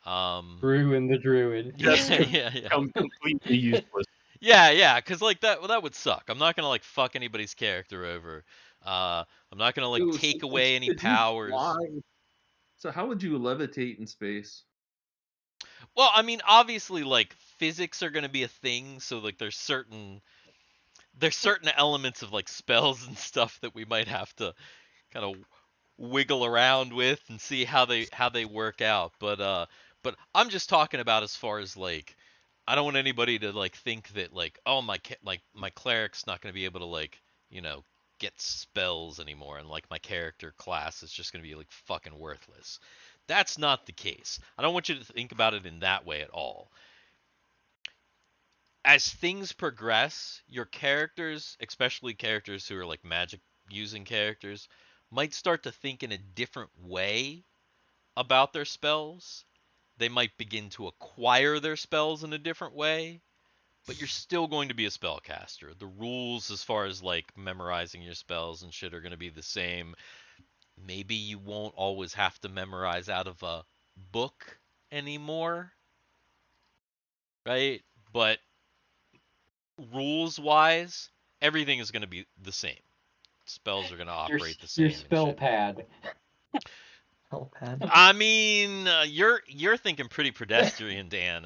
Brew and the Druid. Just Yeah. become completely useless. Yeah, because like that would suck. I'm not gonna like fuck anybody's character over. I'm not gonna like Dude, take away any could you powers. fly? So how would you levitate in space? Well, I mean, obviously, like physics are gonna be a thing, so like there's certain elements of like spells and stuff that we might have to kind of wiggle around with and see how they work out. But I'm just talking about as far as like I don't want anybody to like think that like oh like my cleric's not going to be able to like get spells anymore and like my character class is just going to be like fucking worthless. That's not the case. I don't want you to think about it in that way at all. As things progress, your characters, especially characters who are like magic using characters, might start to think in a different way about their spells. They might begin to acquire their spells in a different way, but you're still going to be a spellcaster. The rules as far as like memorizing your spells and shit are going to be the same. Maybe you won't always have to memorize out of a book anymore, right? But rules wise, everything is going to be the same. Spells are going to Your operate the your same and spell shit. pad. Helipad. I mean, you're thinking pretty pedestrian, Dan.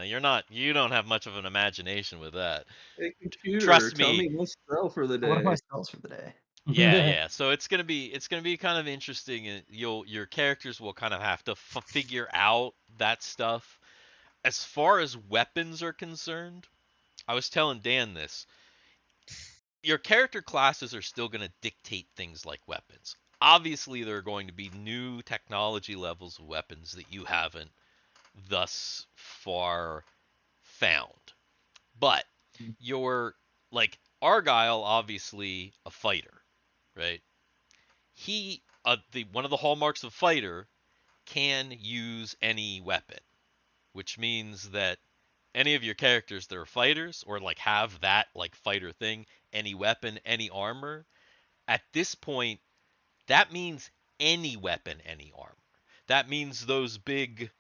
You don't have much of an imagination with that. Hey, computer, Trust tell me. me my spell for the So what are my day. spells for the day? Yeah. So it's gonna be kind of interesting, and your characters will kind of have to figure out that stuff. As far as weapons are concerned, I was telling Dan this. Your character classes are still going to dictate things like weapons. Obviously, there are going to be new technology levels of weapons that you haven't thus far found. But you're like Argyle, obviously a fighter, right? He, the one of the hallmarks of fighter, can use any weapon, which means that any of your characters that are fighters or like have that like fighter thing, any weapon, any armor, at this point, that means any weapon, any armor. That means those big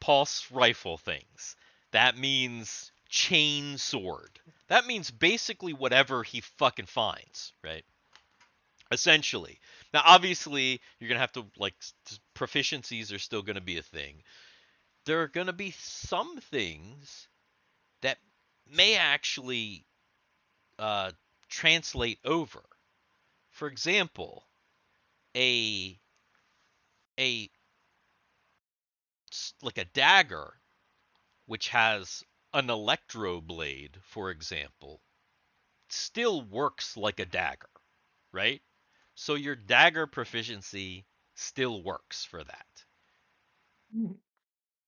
pulse rifle things. That means chain sword. That means basically whatever he fucking finds, right? Essentially. Now, obviously, you're gonna have to like proficiencies are still gonna be a thing. There are gonna be some things that may actually uh, translate over. For example, a a like a dagger which has an electro blade, for example, still works like a dagger, right? So your dagger proficiency still works for that.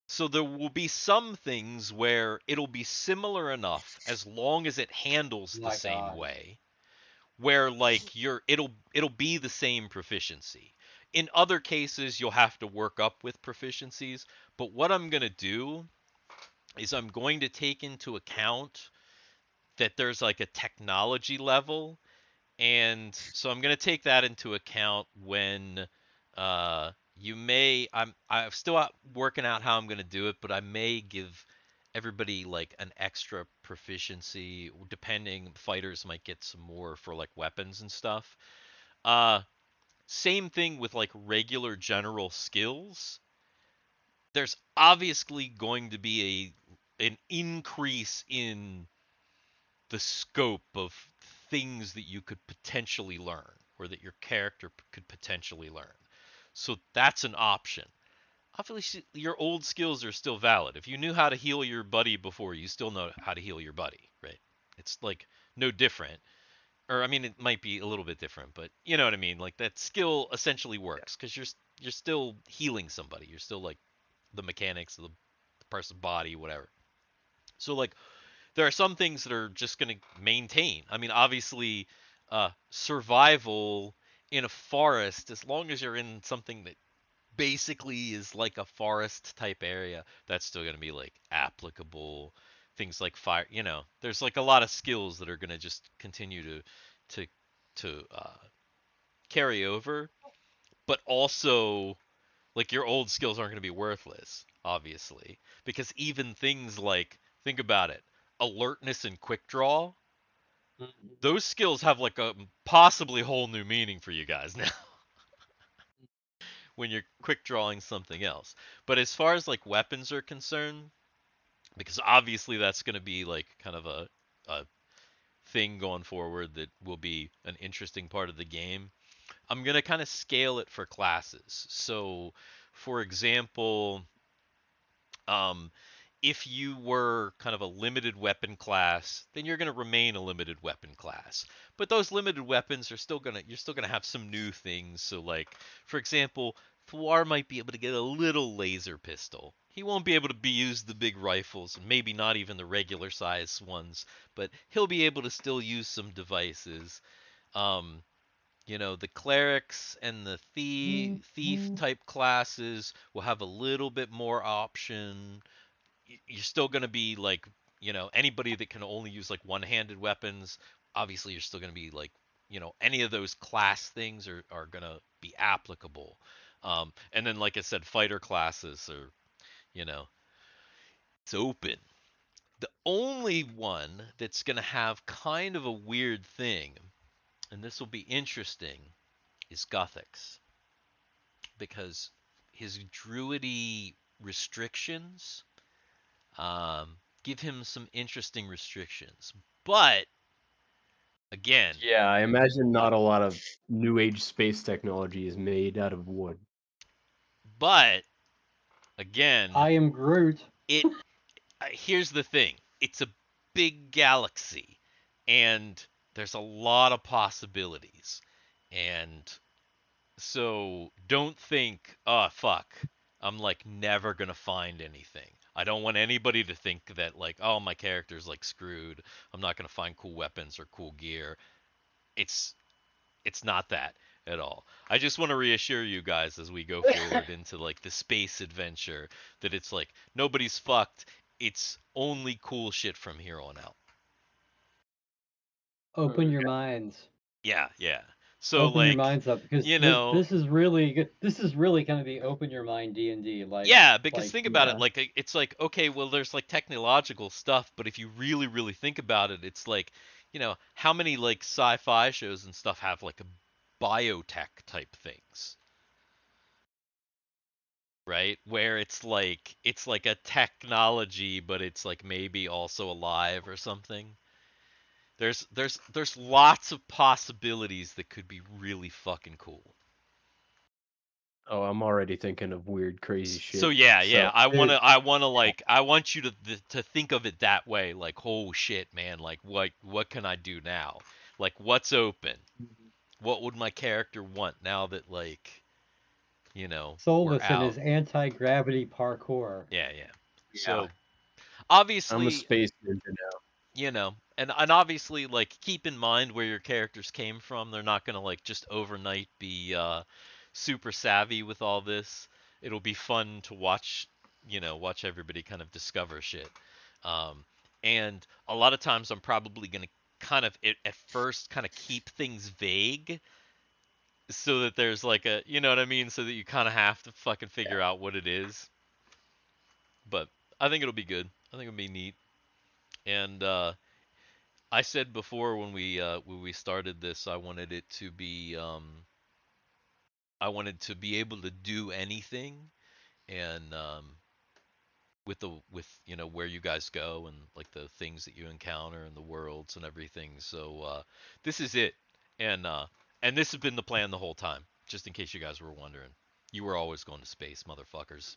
So there will be some things where it'll be similar enough as long as it handles the My same God. way, where like it'll be the same proficiency. In other cases, you'll have to work up with proficiencies, but what I'm going to do is I'm going to take into account that there's like a technology level, and so I'm going to take that into account when I'm still out working out how I'm going to do it, but I may give everybody like an extra proficiency depending. Fighters might get some more for like weapons and stuff. uh Same thing with like regular general skills. There's obviously going to be an increase in the scope of things that you could potentially learn or that your character could potentially learn. So that's an option. Obviously, your old skills are still valid. If you knew how to heal your buddy before, you still know how to heal your buddy, right? It's like no different. Or I mean, it might be a little bit different, but you know what I mean. Like that skill essentially works because you're still healing somebody. You're still like the mechanics of the person's body, whatever. So like there are some things that are just going to maintain. I mean, obviously, survival in a forest, as long as you're in something that basically is like a forest type area, that's still going to be like applicable. Things like fire, there's like a lot of skills that are going to just continue to carry over, but also like your old skills aren't going to be worthless, obviously, because even things like think about it, alertness and quick draw, those skills have like a possibly whole new meaning for you guys now when you're quick drawing something else. But as far as like weapons are concerned, because obviously that's going to be like kind of a thing going forward that will be an interesting part of the game. I'm going to kind of scale it for classes. So, for example, Um, if you were kind of a limited weapon class, then you're going to remain a limited weapon class. But those limited weapons are still you're still gonna have some new things. So like, for example, Thwar might be able to get a little laser pistol. He won't be able to be used the big rifles, and maybe not even the regular size ones, but he'll be able to still use some devices. Um, the clerics and the thief type classes will have a little bit more option. You're still going to be like, anybody that can only use like one-handed weapons, obviously you're still going to be like, any of those class things are going to be applicable. And then, like I said, fighter classes are, you know, it's open. The only one that's going to have kind of a weird thing, and this will be interesting, is Gothics. because his druidy restrictions give him some interesting restrictions. But again, Yeah, I imagine not a lot of new age space technology is made out of wood. but again, I am Groot. it here's the thing. It's a big galaxy and there's a lot of possibilities. And so don't think, "Oh, fuck. I'm like never going to find anything." I don't want anybody to think that like, "Oh, my character's like screwed. I'm not going to find cool weapons or cool gear." It's it's not that at all. I just want to reassure you guys as we go forward into like the space adventure that it's like nobody's fucked. It's only cool shit from here on out. Open your minds. Yeah, yeah. So Open your like, minds up, because you this know, this is really good. This is really kind of the open your mind D&D. yeah, because think about it, yeah. like it's like okay, well there's like technological stuff, but if you really really think about it, it's like, how many like sci-fi shows and stuff have like a biotech type things, right? Where it's like a technology, but it's like maybe also alive or something. There's lots of possibilities that could be really fucking cool. Oh, I'm already thinking of weird, crazy So shit. yeah, So yeah. I wanna Dude, I wanna like I want you to think of it that way. Like, oh shit, man. Like, what can I do now? Like, what's open? What would my character want now that like we're Solus and out? his anti-gravity parkour. Yeah, yeah. yeah, So I'm a obviously, space ninja now. and obviously like keep in mind where your characters came from. They're not gonna like just overnight be super savvy with all this. It'll be fun to watch everybody kind of discover shit. um, and a lot of times I'm probably gonna kind of at first kind of keep things vague so that there's like a, you know what I mean, so that you kind of have to fucking figure out what it is. But I think it'll be good. I think it'll be neat. And I said before when we started this, I wanted to be able to do anything, and with where you guys go and like the things that you encounter and the worlds and everything. So this is it, and this has been the plan the whole time. Just in case you guys were wondering, you were always going to space, motherfuckers,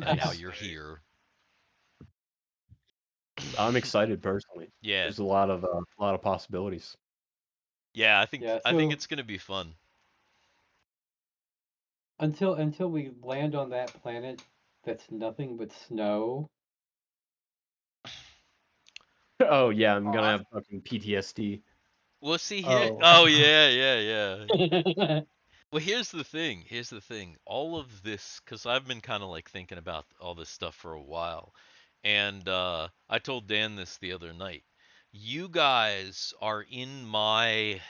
and now Nice. you're here. I'm excited personally. Yeah, There's a lot of possibilities. yeah. I think Yeah, I think so it's gonna be fun. until we land on that planet that's nothing but snow. Oh yeah, I'm Oh, gonna have fucking PTSD. We'll see here. Oh. Oh yeah, yeah, yeah. Well, here's the thing. Here's the thing. All of this, because I've been kind of like thinking about all this stuff for a while, and I told Dan this the other night. You guys are in my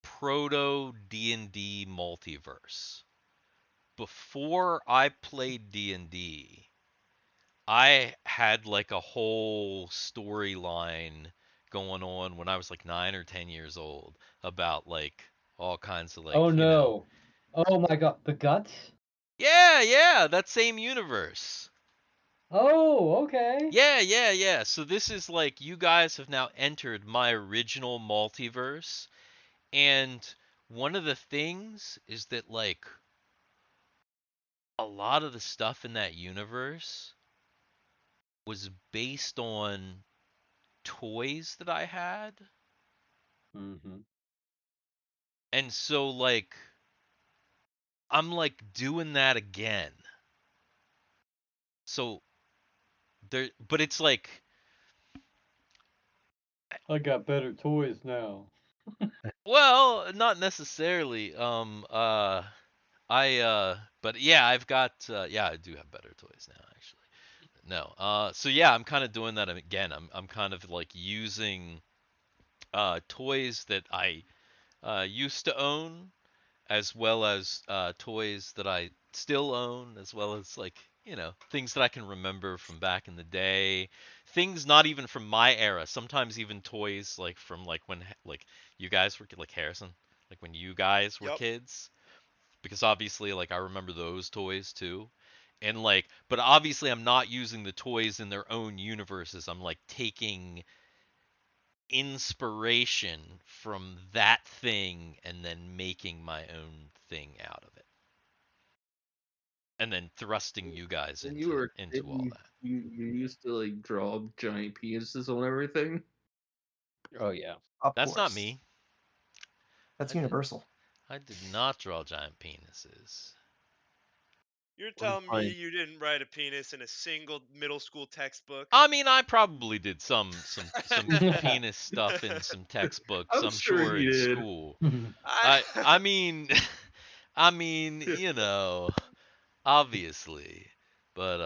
proto D&D multiverse. Before I played D&D, I had like a whole storyline going on when I was like 9 or 10 years old about like all kinds of Oh like. no. Oh my god, the guts? Yeah, yeah, that same universe. Oh, okay. Yeah, yeah, yeah. So this is like you guys have now entered my original multiverse, and one of the things is that like a lot of the stuff in that universe was based on toys that I had. Mm-hmm. And so like I'm like doing that again. So there, but it's like, I got better toys now. well, not necessarily. But yeah, yeah, I do have better toys now, actually. No. So yeah, I'm kind of doing that again. I'm kind of like using toys that I used to own, as well as toys that I still own, as well as like things that I can remember from back in the day, things not even from my era. Sometimes even toys like from like when like you guys were like Harrison, like when you guys were yep. kids. because obviously like I remember those toys too. And like, but obviously I'm not using the toys in their own universes. I'm like taking inspiration from that thing and then making my own thing out of it. And then thrusting you guys When you were a kid, into all that. you used to like draw giant penises on everything. Oh yeah. Of That's not course. me. That's I did universal. I did not draw giant penises. You're What telling me fine. you didn't write a penis in a single middle school textbook? I mean, I probably did some penis stuff in some textbooks, I'm I'm sure sure he in did. school. I I mean I mean, you know, obviously. But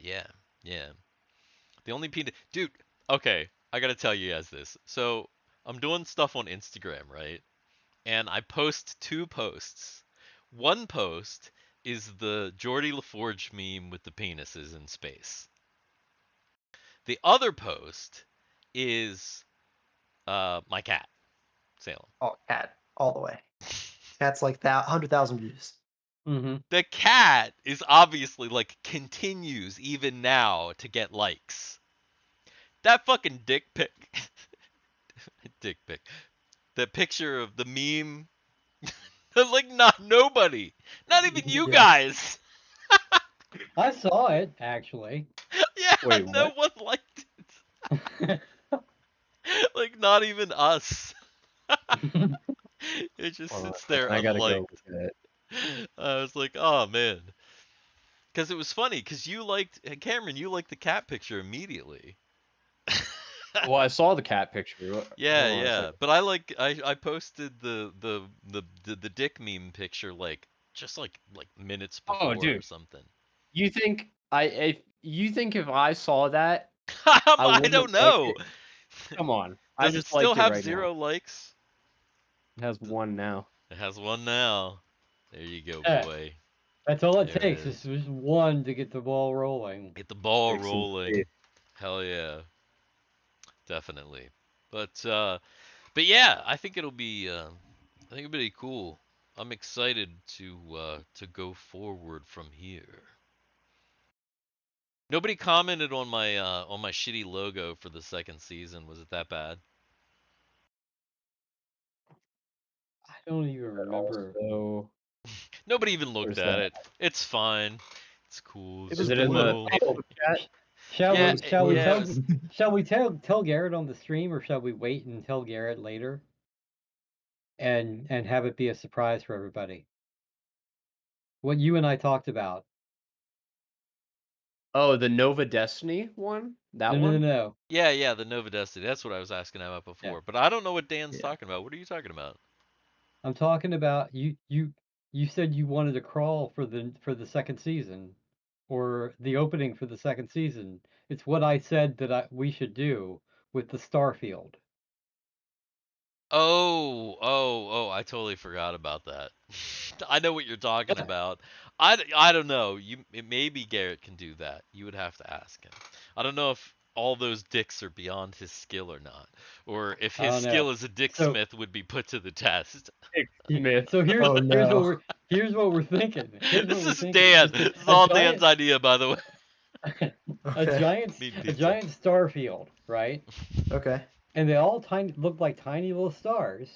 yeah. Yeah. The only penis dude, okay, I got to tell you guys this. So, I'm doing stuff on Instagram, right? And I post two posts. One post is the Geordie LaForge meme with the penises in space. The other post is my cat, Salem. Oh, cat, all the way. Cat's like that, 100,000 views. Mm-hmm. The cat is obviously like continues even now to get likes. That fucking dick pic, dick pic, the picture of the meme, like not nobody, not even you Yeah. guys. I saw it actually. Yeah, Wait, no what? one liked it. Like not even us. It just Hold on a sits there second. I gotta go unliked. look at it. I was like, oh man, because it was funny. Because you liked Cameron, you liked the cat picture immediately. Well, I saw the cat picture. Yeah, Hold on a yeah. second. But I posted the dick meme picture like just like minutes Oh, before or dude, something. you think if I saw that, I I wouldn't have don't liked know. it? Come on, I Does it just still liked it have right now. 0 likes? It has one now. It has one now. There you go, Yeah, boy. that's all it There it takes is is. just one to get the ball rolling. Get the ball Take some rolling. faith. Hell yeah, definitely. But yeah, I think it'll be cool. I'm excited to go forward from here. Nobody commented on my shitty logo for the second season. Was it that bad? I don't even remember. Also, Nobody even looked where's at that? it. It's fine. It's cool. It It's Is was just it a in the little. blue. Facebook chat? Shall Yeah, we? was Shall we blue. yeah. It tell? was. Shall we tell Garrett on the stream, or shall we wait and tell Garrett later, and have it be a surprise for everybody? What you and I talked about. Oh, the Nova Destiny one? That No, no, no, one? no. Yeah, yeah. The Nova Destiny. That's what I was asking about Yeah, before. But I don't know what Dan's Yeah. talking about. What are you talking about? I'm talking about you. You said you wanted to crawl for the second season, or the opening for the second season. It's what I said that we should do with the Starfield. Oh, I totally forgot about that. I know what you're talking about. I don't know. Maybe Garrett can do that. You would have to ask him. I don't know if all those dicks are beyond his skill or not, or if I his don't know. skill as a dick So smith would be put to the test. Myth. so Oh no. here's what we're thinking. Here's what This we're is thinking. Dan. Just This is a all Dan's giant idea, by the way. Okay. Mean a pizza. giant star field, right? Okay. And they all look like tiny little stars.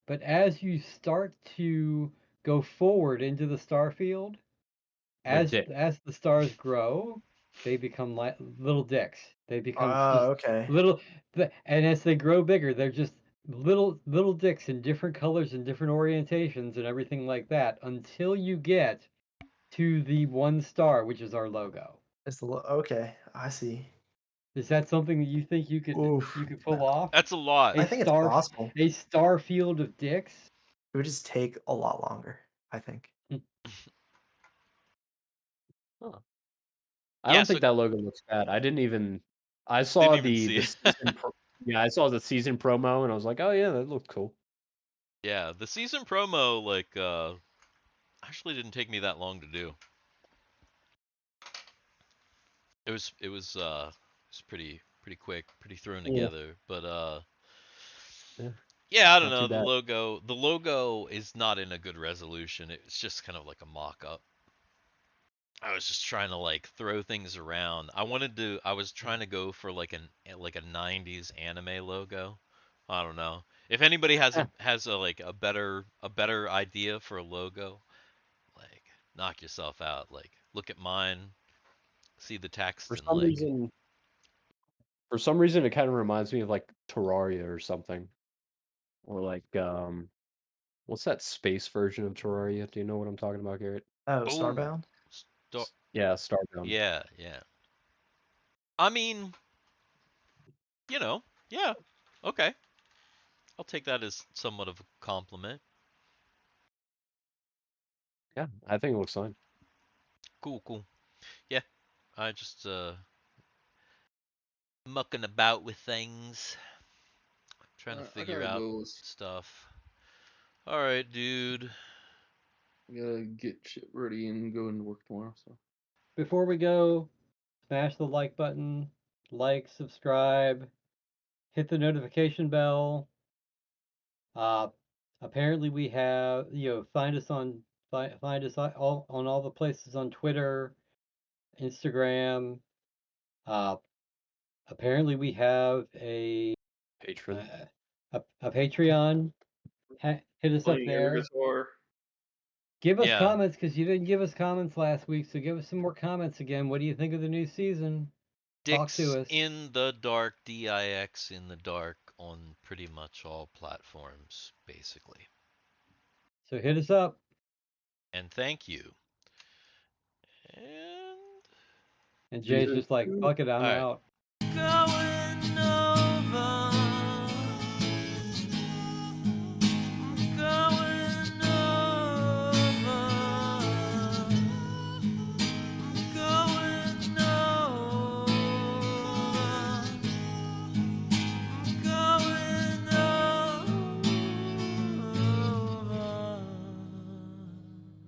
But as you start to go forward into the star field, They're dick. as the stars grow, they become like little dicks. They become just Okay. little, and as they grow bigger, they're just little dicks in different colors and different orientations and everything like that until you get to the one star, which is our logo. Okay. I see. Is that something that you think Oof. you could pull off? That's a lot. A I think it's possible. a star field of dicks? It would just take a lot longer, I think. Huh. I Yeah. don't So think that logo looks bad. I didn't even. I didn't saw even see the it. season. Yeah, I saw the season promo, and I was like, oh yeah, that looked cool. Yeah, the season promo like actually didn't take me that long to do. It was pretty quick, pretty thrown Yeah. together. But Yeah. Yeah, I don't Not too know. bad. The logo is not in a good resolution. It's just kind of like a mock-up. I was just trying to like throw things around. I was trying to go for like a 90s anime logo. I don't know. If anybody has a like a better idea for a logo, like knock yourself out. Like look at mine, see the text For and some like reason, for some reason, it kind of reminds me of like Terraria or something, or like what's that space version of Terraria? Do you know what I'm talking about, Garrett? Oh, oh, Starbound? Yeah, Starbound. yeah, yeah. I mean, you know, yeah. Okay. I'll take that as somewhat of a compliment. Yeah, I think it looks fine. Cool, cool. Yeah. I just mucking about with things, trying to I figure gotta out go. stuff. All right, dude. I gotta get shit ready and go into work tomorrow. So Before we go, smash the like button, like, subscribe, hit the notification bell. Uh, apparently we have, find us on all the places on Twitter, Instagram. Uh, apparently we have Patron. a Patreon. Hit us up playing air there. guitar. Give us Yeah. comments because you didn't give us comments last week, so give us some more comments again. What do you think of the new season? Talk to Dix us. in the dark, DIX in the dark on pretty much all platforms, basically. So hit us up. And thank you. And And Jay's Season just like, 2. fuck it, I'm all right. out. Going